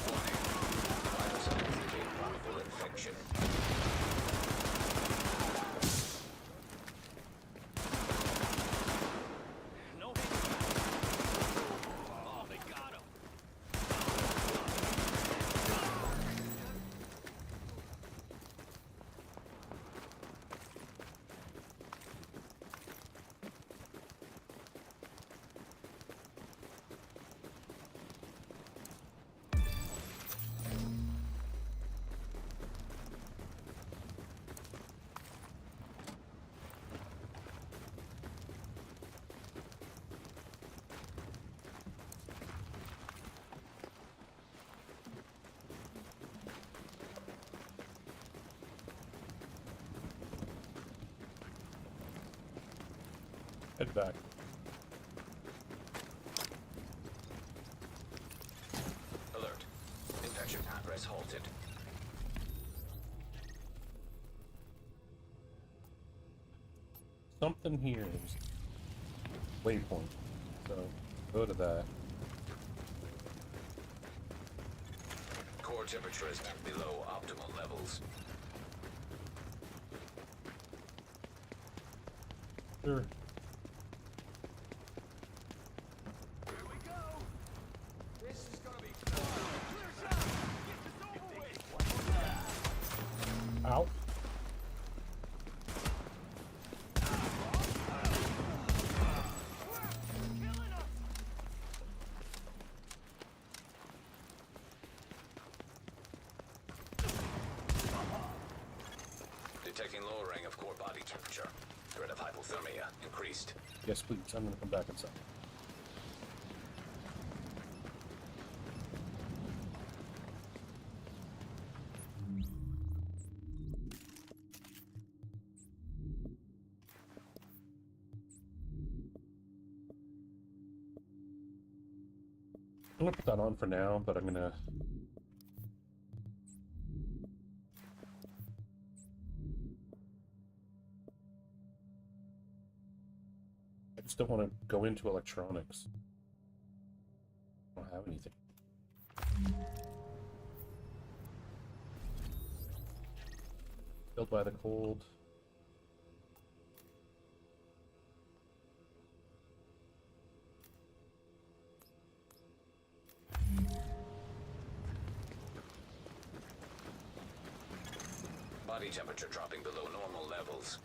B: Warning. Vital signs indicate probable infection.
D: No hit. Oh, they got him.
A: bit back.
B: Alert. Infection progress halted.
A: Something here is waypoint. So go to that.
B: Core temperature is below optimal levels.
A: Sure.
D: Here we go. This is gonna be fun. Clear shot. Get this over with.
A: Ow.
D: Killing us.
B: Detecting lowering of core body temperature. Threat of hypothermia increased.
A: Yes, please. I'm gonna come back inside. I'm gonna put that on for now, but I'm gonna I just don't want to go into electronics. I don't have anything. Killed by the cold.
B: Body temperature dropping below normal levels.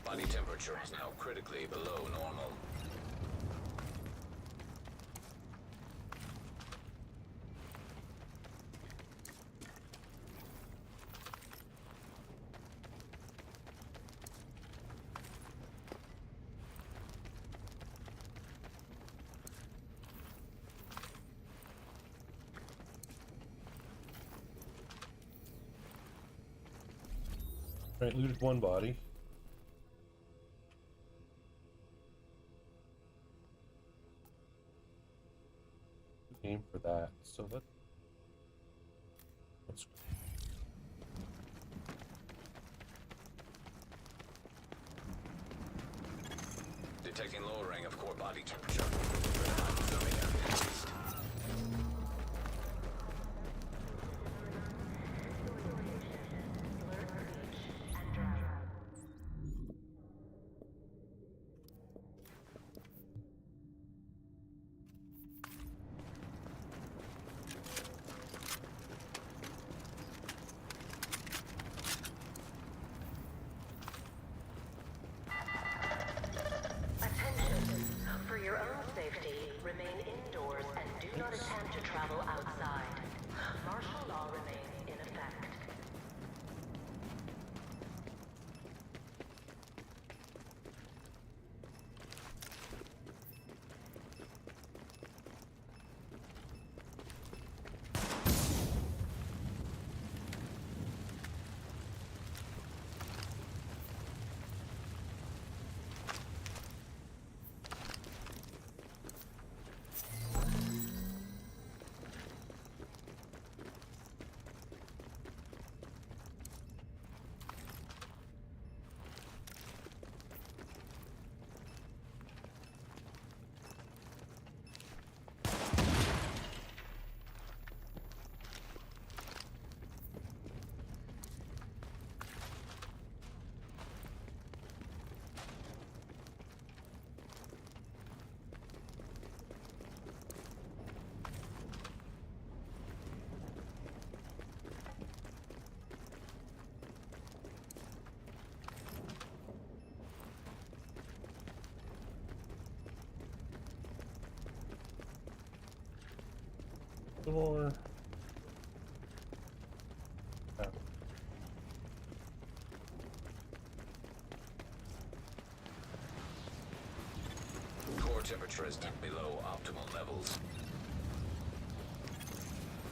B: Body temperature is now critically below normal.
A: Right, looted one body. Aim for that. So let's
B: Detecting lowering of core body temperature. Hypothermia increased.
I: Attention. For your own safety, remain indoors and do not attempt to travel outside. Martial law remains in effect.
A: More. Oh.
B: Core temperature is dipped below optimal levels.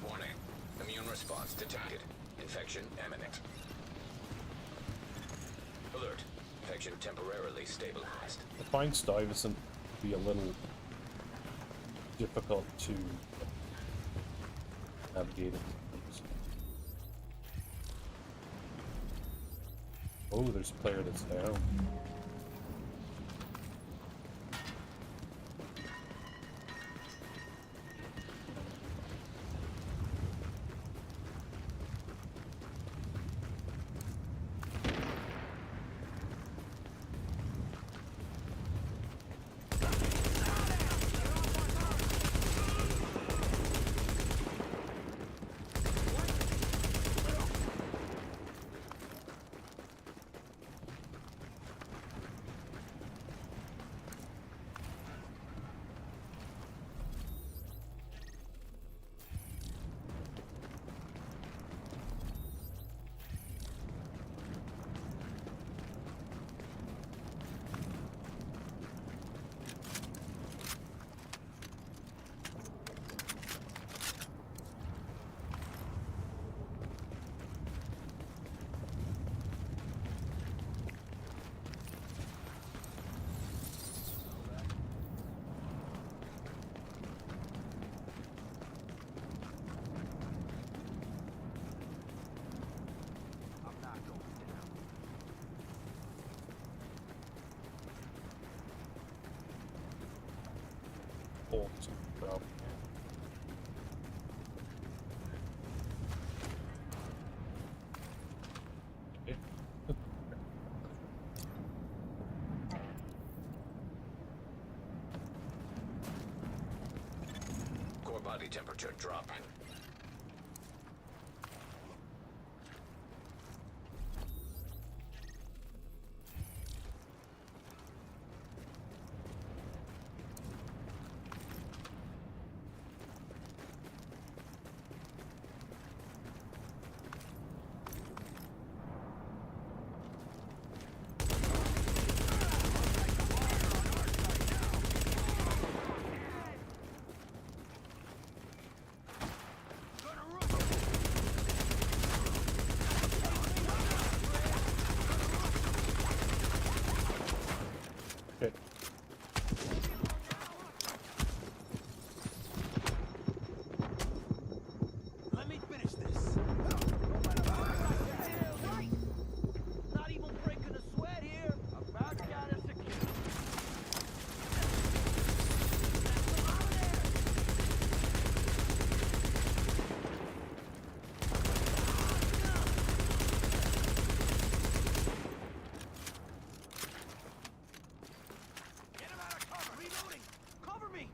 B: Warning. Immune response detected. Infection imminent. Alert. Infection temporarily stabilized.
A: I find Stuyvesant to be a little difficult to navigate. Oh, there's a player that's down. Oh, it's a problem. Okay.
B: Core body temperature drop.
A: Okay.
C: Let me finish this. Not even breaking a sweat here. About got us secure. Get him out of cover. Reloading. Cover me.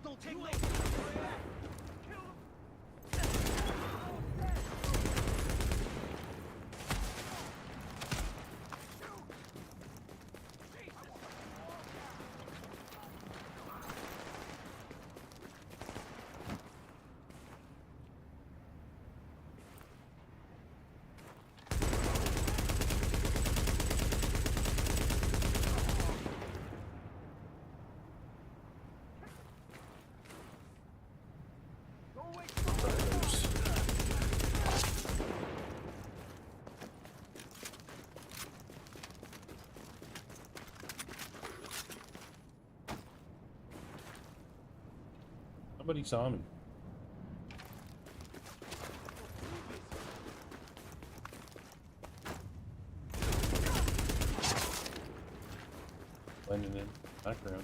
C: Don't take no. Kill him.
A: Somebody saw me. Blending in background.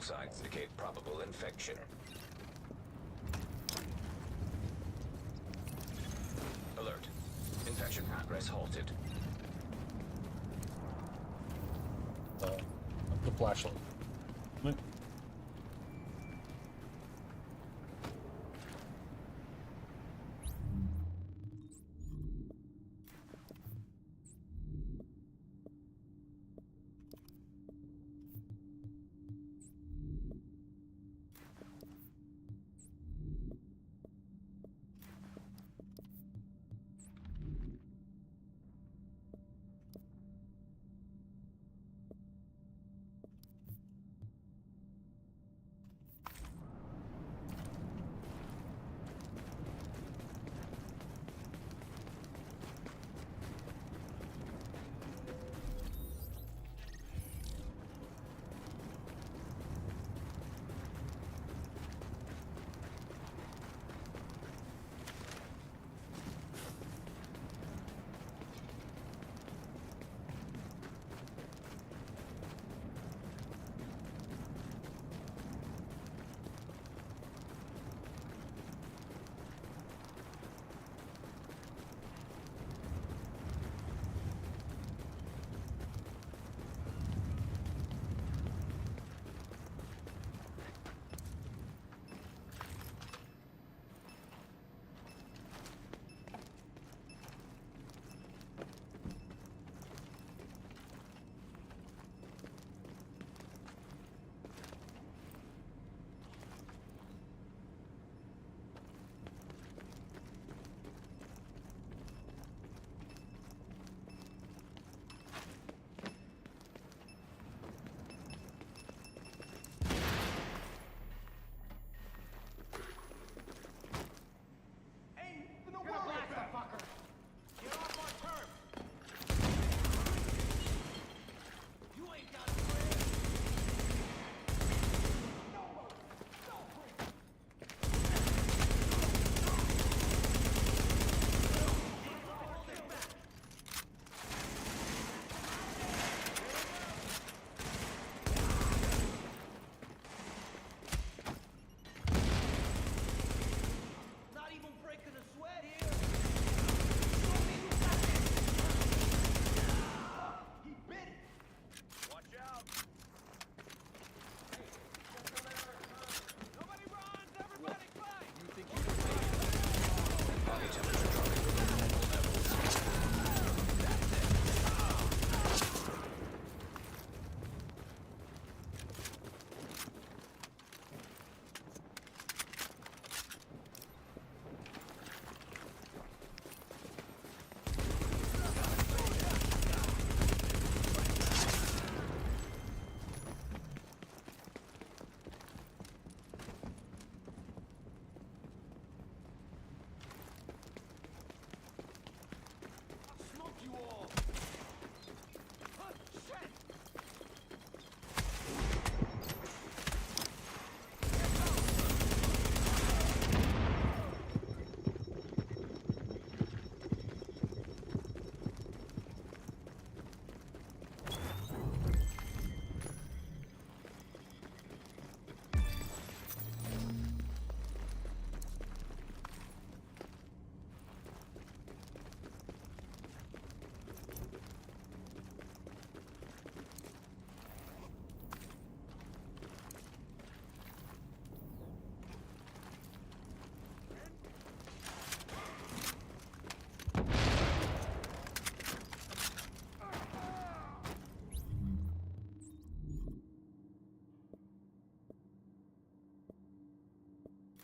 B: Vital signs indicate probable infection. Alert. Infection progress halted.
A: The flashlight.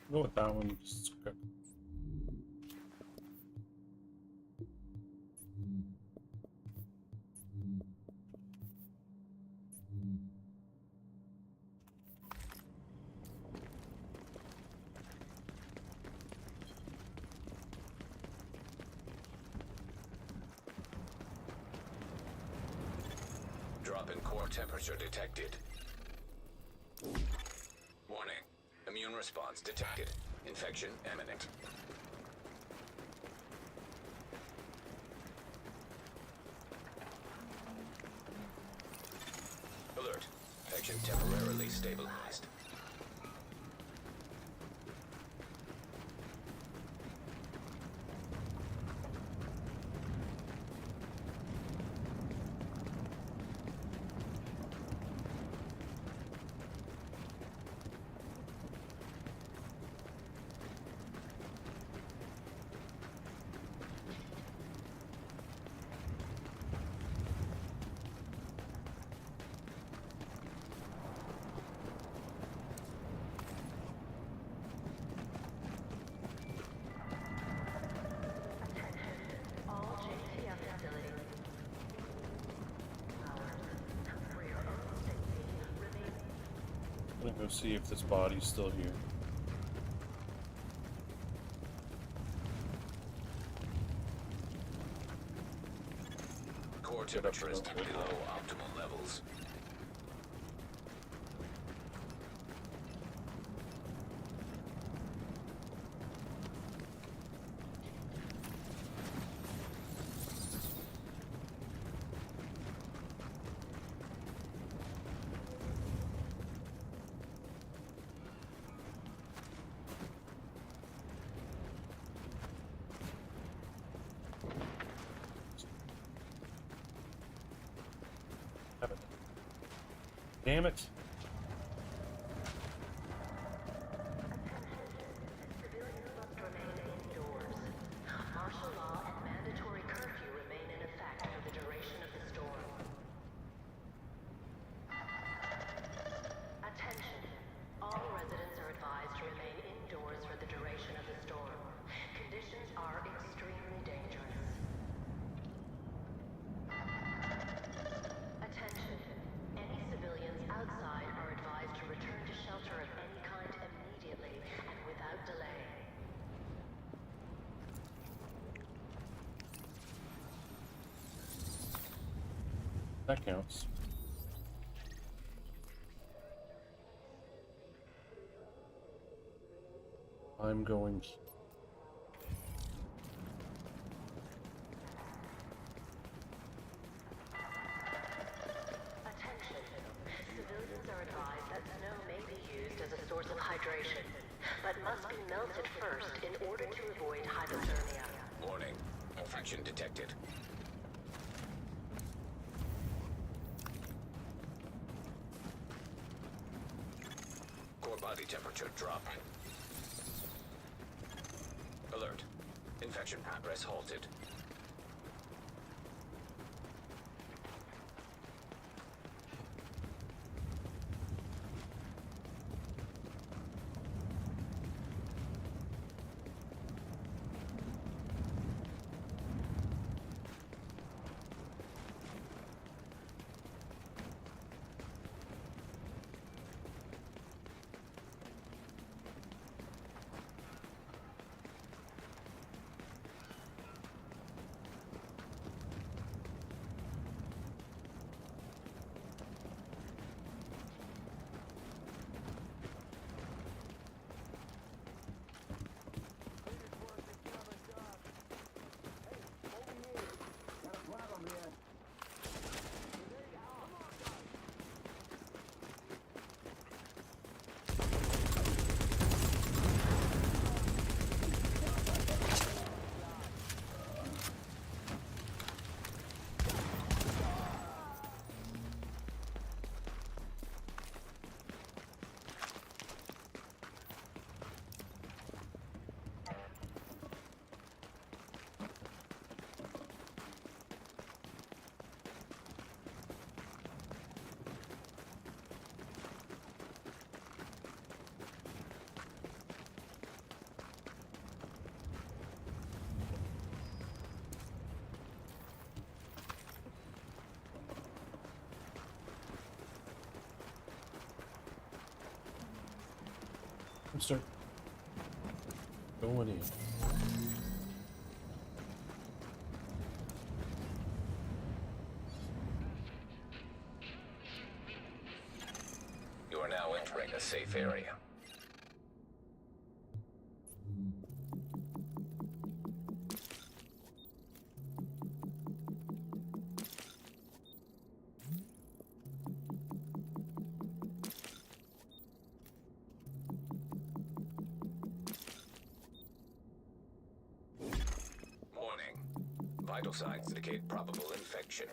A: Go with that one. Just okay.
B: Drop in core temperature detected. Warning. Immune response detected. Infection imminent. Alert. Infection temporarily stabilized.
A: I'm gonna go see if this body's still here.
B: Core temperature is below optimal levels.
A: Damn it.
I: Civilians must remain indoors. Martial law and mandatory curfew remain in effect for the duration of the storm. Attention. All residents are advised to remain indoors for the duration of the storm. Conditions are extremely dangerous. Attention. Any civilians outside are advised to return to shelter of any kind immediately and without delay.
A: That counts. I'm going.
I: Attention. Civilians are advised that snow may be used as a source of hydration, but must be melted first in order to avoid hypothermia.
B: Warning. Infection detected. Core body temperature drop. Alert. Infection progress halted.
A: I'm start going in.
B: You are now entering a safe area. Vital signs indicate probable infection.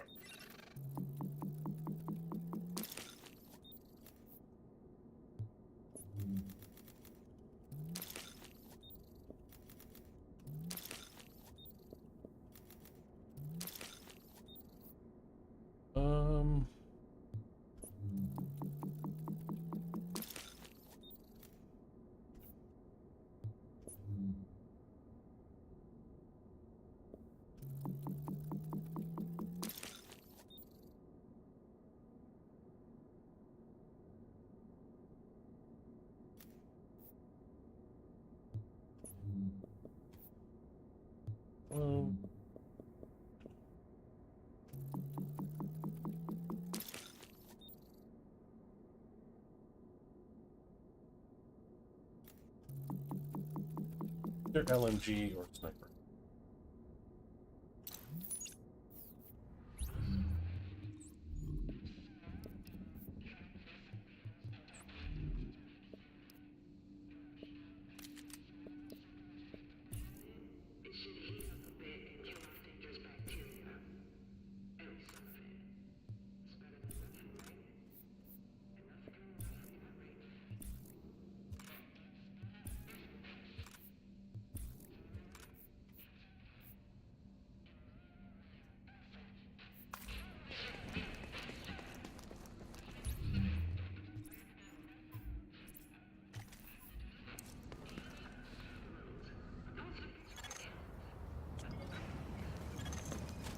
A: Either LMG or sniper.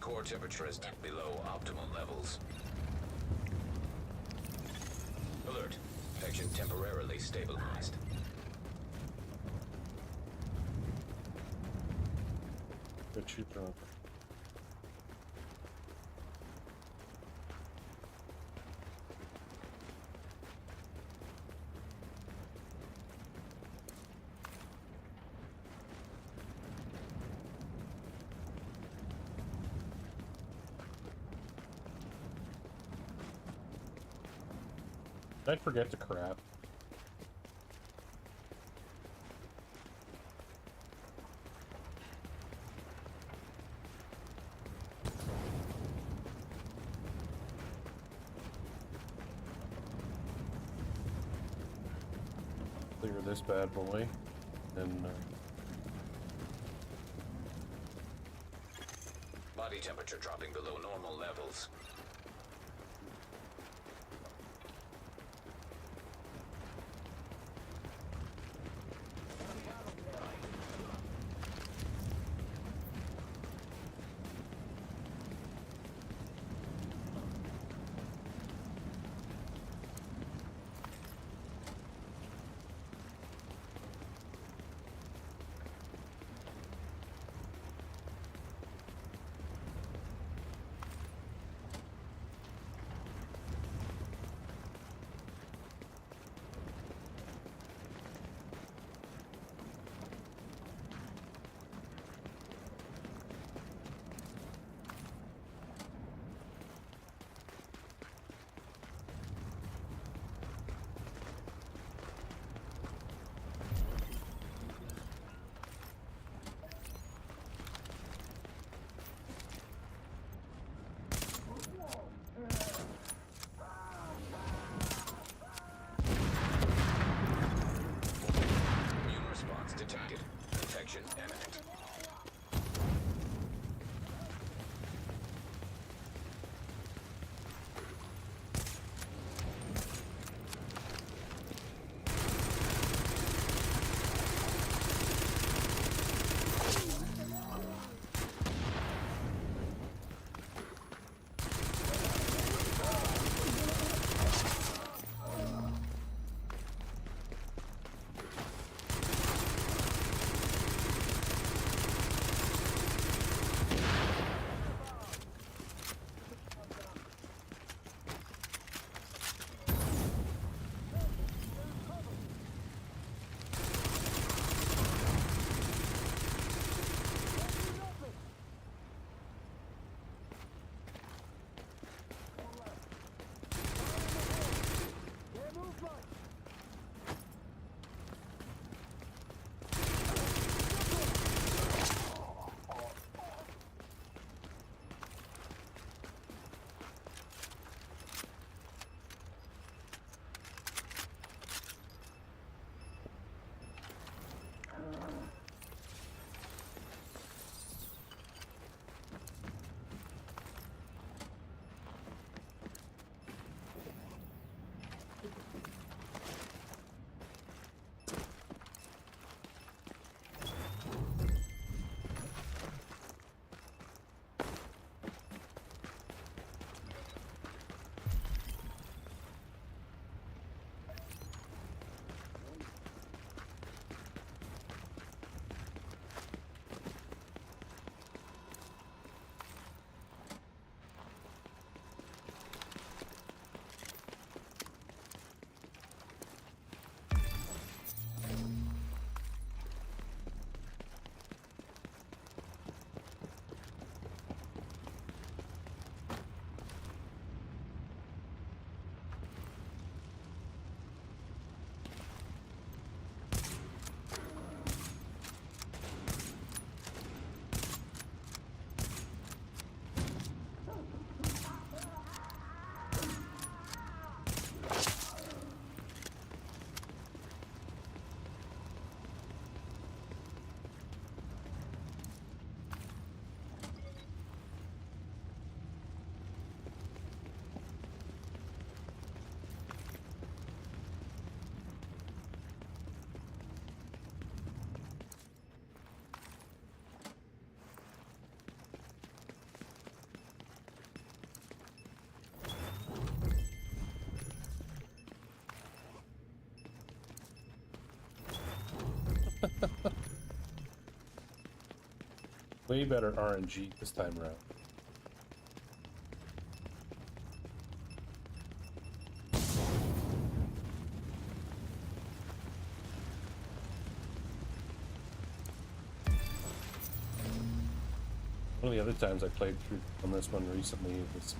B: Core temperature is below optimal levels. Alert. Infection temporarily stabilized.
A: Good shoot drone. Did I forget to crap? Clear this bad boy, then
B: Body temperature dropping below normal levels.
A: Way better RNG this time around. One of the other times I played through on this one recently, it was,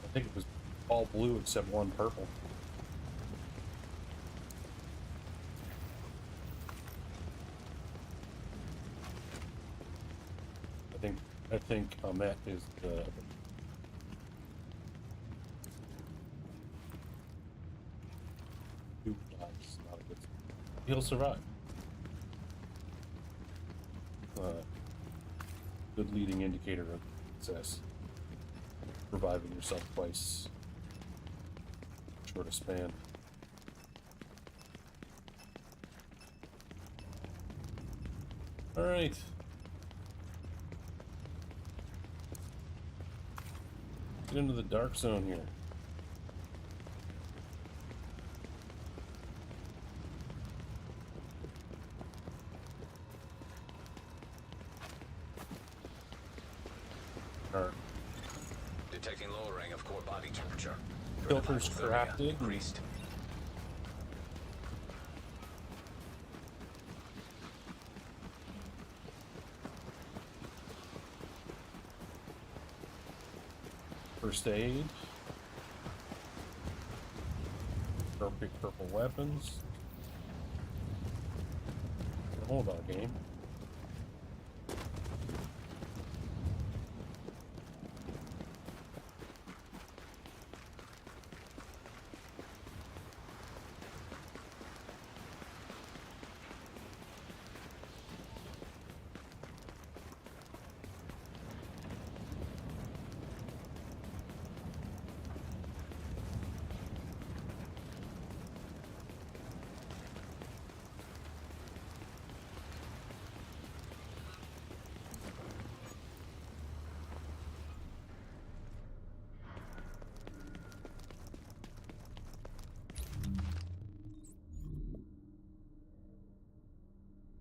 A: I think it was all blue except one purple. I think Ahmet is the who dies, not a good. He'll survive. Good leading indicator of success. Reviving yourself twice. Short a span. All right. Get into the dark zone here. Alright.
B: Detecting lowering of core body temperature.
A: Filters crafted.
B: Increased.
A: First aid. Perfect purple weapons. Hold on, game.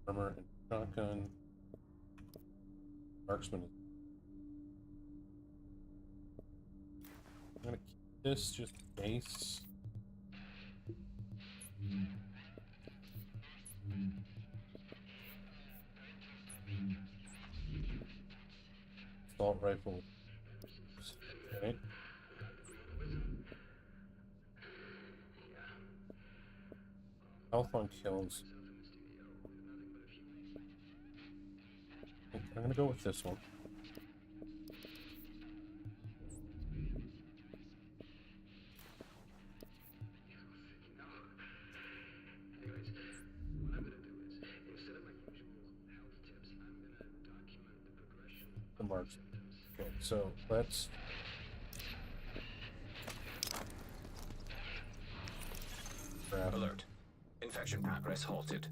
A: Armor and shotgun. Marksman. I'm gonna keep this just in case. Assault rifle. Okay. Health on kills. I'm gonna go with this one. The marks. Okay, so let's grab.
B: Alert. Infection progress halted.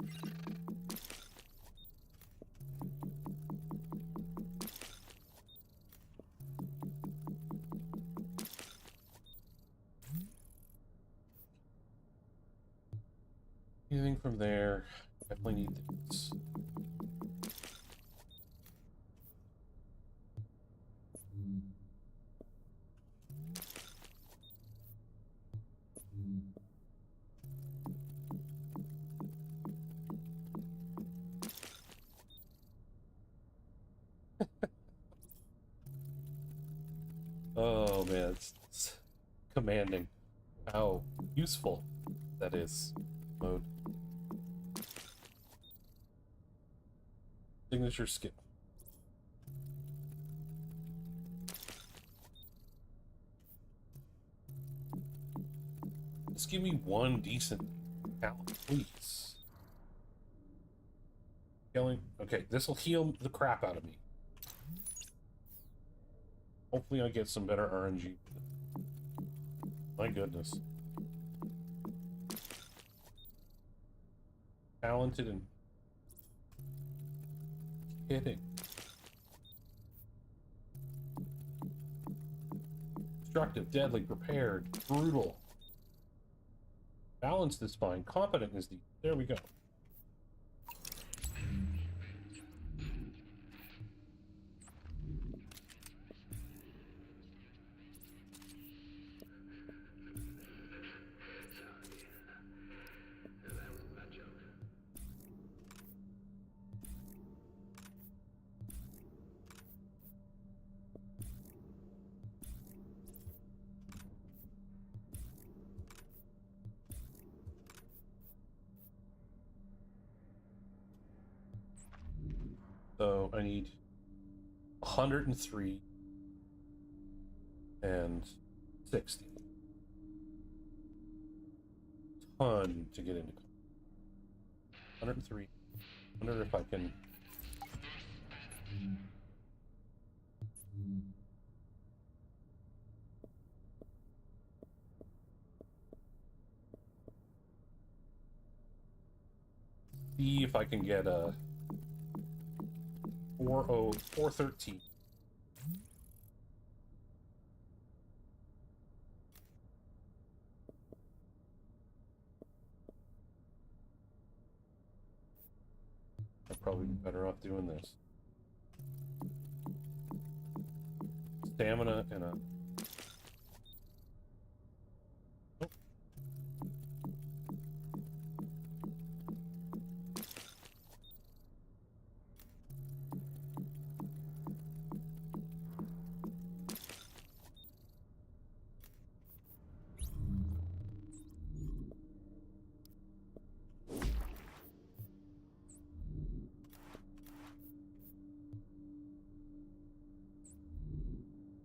A: Anything from there? Definitely need this. Oh man, it's commanding how useful that is. Mode. Signature skill. Just give me one decent talent, please. Healing. Okay, this will heal the crap out of me. Hopefully I get some better RNG. My goodness. Talented and hitting. Destructive, deadly, prepared, brutal. Balanced is fine. Competent is the... There we go. So I need 103 and 60. Ton to get into 103. I wonder if I can. See if I can get a 413. I'd probably be better off doing this. Stamina and a. Oh.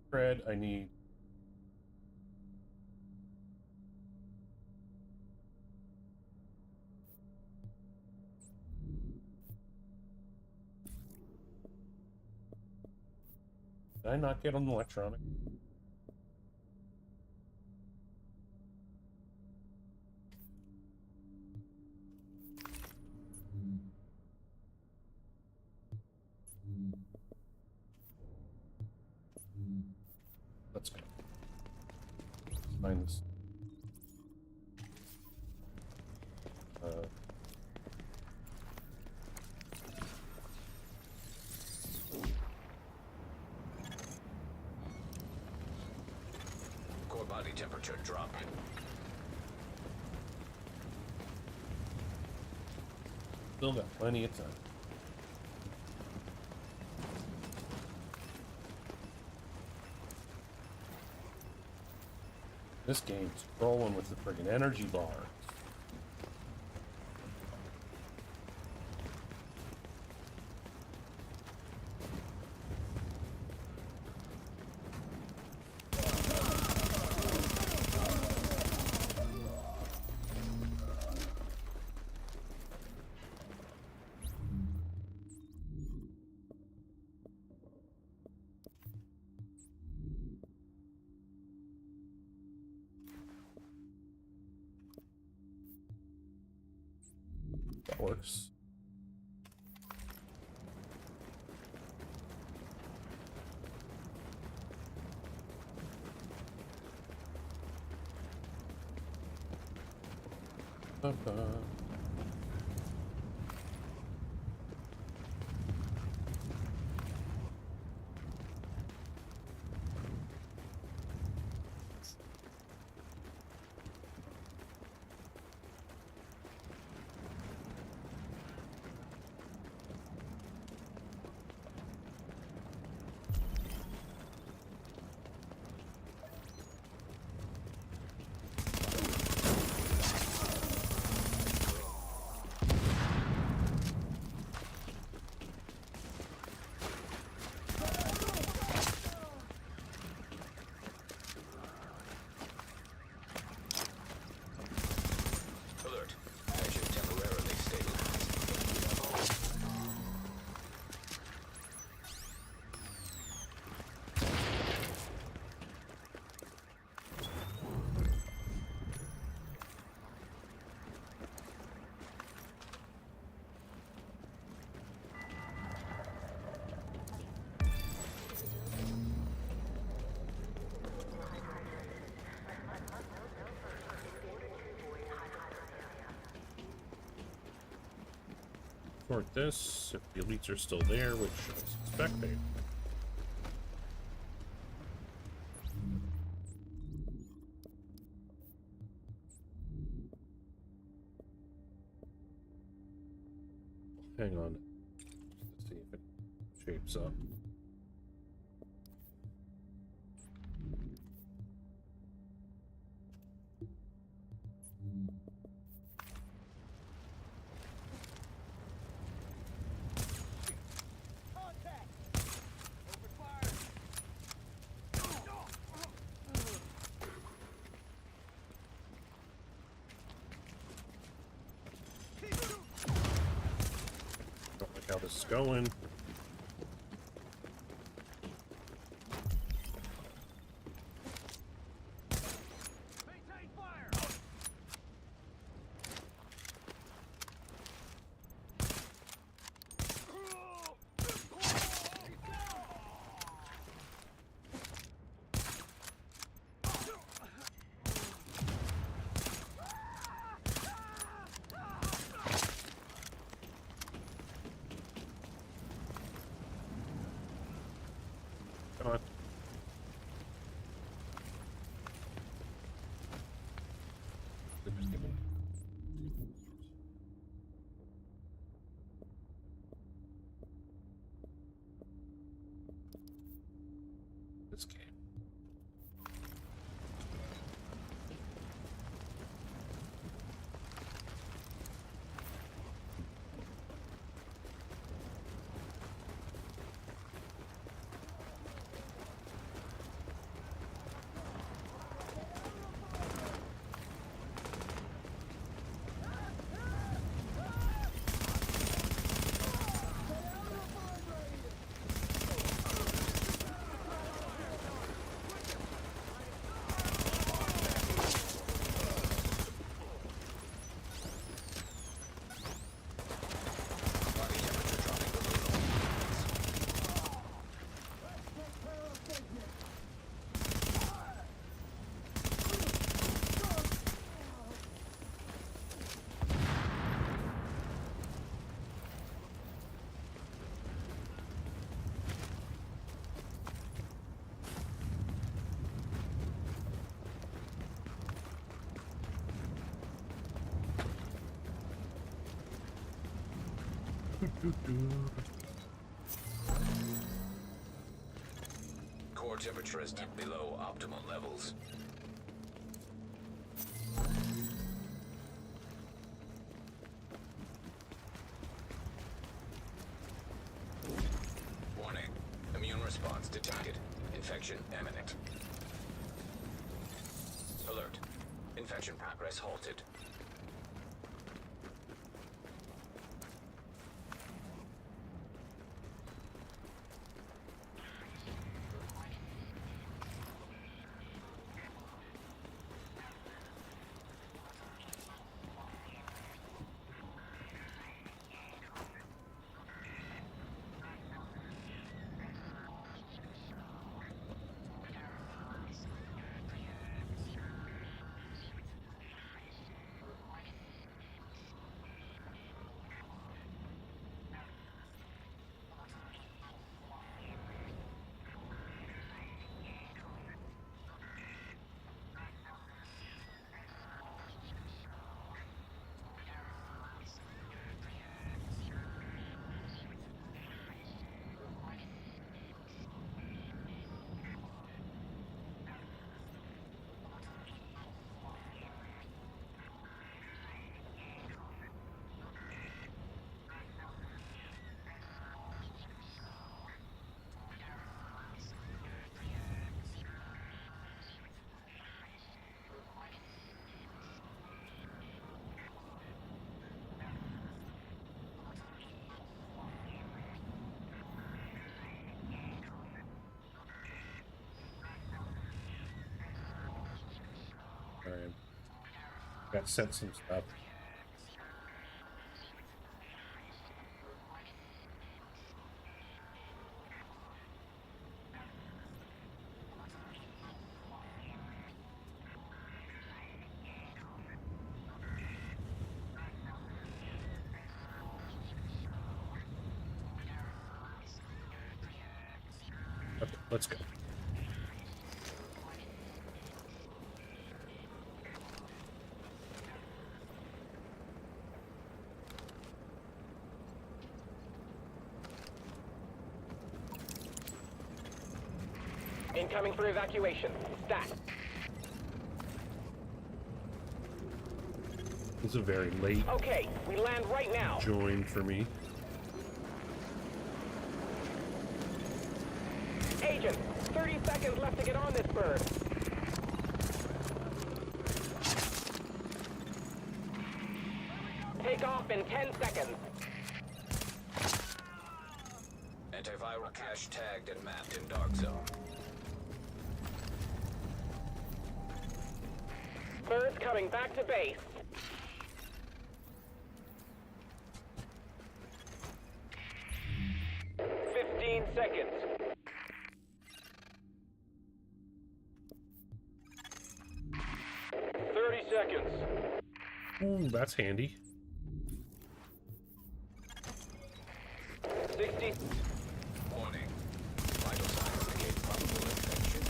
A: Bread, I need. Did I not get on the electronic? Let's go. Find this.
B: Core body temperature drop.
A: Still got plenty of time. This game's rolling with the friggin' energy bar. That works.
B: Alert. Measure temporarily stabilized.
A: Sort this, if the elites are still there, which I suspect they are. Hang on, just to see if it shapes up. It's going.
D: Maintain fire!
A: Come on. This game.
B: Core temperature is below optimal levels. Warning. Immune response detected. Infection imminent. Alert. Infection progress halted.
A: Alright. Got set some stuff. Okay, let's go.
F: Incoming for evacuation. Stat.
A: This is a very late
F: Okay, we land right now.
A: join for me.
F: Agent, 30 seconds left to get on this bird. Take off in 10 seconds.
B: crash tagged and mapped in Dark Zone.
F: Birds coming back to base. Seconds. 30 seconds.
A: Ooh, that's handy.
F: 60.
B: Warning. Vital signs indicate probable infection.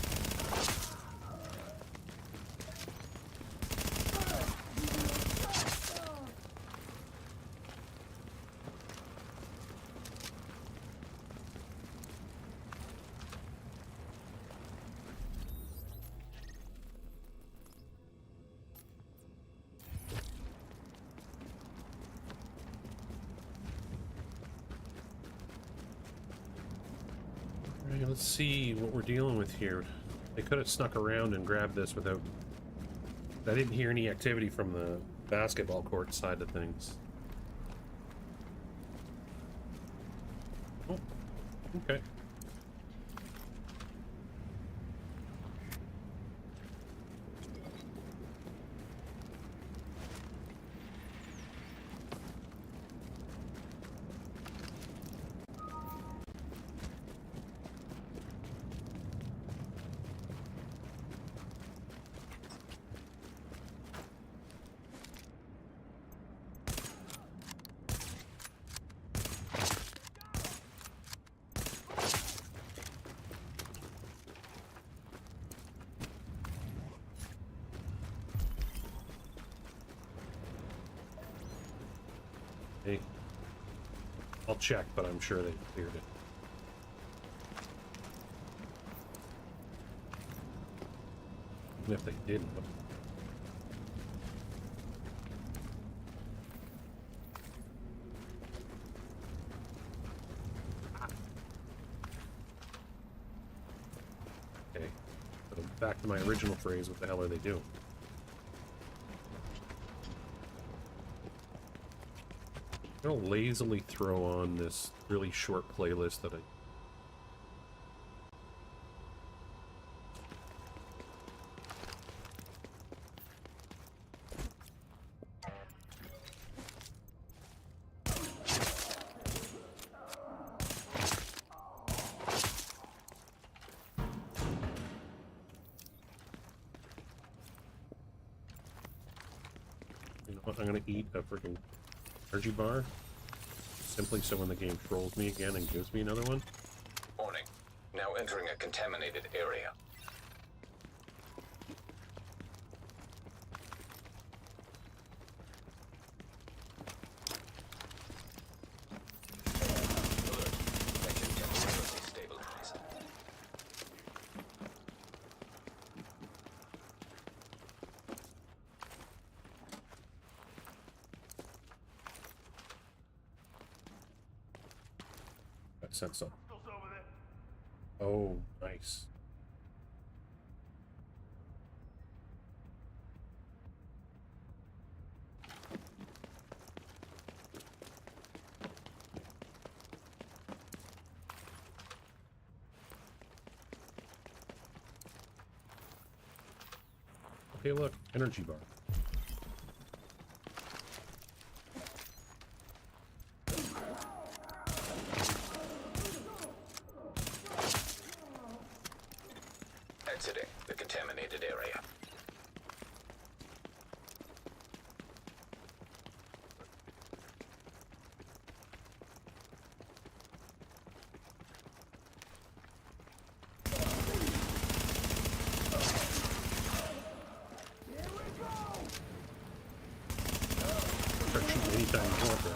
A: Alright, let's see what we're dealing with here. They could have snuck around and grabbed this without... I didn't hear any activity from the basketball court side of things. Oh, okay. Hey, I'll check, but I'm sure they cleared it. Even if they didn't. Okay, but back to my original phrase, what the hell are they doing? I'm gonna lazily throw on this really short playlist that I... You know what, I'm gonna eat a freaking energy bar, simply so when the game trolls me again and gives me another one.
B: Warning. Now entering a contaminated area. Alert. Engine temporarily stabilized.
A: That sent some. Oh, nice. Okay, look, energy bar.
B: Exiting the contaminated area.
A: Start shooting anytime you want there.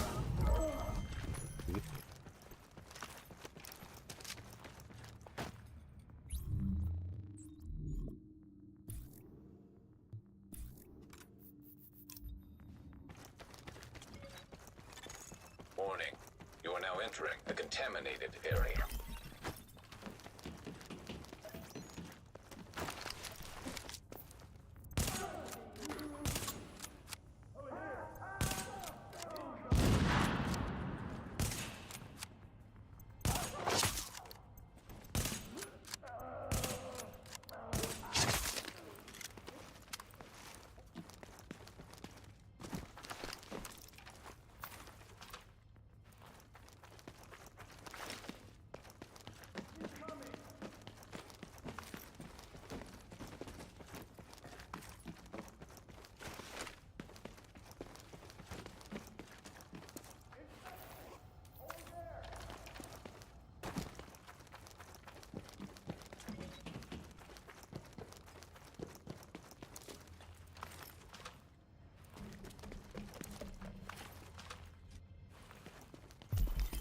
B: Warning. You are now entering the contaminated area.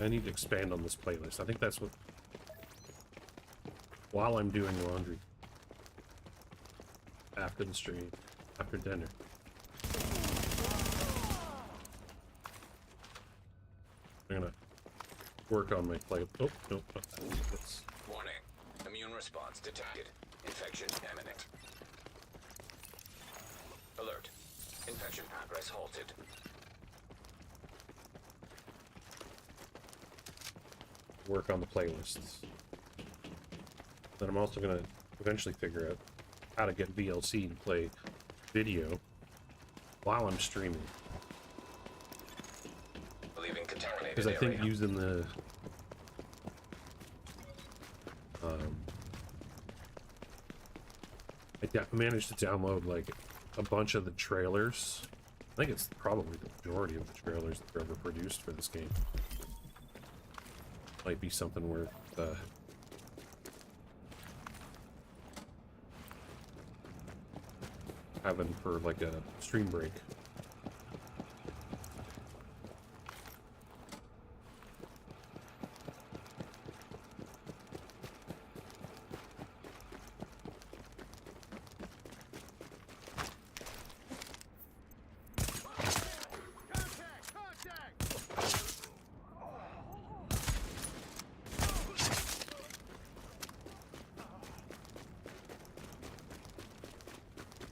A: I need to expand on this playlist. I think that's what... While I'm doing laundry. After the stream. After dinner. I'm gonna work on my play. Oh, no. That's...
B: Warning. Immune response detected. Infection imminent. Alert. Infection progress halted.
A: Work on the playlists. Then I'm also gonna eventually figure out how to get VLC and play video while I'm streaming.
B: Leaving contaminated
A: Because I think
B: area.
A: using the I managed to download like a bunch of the trailers. I think it's probably the majority of the trailers that were ever produced for this game. Might be something worth having for like a stream break.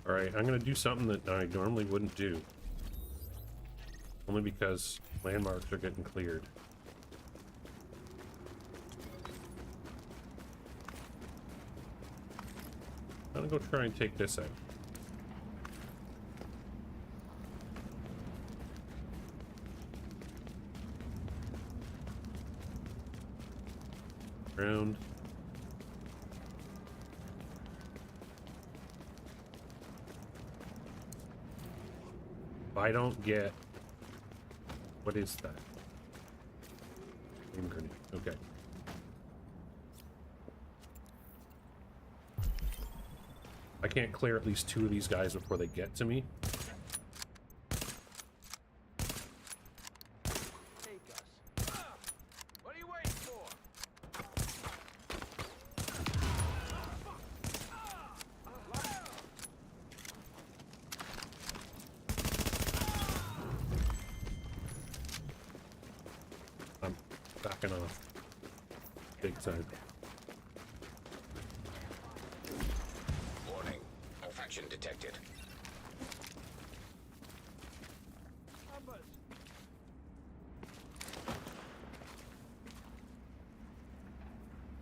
A: Alright, I'm gonna do something that I normally wouldn't do. Only because landmarks are getting cleared. I'm gonna go try and take this out. Round. If I don't get... What is that? Flame grenade. Okay. I can't clear at least 2 of these guys before they get to me.
D: Take us. What are you waiting for?
A: I'm backing off. Big time.
B: Warning. Infection detected.
D: Numbers.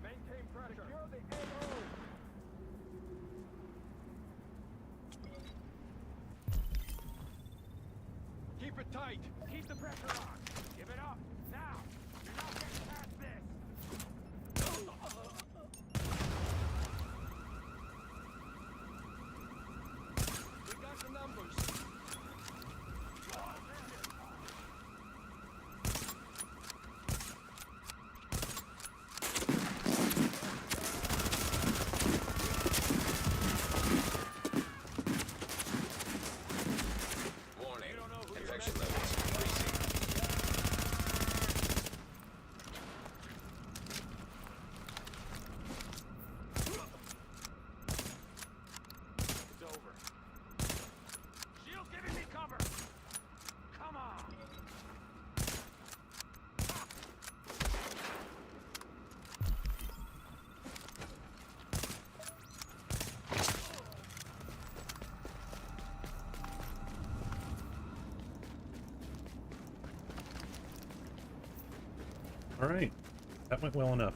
D: Maintain pressure. Secure the AO. Keep it tight. Keep the pressure on. Give it up. Now. You're not getting past this. We got the numbers.
B: Warning. Infection levels increasing.
D: It's over. Shield giving me cover. Come on.
A: Alright. That went well enough.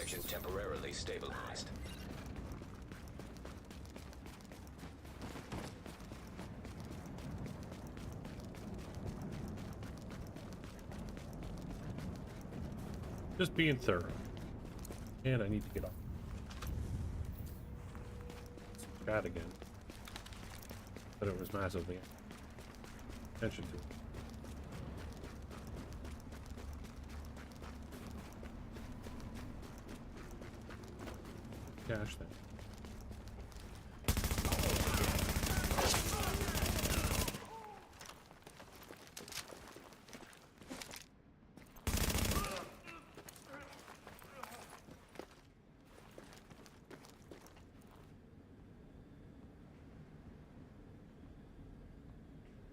B: Infection temporarily stabilized.
A: Just being thorough. And I need to get off. Chat again. But it was massively attention to it. Cash then.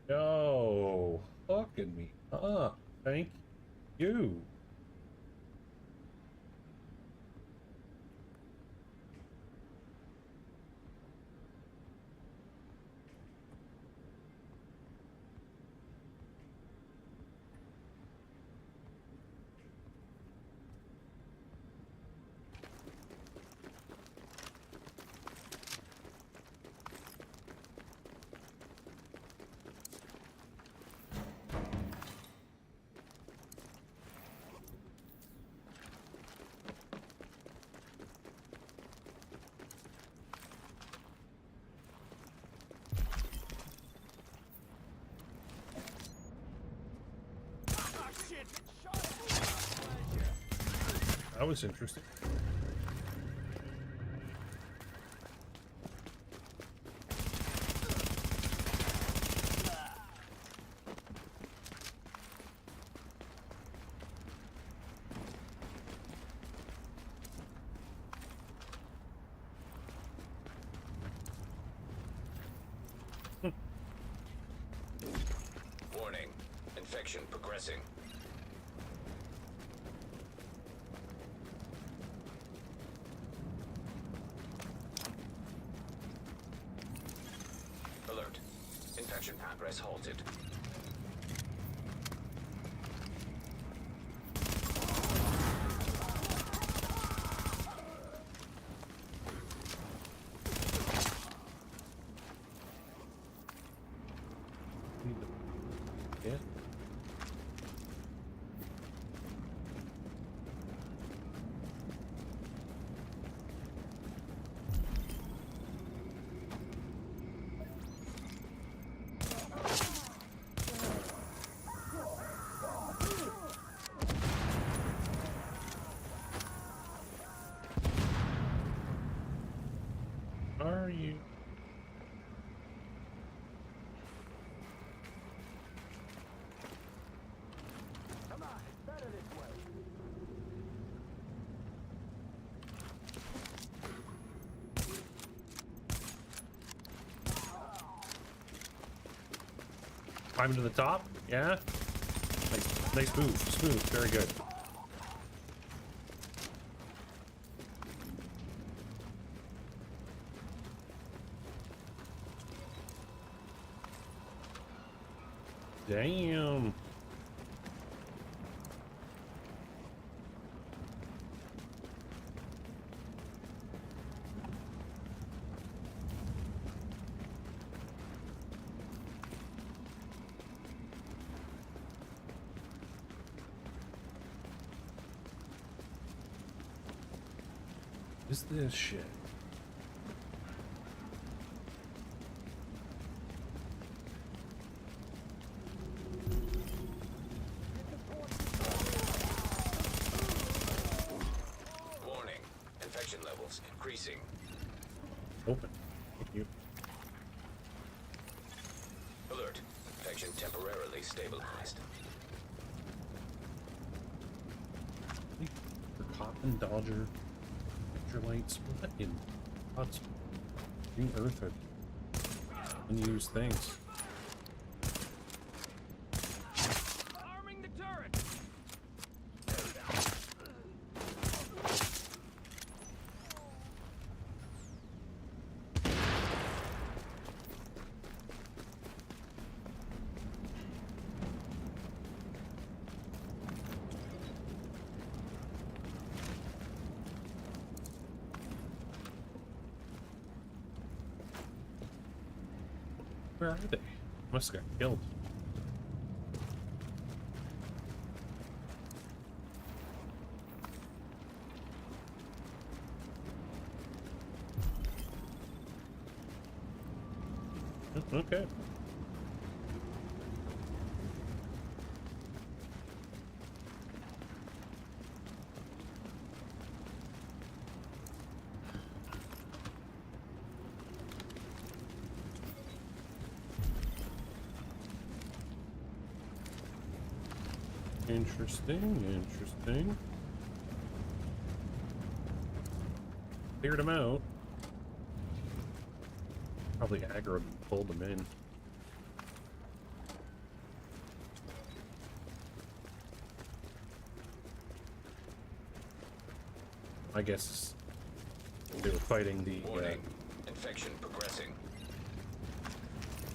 A: Yo, fucking me up. Thank you. That was interesting.
B: Warning. Infection progressing. Alert. Infection progress halted.
A: Yeah. Are you?
D: Come on, it's better this way.
A: Climbing to the top? Yeah? Nice move. Smooth. Very good. Damn. Is this shit?
B: Warning. Infection levels increasing.
A: Open. Thank you.
B: Alert. Infection temporarily stabilized.
A: For Coffin Dodger lights. What in God's green earth are unused things?
D: Arming the turret.
A: Where are they? Must have got killed. Okay. Interesting. Cleared them out. Probably aggroed and pulled them in. I guess they were fighting the
B: Warning. Infection progressing.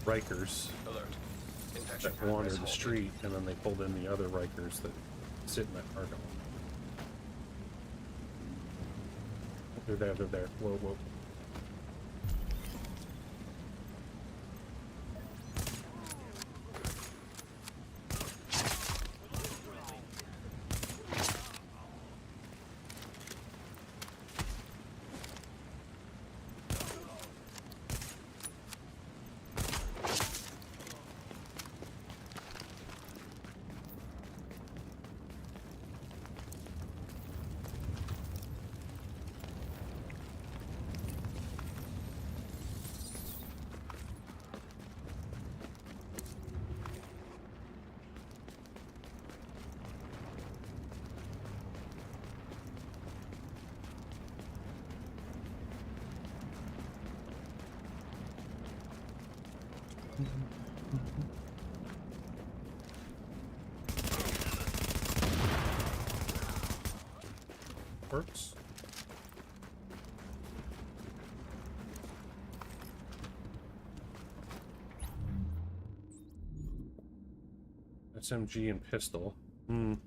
A: Rikers
B: Alert. Infection
A: that wander
B: progress
A: the
B: halted.
A: street, and then they pulled in the other Rikers that sit in that cargo. They're there. Whoa. Works. SMG and pistol. Move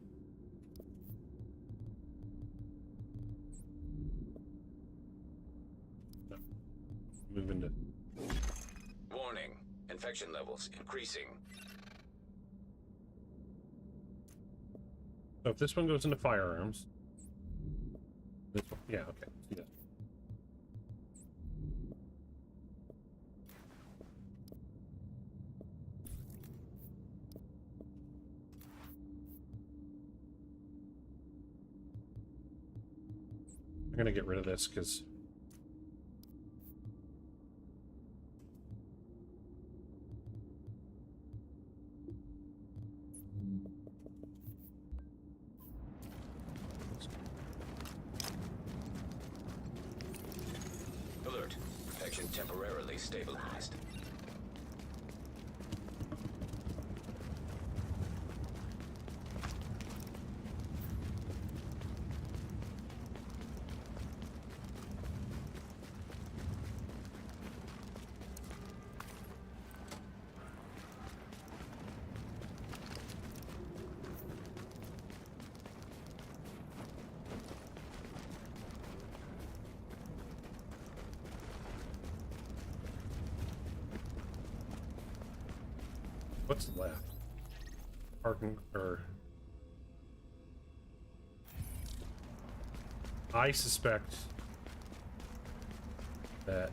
A: into.
B: Warning. Infection levels increasing.
A: So if this one goes into firearms. This one, yeah, okay. See that. I'm gonna get rid of this because
B: Alert. Infection temporarily stabilized.
A: what's left? Parking or I suspect that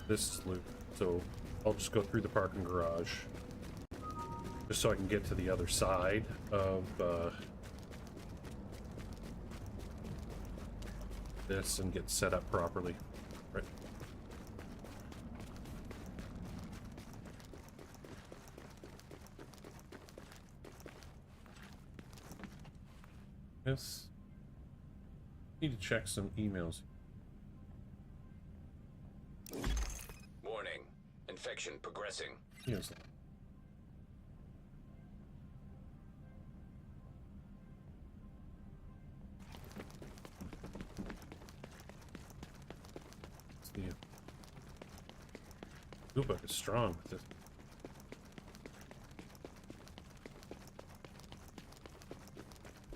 A: this is loot, so I'll just go through the parking garage just so I can get to the other side of this and get set up properly. Right. Yes. Need to check some emails.
B: Warning. Infection progressing.
A: Yes. The blue book is strong with this.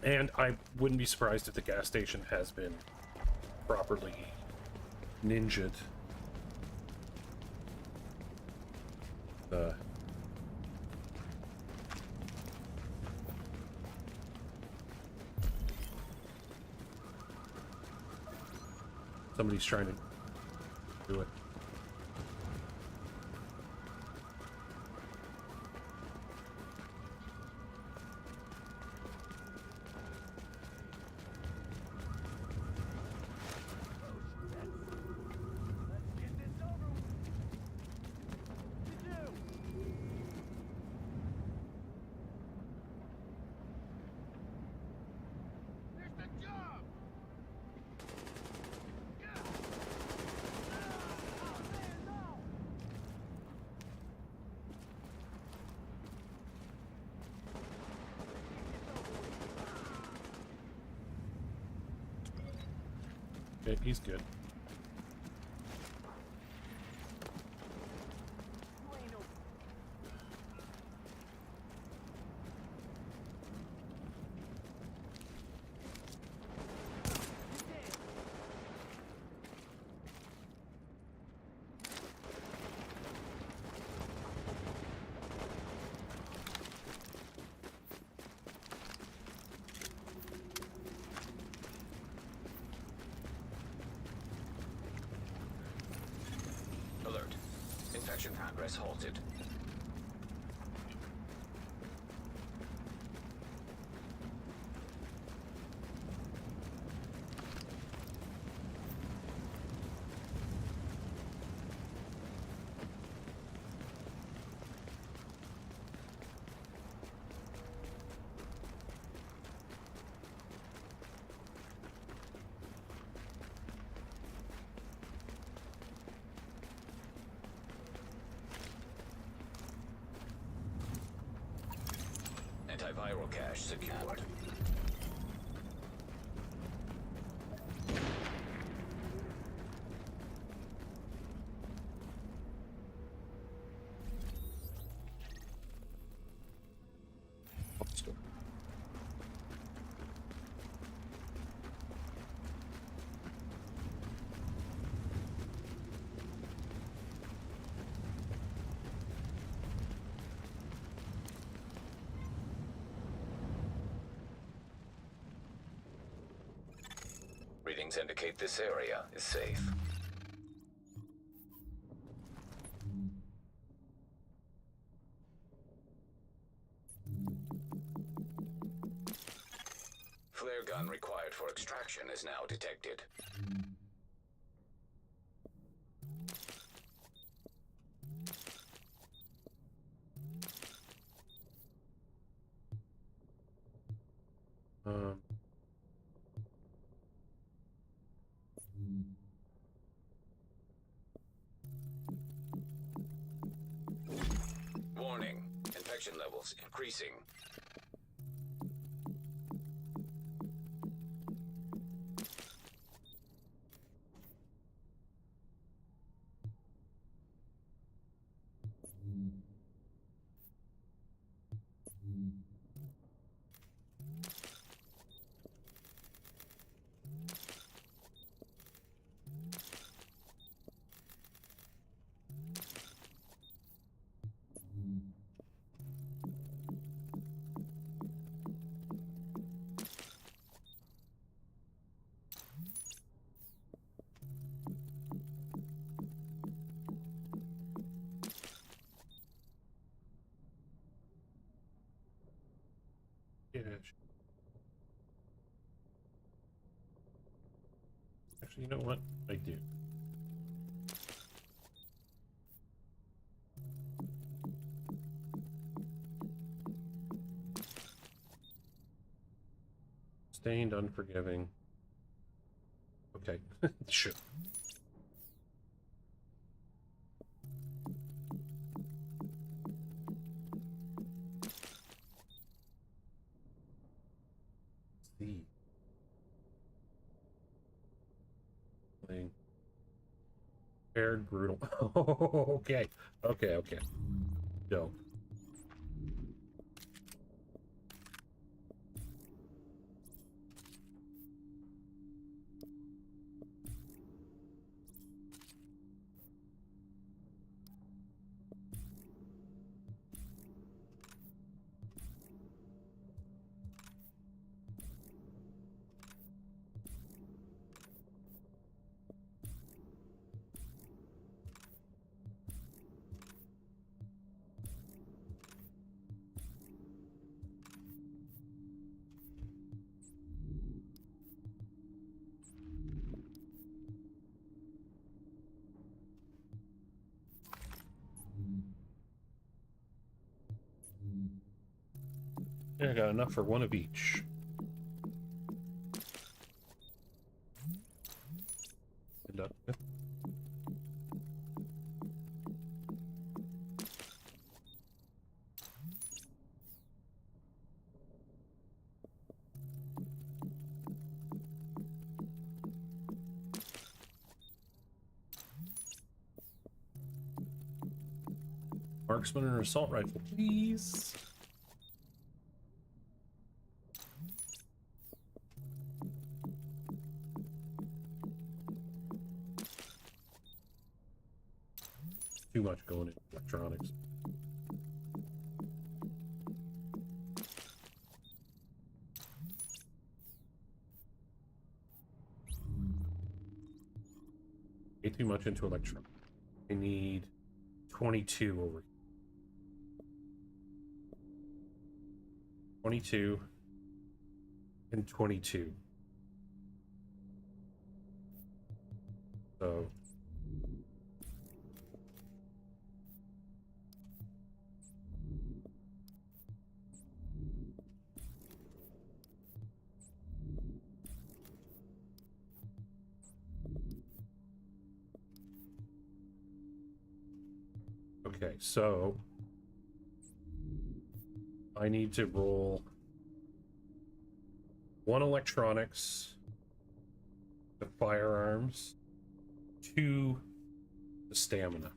A: And I wouldn't be surprised if the gas station has been properly ninja'd. Somebody's trying to do it. Okay, he's good.
B: Alert. Infection progress halted. Antiviral cache secured. Readings indicate this area is safe. Flare gun required for extraction is now detected. Warning. Infection levels increasing.
A: Yeah. Actually, you know what? I do. Stained, unforgiving. Okay, sure. See. Playing. Paired brutal. Okay. Okay, okay. Dope. Yeah, I got enough for one of each. End up with. Marksman or assault rifle, please. Too much going into electronics. Way too much into electronics. I need 22 over here. 22 and 22. So okay, so I need to roll 1 electronics, the firearms, 2 the stamina.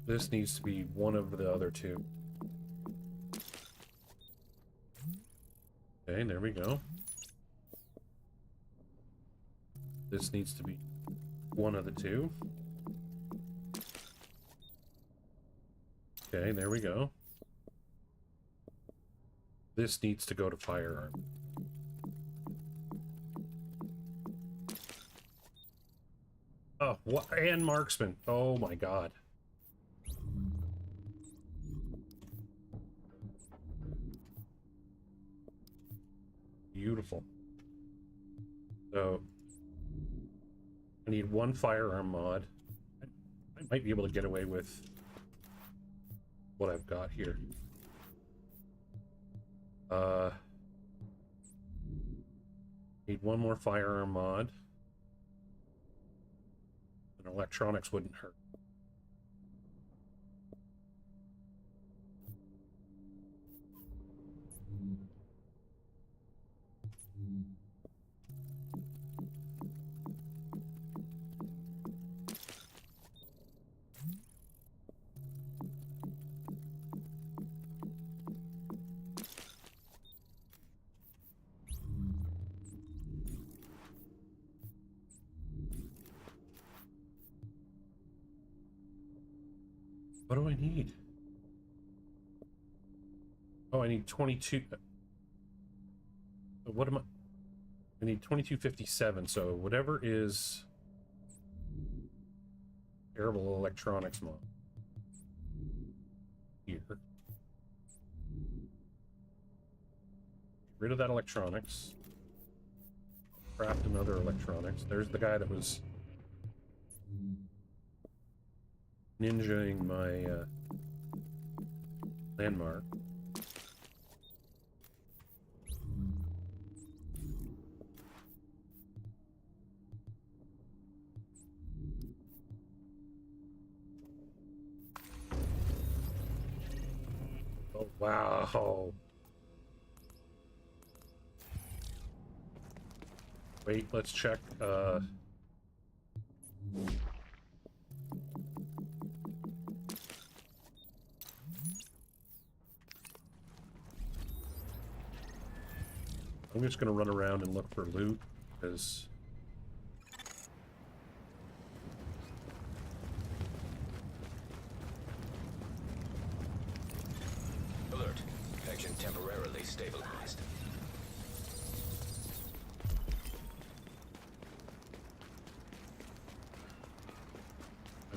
A: This needs to be one of the other 2. Okay, there we go. This needs to be one of the 2. Okay, there we go. This needs to go to firearm. Oh, what? And marksman. Oh my god. Beautiful. So I need 1 firearm mod. I might be able to get away with what I've got here. Need 1 more firearm mod. And electronics wouldn't hurt. What do I need? Oh, I need 22. What am I? I need 2257. So whatever is terrible electronics mod here. Get rid of that electronics. Craft another electronics. There's the guy that was ninjaing my landmark. Oh, wow. Wait, let's check. I'm just gonna run around and look for loot, because
B: Alert. Connection temporarily stabilized.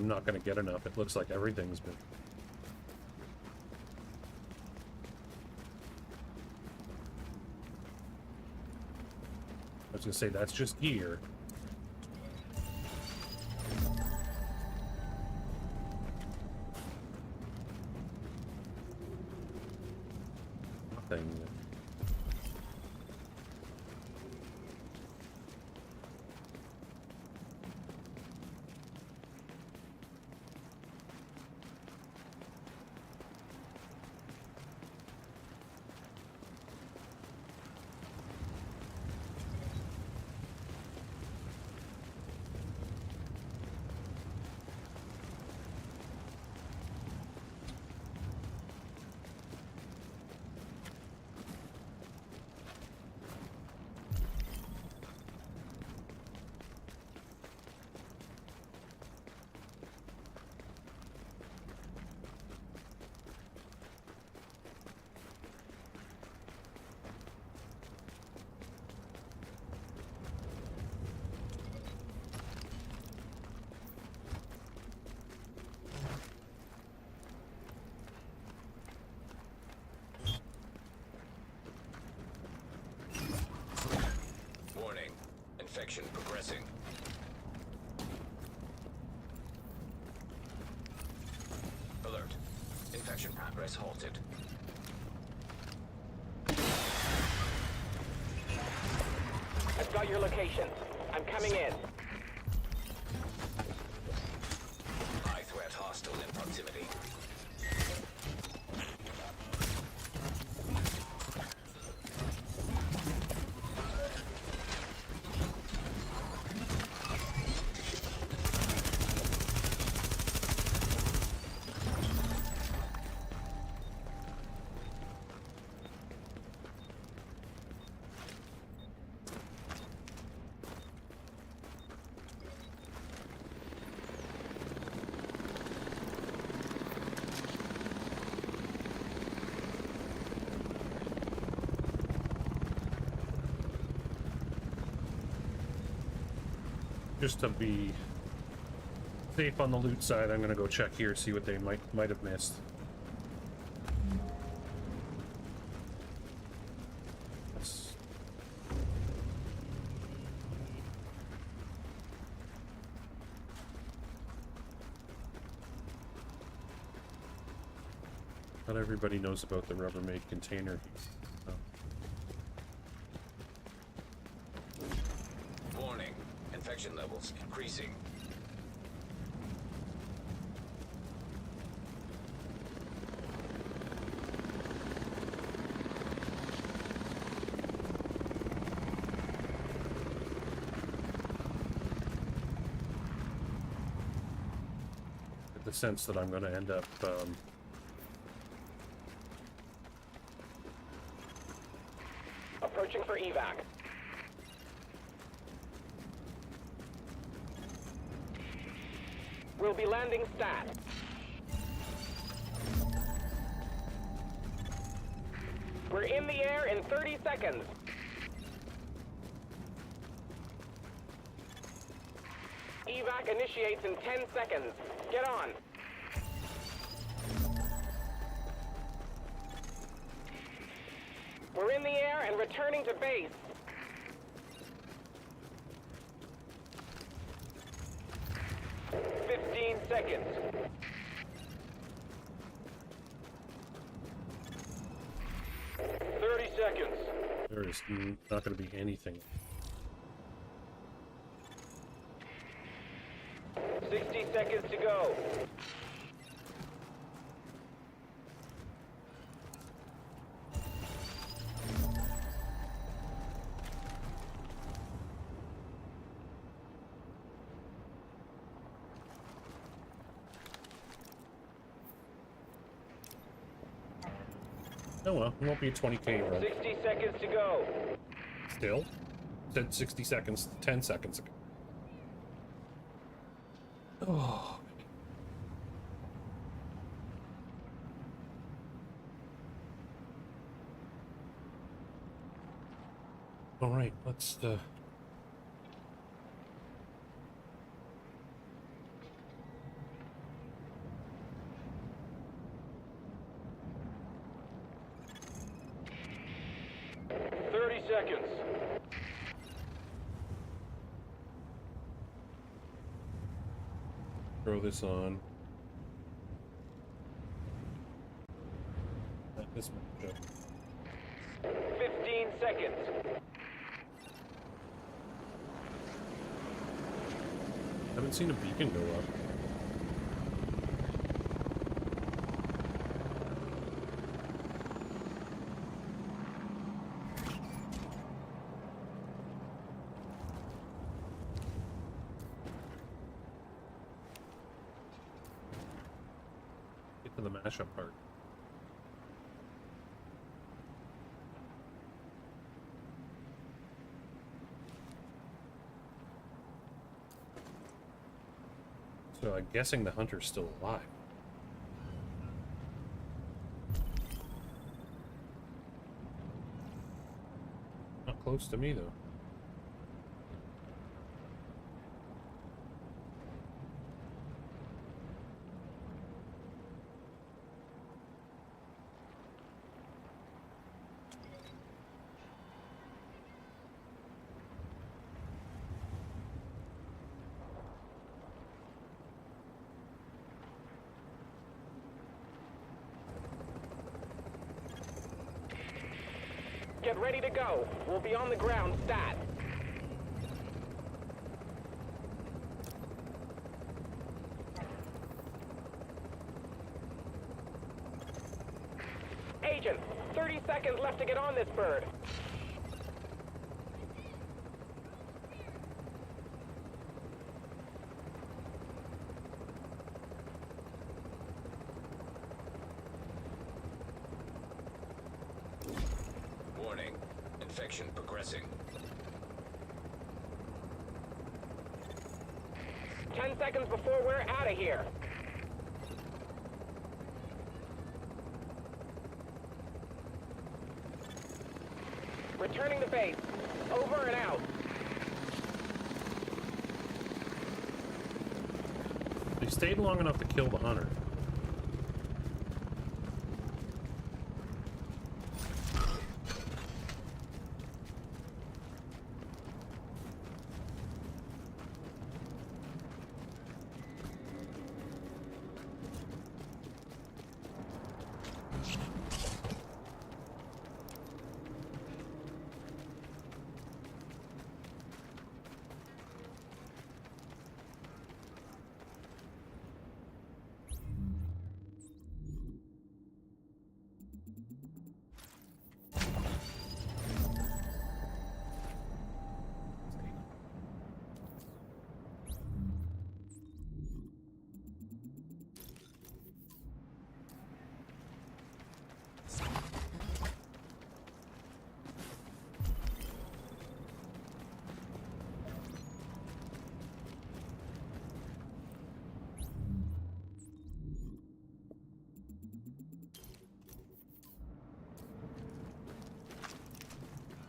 A: I'm not gonna get enough. It looks like everything's been... I was gonna say, that's just gear. Nothing.
B: Warning. Infection progressing. Alert. Infection progress halted.
F: I've got your location. I'm coming in.
B: High threat hostile in proximity.
A: Just to be safe on the loot side, I'm gonna go check here, see what they might have missed. Yes. Not everybody knows about the Rubbermaid container. Oh.
B: Warning. Infection levels increasing.
A: Get the sense that I'm going to end up
F: Approaching for evac. We'll be landing stat. We're in the air in 30 seconds. Evac initiates in 10 seconds. Get on. We're in the air and returning to base. Seconds.
A: there is not going to be anything.
F: 60 seconds to go.
A: Oh well, it won't be a 20k run.
F: 60 seconds to go.
A: Still? Said 60 seconds 10 seconds ago. Oh. Alright, let's
F: seconds.
A: Throw this on. This matchup.
F: 15 seconds.
A: Haven't seen a beacon go up. Get to the mashup part. So I'm guessing the hunter's still alive. Not close to me, though.
F: Get ready to go. We'll be on the ground stat. Agent, 30 seconds left to get on this bird.
B: Warning. Infection progressing.
F: 10 seconds before we're out of here. Returning to base. Over and out.
A: They stayed long enough to kill the hunter.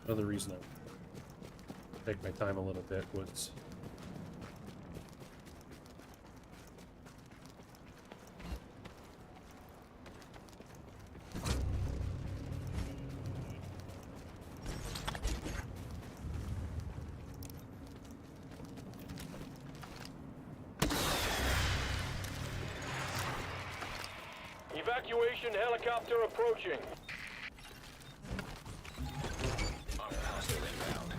A: Another reason I take my time a little bit was
F: Evacuation helicopter approaching.
B: Armor hostile inbound.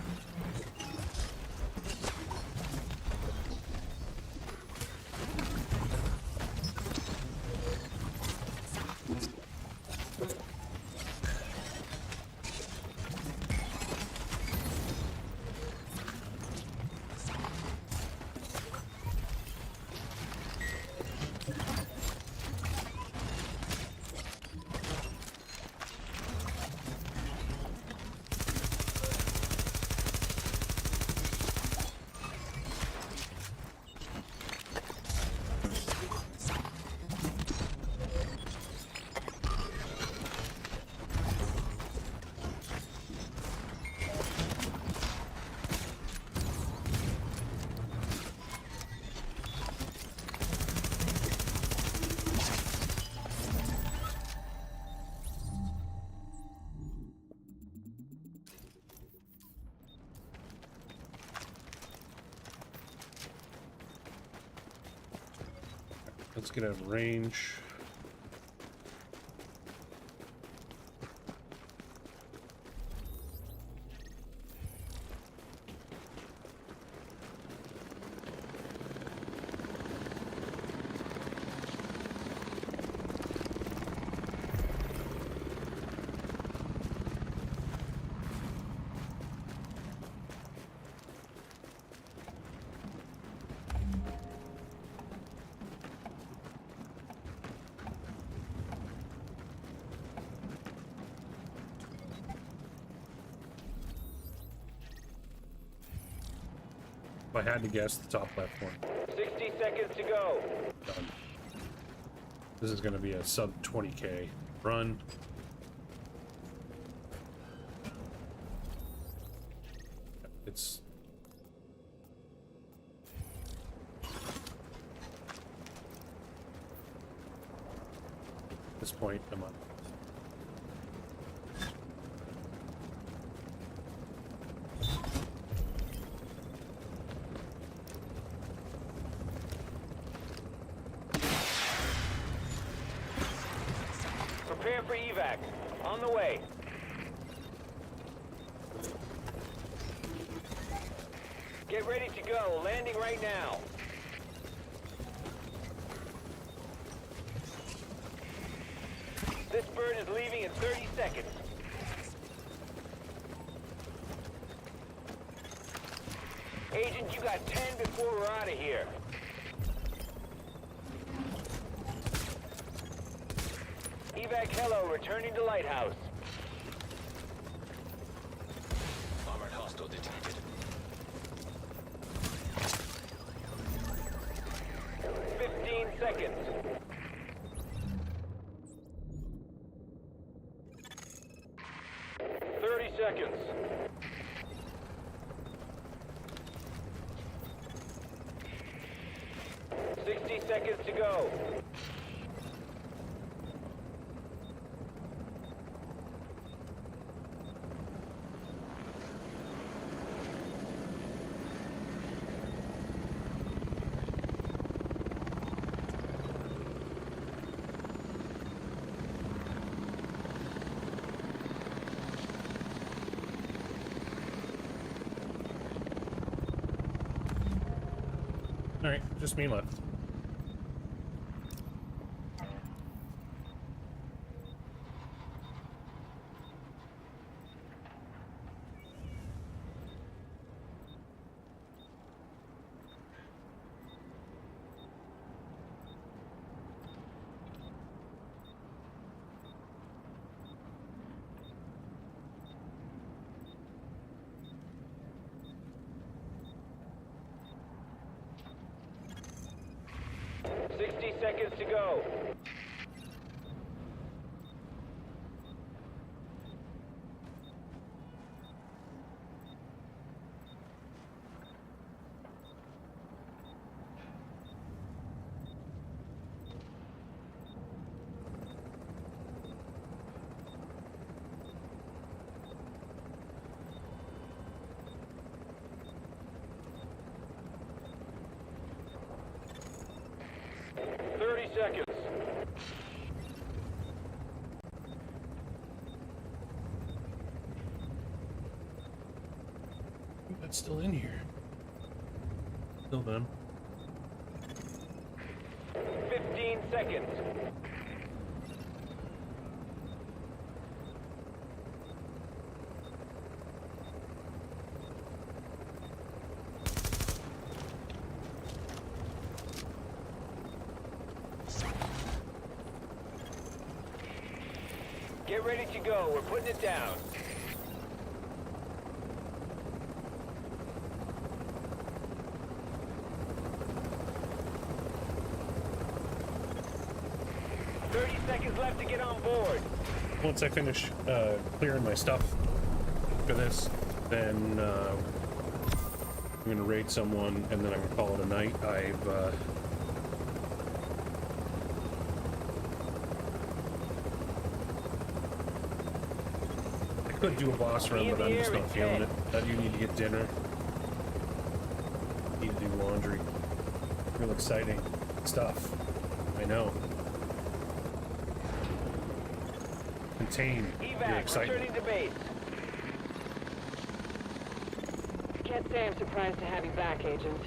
A: let's get out of range. If I had to guess, the top left one.
F: 60 seconds to go.
A: Done. This is going to be a sub 20k run. It's at this point I'm on.
F: Prepare for evac. On the way. Get ready to go. Landing right now. This bird is leaving in 30 seconds. Agent, you got 10 before we're out of here. Evac hello, returning to Lighthouse.
B: Armored hostile detected.
F: 15 seconds. Seconds. 60 seconds to go.
A: Alright, just me left.
F: Seconds to go. Seconds.
A: I think that's still in here. Still them.
F: 15 seconds. Get ready to go. We're putting it down. Seconds left to get on board.
A: Once I finish clearing my stuff for this, then I'm gonna raid someone, and then I'm gonna call it a night. I could do a boss run, but I'm just not feeling it. You need to get dinner. Need to do laundry. Real exciting stuff. I I know. Contain your excitement.
F: to base.
J: Can't say I'm surprised to have you back, Agent,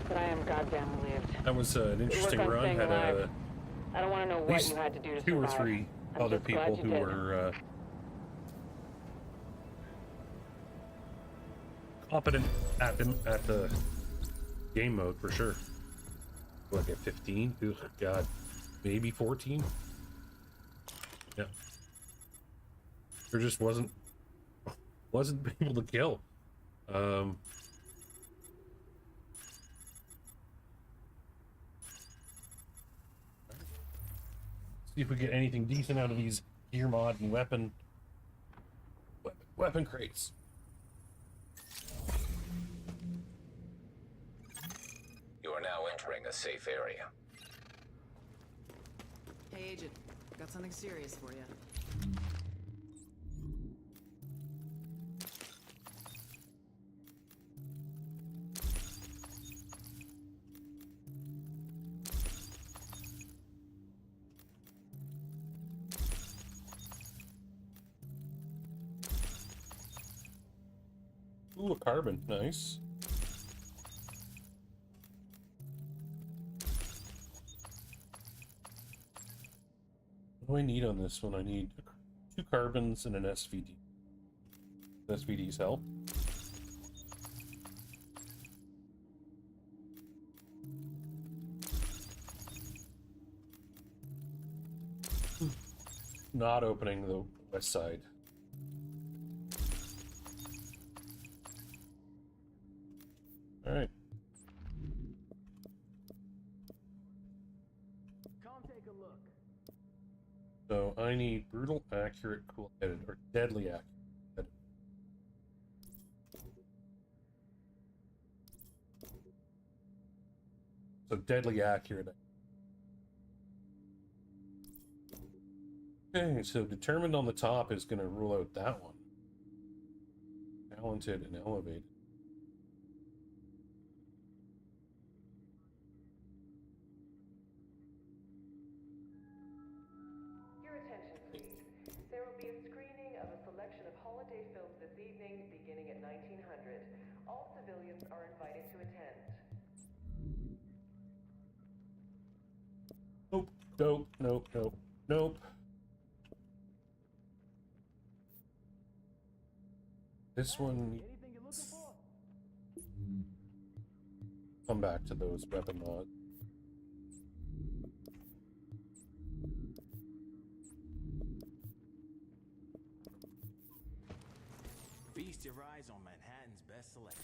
J: but I am goddamn relieved.
A: That was an interesting
J: on
A: run.
J: staying
A: Had
J: alive. I don't want to know
A: at
J: what
A: least
J: you had to do to
A: two or
J: survive.
A: three
J: I'm
A: other
J: just glad
A: people
J: you
A: who
J: did.
A: were competent at the game mode for sure. Like at 15? Ugh, God, maybe 14. Yeah, there just wasn't people to kill. See if we get anything decent out of these gear mod and weapon crates.
B: You are now entering a safe area.
G: Hey, Agent. Got something serious for you.
A: Ooh, a carbon. Nice. What do I need on this one? I need 2 carbons and an SVD. SVDs help. Not opening the west side. All right.
C: Come take a look.
A: So I need brutal, accurate, cool-headed, or deadly accurate. So deadly accurate. Okay, so determined on the top is going to rule out that one. Talented and elevated.
K: Your attention, please. There will be a screening of a selection of holiday films this evening, beginning at 1900. All civilians are invited to attend.
A: Nope, nope, nope, nope, nope. This one.
C: Anything you're looking for?
A: Come back to those weapon mods.
C: Feast your eyes on Manhattan's best selection.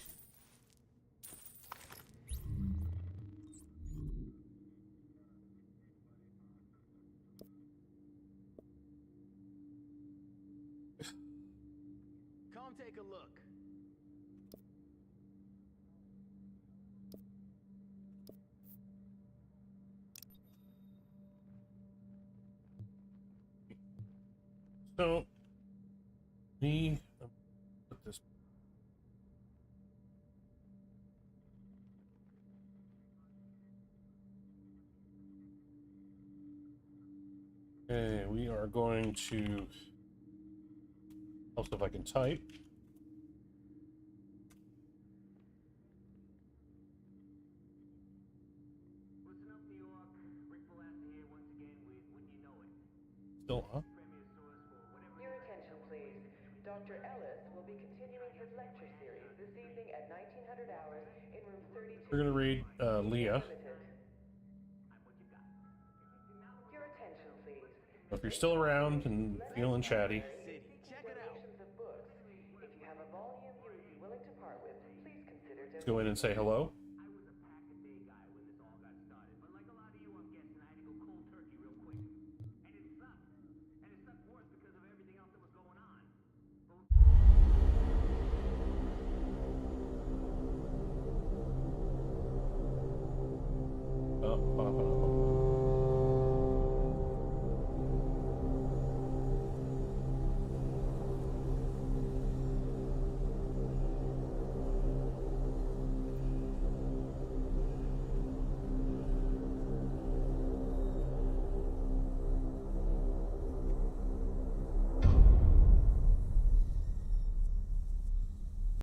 C: Come take a look.
A: So, put this. Okay, we are going to. Also, if I can type.
C: Listen up, New York. Rick Velasta here once again with Wouldn't You Know It.
A: Still up.
C: Premier source for whatever.
K: Your attention, please. Dr. Ellis will be continuing his lecture series this evening at 1900 hours in room 32.
A: We're gonna read Leah.
K: Your attention, please.
A: If you're still around and feeling chatty,
C: Check it out.
K: Of books. If you have a volume you would be willing to part with, please consider
A: let's go in and say hello.
C: I was a pack-a-day guy when this all got started, but like a lot of you, I'm guessing I had to go cold turkey real quick. And it sucked. And it sucked worse because of everything else that was going on.
A: Oh, pop up.